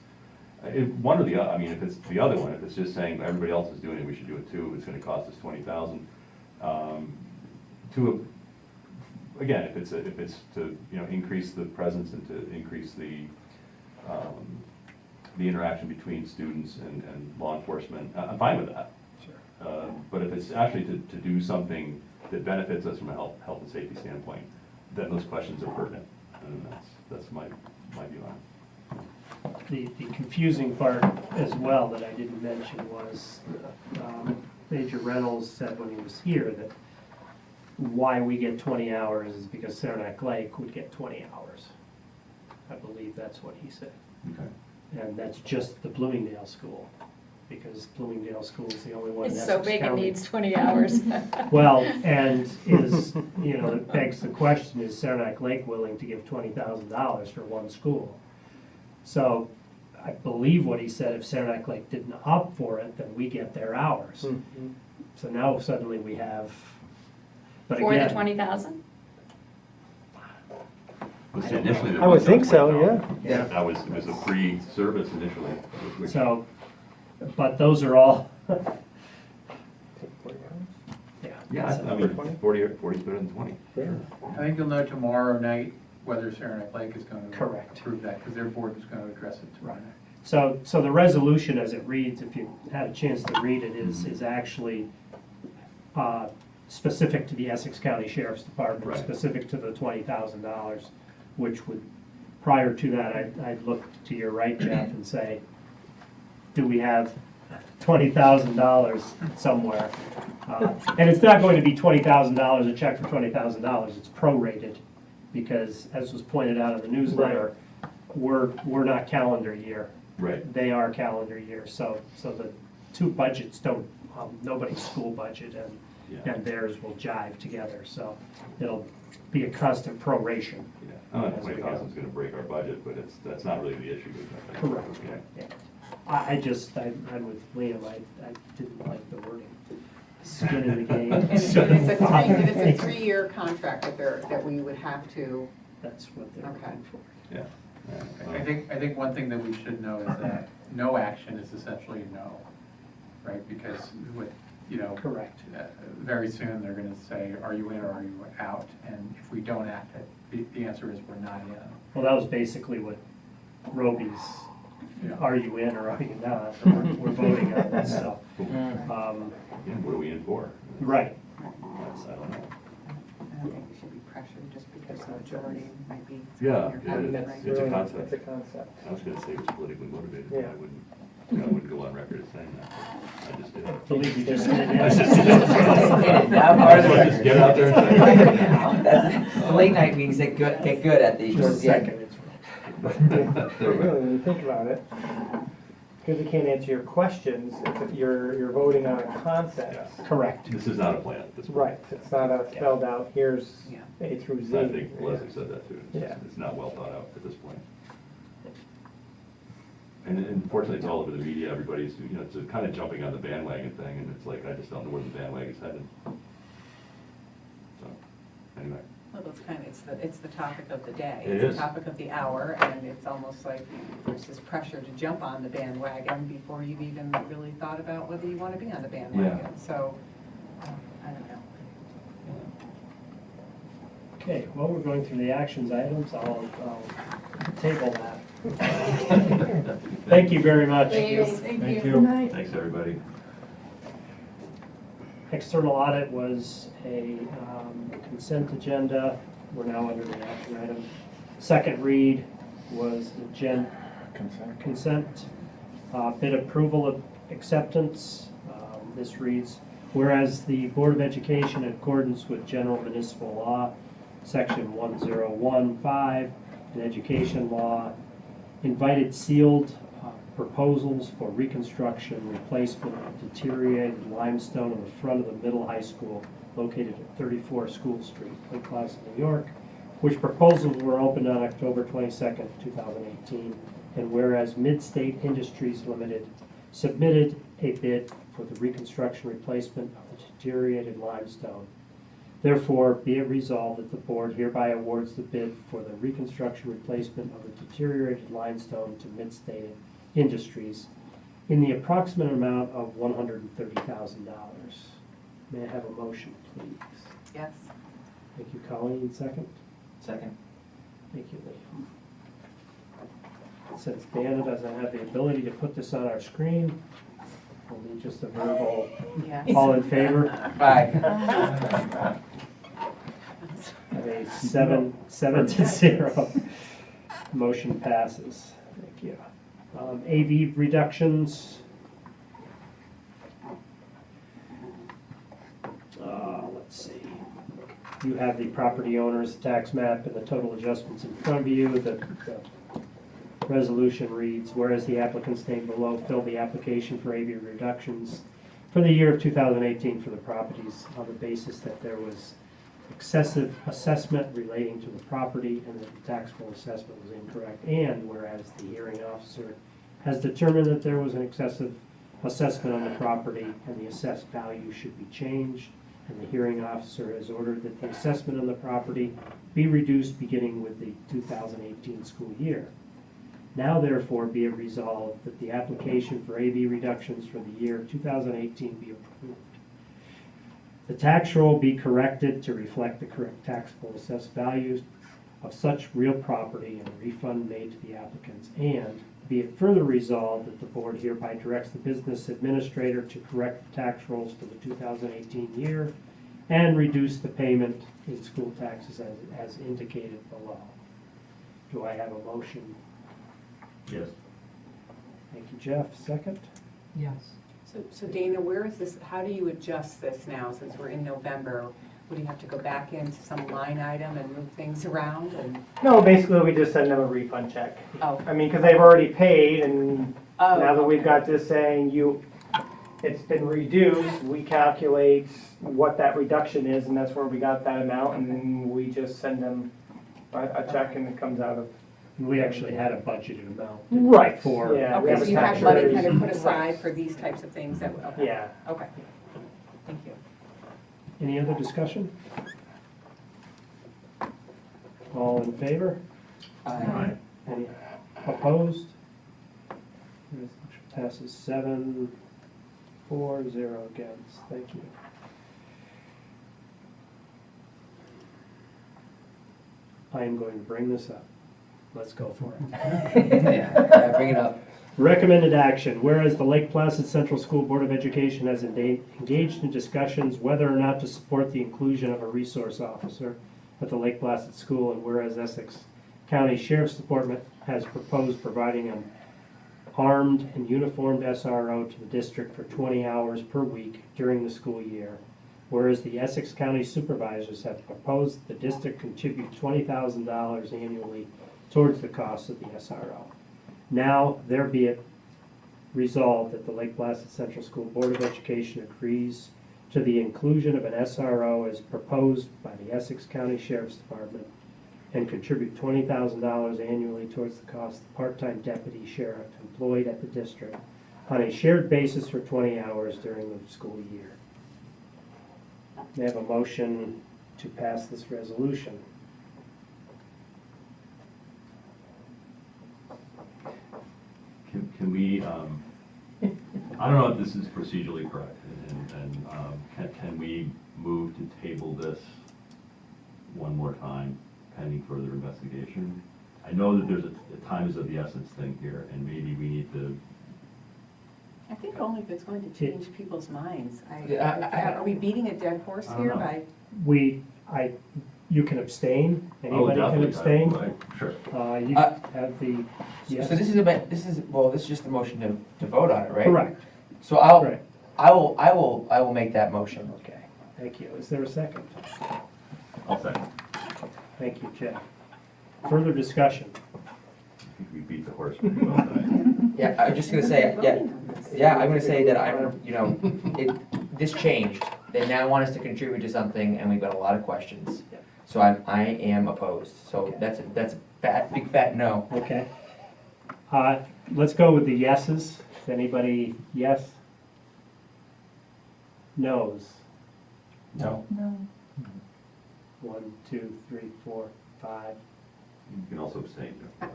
One or the other, I mean, if it's the other one, if it's just saying everybody else is doing it, we should do it too, it's gonna cost us $20,000. Again, if it's to, increase the presence and to increase the interaction between students and law enforcement, I'm fine with that. Sure. But if it's actually to do something that benefits us from a health and safety standpoint, then those questions are pertinent, and that's my view on it. The confusing part as well that I didn't mention was Major Reynolds said when he was here that why we get 20 hours is because Saranac Lake would get 20 hours. I believe that's what he said. Okay. And that's just the Bloomingdale school, because Bloomingdale School is the only one in It's Essex so big it County. needs 20 hours. Well, and it begs the question, is Saranac Lake willing to give $20,000 for one school? So I believe what he said, if Saranac Lake didn't opt for it, then we get their hours. Mm-hmm. So now suddenly we have, but For the again, 20,000? Was it initially? I would think so, yeah. It was a free service initially. So, but those are all, Yeah, I mean, 40 is better than 20. I think you'll know tomorrow night whether Saranac Lake is going to Correct. approve that, because their board is going to address it tomorrow night. So the resolution as it reads, if you had a chance to read it, is actually specific to the Essex County Sheriff's Department, Right. specific to the $20,000, which would, prior to that, I'd look to your right, Jeff, and say, do we have $20,000 somewhere? And it's not going to be $20,000, a check for $20,000, it's prorated, because as was pointed out in the newsletter, we're not calendar year. Right. They are calendar year, so the two budgets don't, nobody's school budget and theirs will jive together, so it'll be a constant proration. Yeah, I don't know if 20,000 is going to break our budget, but that's not really the issue. I think. Correct. Yeah. Yeah. I'm with Liam, I didn't like the wording. Skin in the game. It's a three-year contract that we would have to, That's what they're Okay. looking for. Yeah. I think one thing that we should know is that no action is essentially no, right? Because with, Correct. very soon they're going to say, are you in or are you out? And if we don't act, the answer is we're not in. Well, that was basically what Roby's, Yeah. are you in or are you not? We're voting on this, so. Yeah, what are we in for? Right. I don't know. I don't think we should be pressured just because the majority might be. Yeah, your yeah, vote, right? it's a concept. It's a concept. I was going to say it was politically motivated, but Yeah. I wouldn't go on record as saying that. I just did. I believe you just did I just it. did. Just get out there and say it. The late night meetings get good at the. Just a second. Really, when you think about it, because it can't answer your questions, you're voting on a concept. Correct. This is not a plan at this point. Right, it's not a spelled out, here's A through Z. I think Leslie said that too. Yeah. It's not well thought out at this point. And unfortunately, it's all over the media. Everybody's, it's kind of jumping on the bandwagon thing, and it's like, I just don't know where the bandwagon's headed. So, anyway. Well, it's the topic of the day. It It's is. the topic of the hour, and it's almost like there's this pressure to jump on the bandwagon before you've even really thought about whether you want to be on the bandwagon. Yeah. So, I don't know. Okay, well, we're going through the actions items. I'll table that. Thank you very much. Thank you. Good night. Thanks, everybody. External audit was a consent agenda. We're now under the action item. Second read was the consent. Bid approval of acceptance. This reads, whereas the Board of Education, in accordance with General Municipal Law, Section 1015, and Education Law, invited sealed proposals for reconstruction, replacement of deteriorated limestone in the front of the middle high school located at 34 School Street, Lake Placid, New York, which proposals were opened on October 22nd, 2018. And whereas Mid-State Industries Limited submitted a bid for the reconstruction replacement of the deteriorated limestone. Therefore, be it resolved that the board hereby awards the bid for the reconstruction replacement of the deteriorated limestone to Mid-State Industries in the approximate amount of $130,000. May I have a motion, please? Yes. Thank you, Colleen. Second? Second. Thank you, Liam. Since Dana doesn't have the ability to put this on our screen, we'll need just a verbal, Yes. all in favor? Aye. Have a 7-0. Motion passes. Thank you. AV reductions. Let's see. You have the property owner's tax map and the total adjustments in front of you. The resolution reads, whereas the applicants named below filled the application for AV reductions for the year of 2018 for the properties on the basis that there was excessive assessment relating to the property and that the taxable assessment was incorrect, and whereas the hearing officer has determined that there was an excessive assessment on the property and the assessed value should be changed, and the hearing officer has ordered that the assessment on the property be reduced beginning with the 2018 school year. Now therefore be it resolved that the application for AV reductions for the year 2018 be approved. The tax roll be corrected to reflect the correct taxable assessed values of such real property and a refund made to the applicants, and be it further resolved that the board hereby directs the business administrator to correct the tax rolls for the 2018 year and reduce the payment in school taxes as indicated below. Do I have a motion? Yes. Thank you, Jeff. Second? Yes. So Dana, where is this, how do you adjust this now, since we're in November? Would you have to go back into some line item and move things around and? No, basically, we just send them a refund check. Oh. I mean, because they've already paid, and Oh, now that we've okay. got this saying it's been reduced, we calculate what that reduction is, and that's where we got that amount, and then we just send them a check, and it comes out of. We actually had a budgeted amount. Right. For. Yeah. we Okay, so you have tax money raise. kind of put aside Right. for these types of things that, okay. Yeah. Okay, thank you. Any other discussion? All in favor? Aye. Any opposed? Resolution passes 7-4-0 against. Thank you. I am going to bring this up. Let's go for it. Yeah, bring it up. Recommended action, whereas the Lake Placid Central School Board of Education has engaged in discussions whether or not to support the inclusion of a resource officer at the Lake Placid School, and whereas Essex County Sheriff's Department has proposed providing an armed and uniformed SRO to the district for 20 hours per week during the school year, whereas the Essex County Supervisors have proposed the district contribute $20,000 annually towards the cost of the SRO. Now, there be it resolved that the Lake Placid Central School Board of Education agrees to the inclusion of an SRO as proposed by the Essex County Sheriff's Department and contribute $20,000 annually towards the cost of the part-time deputy sheriff employed at the district on a shared basis for 20 hours during the school year. May I have a motion to pass this resolution? Can we, I don't know if this is procedurally correct, and can we move to table this one more time pending further investigation? I know that there's a time is of the essence thing here, and maybe we need to. I think only if it's going to change people's minds. Yeah, Are we beating a dead horse here by? You can abstain. Anybody can abstain. Sure. You have the, yes. So this is just the motion to vote on it, right? Correct. So Correct. I will make that motion. Okay, thank you. Is there a second? I'll second. Thank you, Jeff. Further discussion? I think we beat the horse pretty well tonight. Yeah, I'm just gonna say, I'm gonna say that this changed. They now want us to contribute to something, and we've got a lot of questions. So I am opposed, so Okay. that's a fat, big fat no. Okay. Let's go with the yeses. Anybody, yes? No's? No. No. 1, 2, 3, 4, 5. You can also abstain. I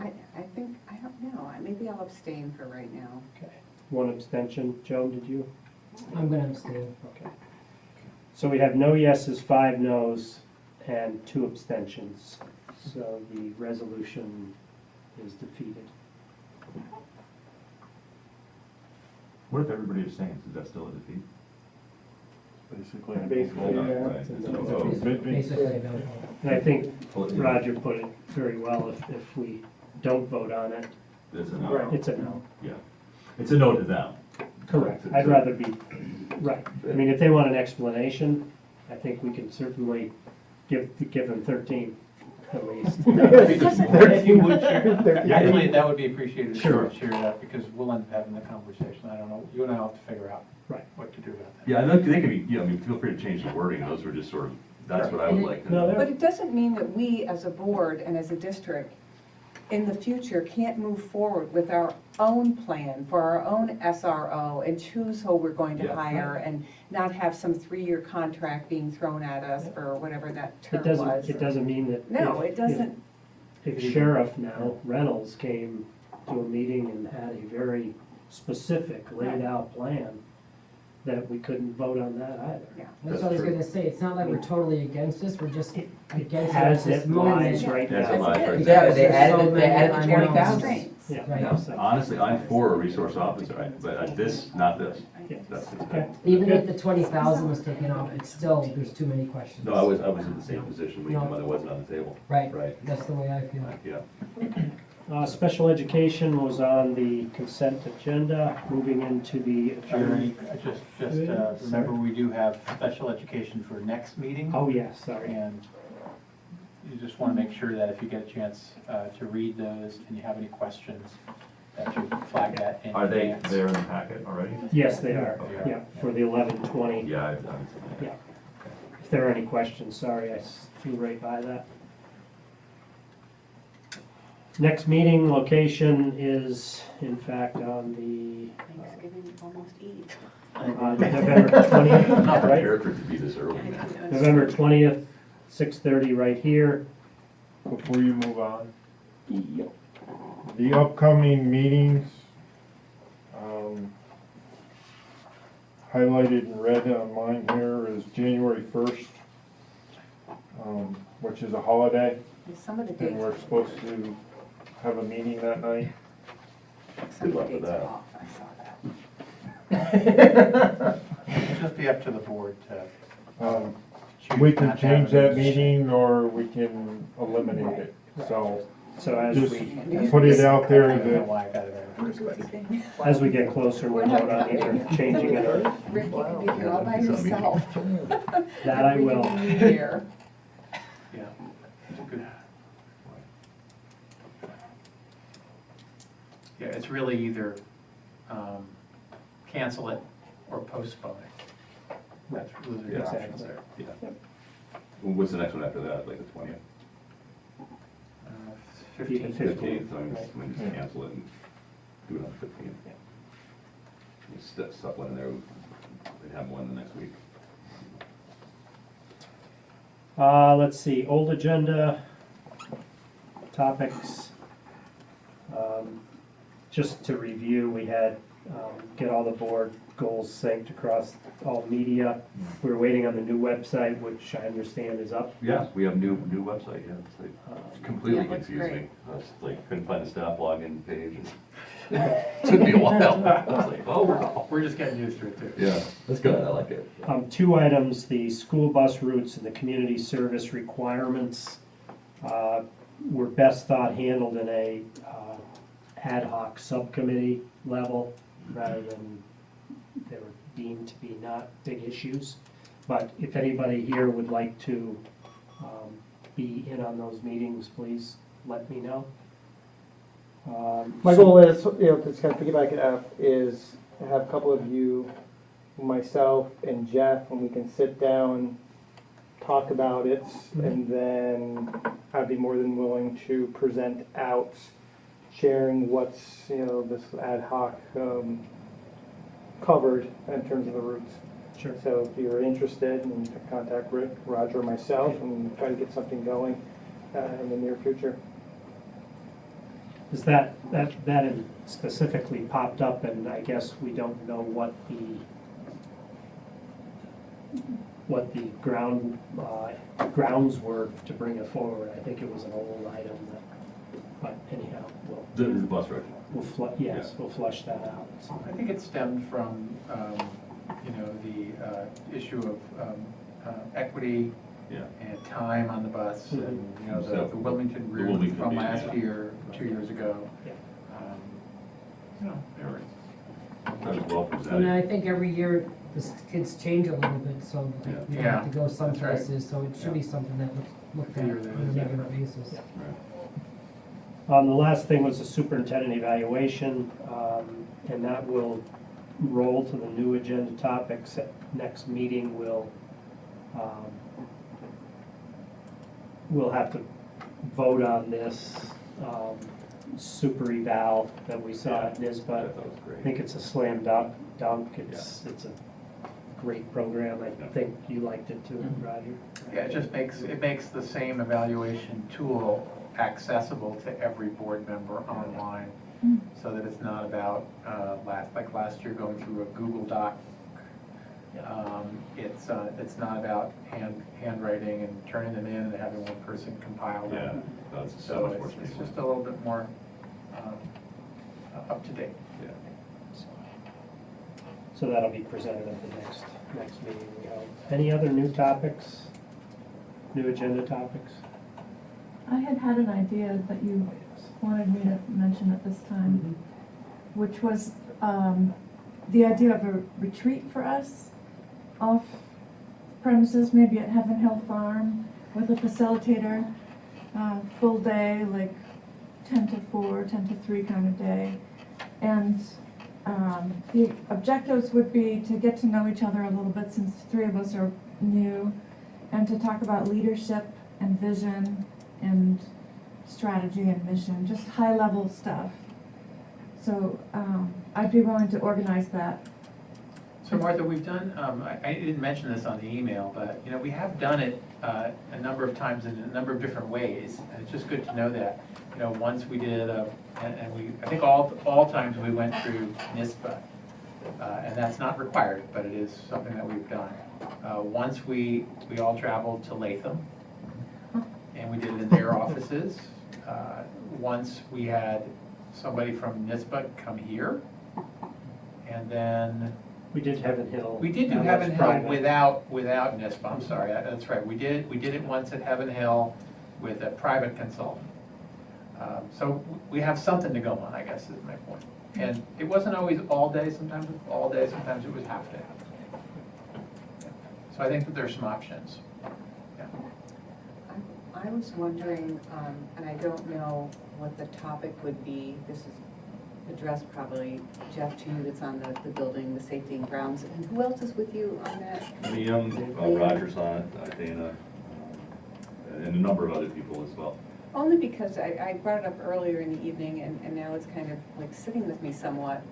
think, I don't know, maybe I'll abstain for right now. Okay. 1 abstention. Joan, did you? I'm gonna abstain. Okay. So we have no yeses, 5 no's, and 2 abstentions. So the resolution is defeated. What if everybody abstains? Is that still a defeat? Basically. Basically, No, yeah. right. Oh, Basically, I don't. And I think oh. Roger put it very well, if we don't vote on it, It's a no. it's a no. Yeah. It's a no to them. Correct. I'd rather be, right. I mean, if they want an explanation, I think we can certainly give them 13 at least. If you would share, actually, that would be appreciated if you Sure. would share that, because we'll end up having the conversation. I don't know, you and I will have to figure out Right. what to do about that. Yeah, and they can be, I mean, feel free to change the wording. Those were just sort of, that's what I would like to No, know. But it doesn't mean that we, as a board and as a district, in the future, can't move forward with our own plan for our own SRO and choose who we're going to Yeah. hire and not have some 3-year contract being thrown at us for whatever that term was. It doesn't mean that. No, if- it doesn't. If Sheriff now, Reynolds, came to a meeting and had a very specific, laid out plan, that we couldn't vote on that either. That's what I was gonna say, it's not like we're totally against this, we're just It against it at has this it lies moment. right As it now. lies right Yeah, now. but they added the unknowns. 20,000. Constraints. Yeah. Right. so- Honestly, I'm for a resource officer, but this, not this. Yeah. That's it. Okay. Even if the 20,000 was taken off, it's still, there's too many questions. No, I was in the same position when the money wasn't on the table. Right, Right. that's the way I feel. Yeah. Special education was on the consent agenda, moving into the Jerry, adjourned. just remember, we do have special education for next meeting. Oh, yes, sorry. And you just want to make sure that if you get a chance to read those and you have any questions, that you flag that in Are they advance. there in the packet already? Yes, they are, Okay. yeah, for the 11:20. Yeah, I've Yeah. If there are any questions, sorry, I flew right by that. Next meeting location is, in fact, on the Thanksgiving, almost Eve. November 20th, I'm not right? prepared for it to be this early. November 20th, 6:30 right here. Before you move on, the upcoming meetings, highlighted in red on mine here is January 1st, which is a holiday, Some of the and dates, we're supposed to have a meeting that night. some of the luck with dates are that. off, I saw that. It'll just be up to the board to choose We can not to have change a that meeting. meeting, or we can eliminate it, so So as just we, put it out I there don't know that why I got it there in the first place. as we get closer, we'll vote on either changing it or Rick, you can be here all by It's not me. yourself. that I will. Every new year. Yeah. It's a good. Yeah, it's really either cancel it or postpone it. That's, those are Yeah. the options there. Yeah. Well, what's the next one after that, like the 20th? 15. 15th, so I'm Right. just, we just cancel it and do it on the 15th. We'll stuff one in there, we'd have one the next week. Let's see, old agenda topics. Just to review, we had, get all the board goals synced across all media. We were waiting on the new website, which I understand is up. Yeah, we have a new website, yeah, it's like completely Yeah, it looks confusing. I was like, couldn't find the staff login page. Took me a while. I was like, oh, wow. We're just getting used to it too. Yeah, that's good, I like it. 2 items, the school bus routes and the community service requirements were best thought handled in a ad hoc subcommittee level rather than they were deemed to be not big issues. But if anybody here would like to be in on those meetings, please let me know. My goal is, to kind of piggyback it up, is to have a couple of you, myself and Jeff, and we can sit down, talk about it, and then I'd be more than willing to present out, sharing what's, this ad hoc covered in terms of the routes. Sure. So if you're interested, and you can contact Rick, Roger, or myself, and try to get something going in the near future. Is that had specifically popped up, and I guess we don't know what the grounds were to bring it forward. I think it was an old item, but anyhow, The bus ride. we'll flush that out. So. I think it stemmed from, the issue of equity Yeah. and time on the bus, and, So, the Wilmington route Wilmington from being, last yeah. year, 2 years ago. Yeah. They were That was well And presented. I think every year the kids change a little bit, so like, we have to go some that's right. places, so it should be something that looked at Figure on that a is, regular basis. Right. The last thing was the superintendent evaluation, and that will roll to the new agenda topics. At next meeting, we'll have to vote on this super eval that we saw at NISBA. I thought it was I great. think it's a slam dunk. It's a great program. I think you liked it too, Roger. Yeah, it makes the same evaluation tool accessible to every board member online, so that it's not about, last year going through a Google Doc. It's not about handwriting and turning them in and having one person compile Yeah, them. that's so So much more it's streamlined. just a little bit more up to date. Yeah. So that'll be presented at the next meeting we hold. Any other new topics? New agenda topics? I had an idea that you wanted me to mention at this time, which was the idea of a retreat for us off premises, maybe at Heaven Hill Farm, with a facilitator, full day, like 10 to 4, 10 to 3 kind of day. And the objectives would be to get to know each other a little bit, since 3 of us are new, and to talk about leadership and vision and strategy and mission, just high-level stuff. So I'd be willing to organize that. So Martha, we've done, I didn't mention this on the email, but, we have done it a number of times in a number of different ways, and it's just good to know that. Once we did, I think all times we went through NISBA, and that's not required, but it is something that we've done. Once we all traveled to Latham, and we did it in their offices. Once we had somebody from NISBA come here, and then We did Heaven Hill. we did do That was Heaven Hill private. without NISBA, I'm sorry, that's right. We did it once at Heaven Hill with a private consultant. So we have something to go on, I guess is my point. And it wasn't always all day, sometimes it was all day, sometimes it was half day. So I think that there's some options. I was wondering, and I don't know what the topic would be, this is addressed probably, Jeff, to you, that's on the building, the safety and grounds, and who else is with you on that? Liam, Roger's on it, Dana, and a number of other people as well. Only because I brought it up earlier in the evening, and now it's kind of like sitting with me somewhat.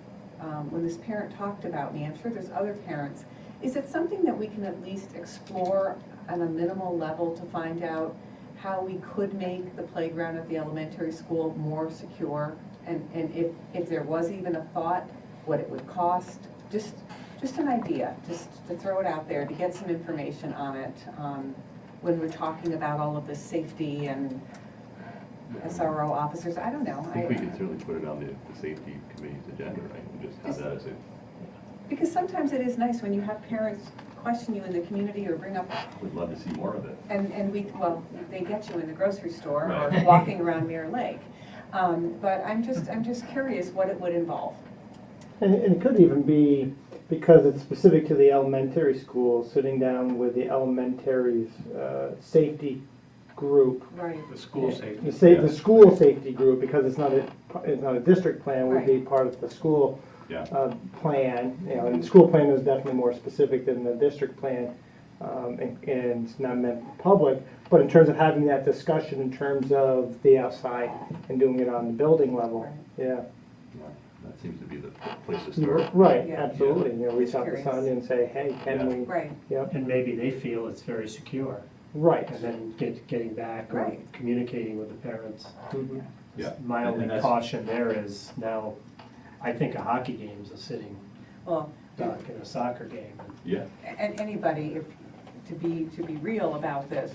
When this parent talked about me, I'm sure there's other parents, is it something that we can at least explore on a minimal level to find out how we could make the playground at the elementary school more secure? And if there was even a thought, what it would cost? Just an idea, just to throw it out there, to get some information on it, when we're talking about all of this safety and SRO officers, I don't know. I think we can certainly put it on the safety committee's agenda, right, and just have that as a. Because sometimes it is nice when you have parents question you in the community or bring up, Would love to see more of it. and they get you in the grocery store or Right. walking around Mirror Lake. But I'm just curious what it would involve. And it could even be, because it's specific to the elementary school, sitting down with the elementary's safety group. Right. The school safety. The school safety group, because it's not a district plan, would be part of the school Yeah. plan. And the school plan is definitely more specific than the district plan. and it's not meant for public, but in terms of having that discussion in terms of the outside and doing it on the building level, yeah. That seems to be the place to start. Right, Yeah. absolutely, you know, reach out to Curious. Sonia and say, hey, can we, Right, yep, And maybe they feel it's very secure, right. and then getting back or Right. communicating with the parents. Mhm. Yeah. My And only that's- caution there is now, I think a hockey game's a sitting well, duck in a soccer game. Yeah, and anybody, if, to be real about this,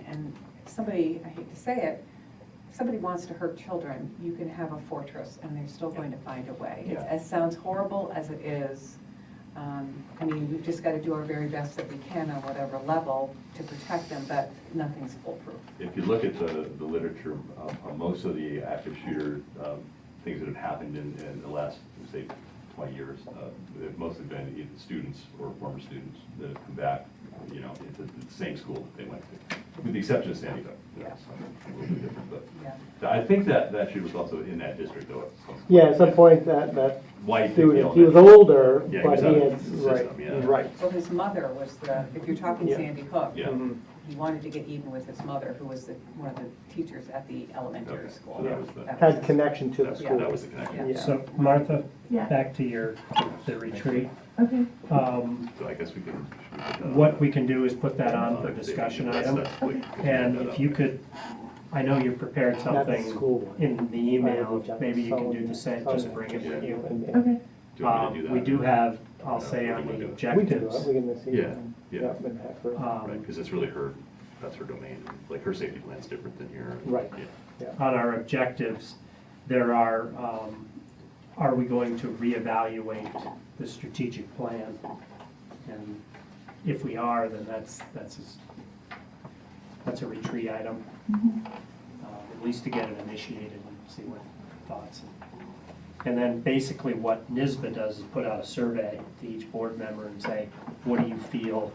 and somebody, I hate to say it, if somebody wants to hurt children, you can have a fortress and they're still going to find a way. Yeah. As sounds horrible as it is, I mean, we've just got to do our very best that we can on whatever level to protect them, but nothing's foolproof. if you look at the literature, on most of the active shooter things that have happened in the last, say, 20 years, they've mostly been either students or former students that have come back, you know, into the same school that they went to, with the exception of Sandy Hook. Yeah. That's a little bit different, but Yeah. I think that shooter was also in that district, though. At some point. Yeah, at some point, that White student, he was older, Yeah, he but was he out had, of the right, system, yeah. right. Well, his mother was the, if you're talking Yeah. Sandy Hook, Yeah. Mhm. he wanted to get even with his mother, who was one of the teachers at the elementary Okay. school. So that was the- That was Had his- connection to the That school. was the connection. Yeah. So, Martha, Yeah. back to the retreat. Okay. So I guess we can. should we put that on? What we can do is put that on for discussion item. And if you could, I know you prepared Not the something school. in the email, maybe you can do the same, just bring it with you. Okay. Do you want me to do that? We do have, I'll say on the We can do objectives, it, we can see. Yeah, yeah. Yep, and have her- Right, because it's really her, that's her domain, like her safety plan's different than your. Right. Yeah. on our objectives, there are we going to reevaluate the strategic plan? And if we are, then that's a retreat item, at least to get it initiated and see what thoughts. And then basically what NISBA does is put out a survey to each board member and say, what do you feel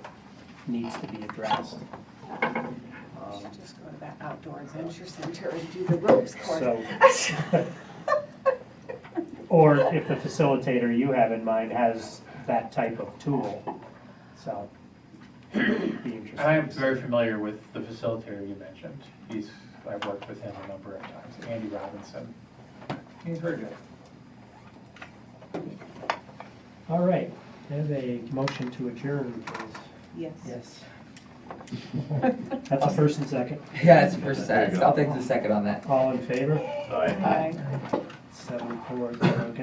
needs to be addressed? We should just go to that outdoor adventure center and do the ropes course. So, or if the facilitator you have in mind has that type of tool, so. Be interesting. I am very familiar with the facilitator you mentioned. I've worked with him a number of times, Andy Robinson. He's very good. All right, I have a motion to adjourn, please. Yes. Yes. That's a first and second. Yeah, it's first set. I'll take the second on that. All in favor? Aye. Bye. 7-4, 0 against.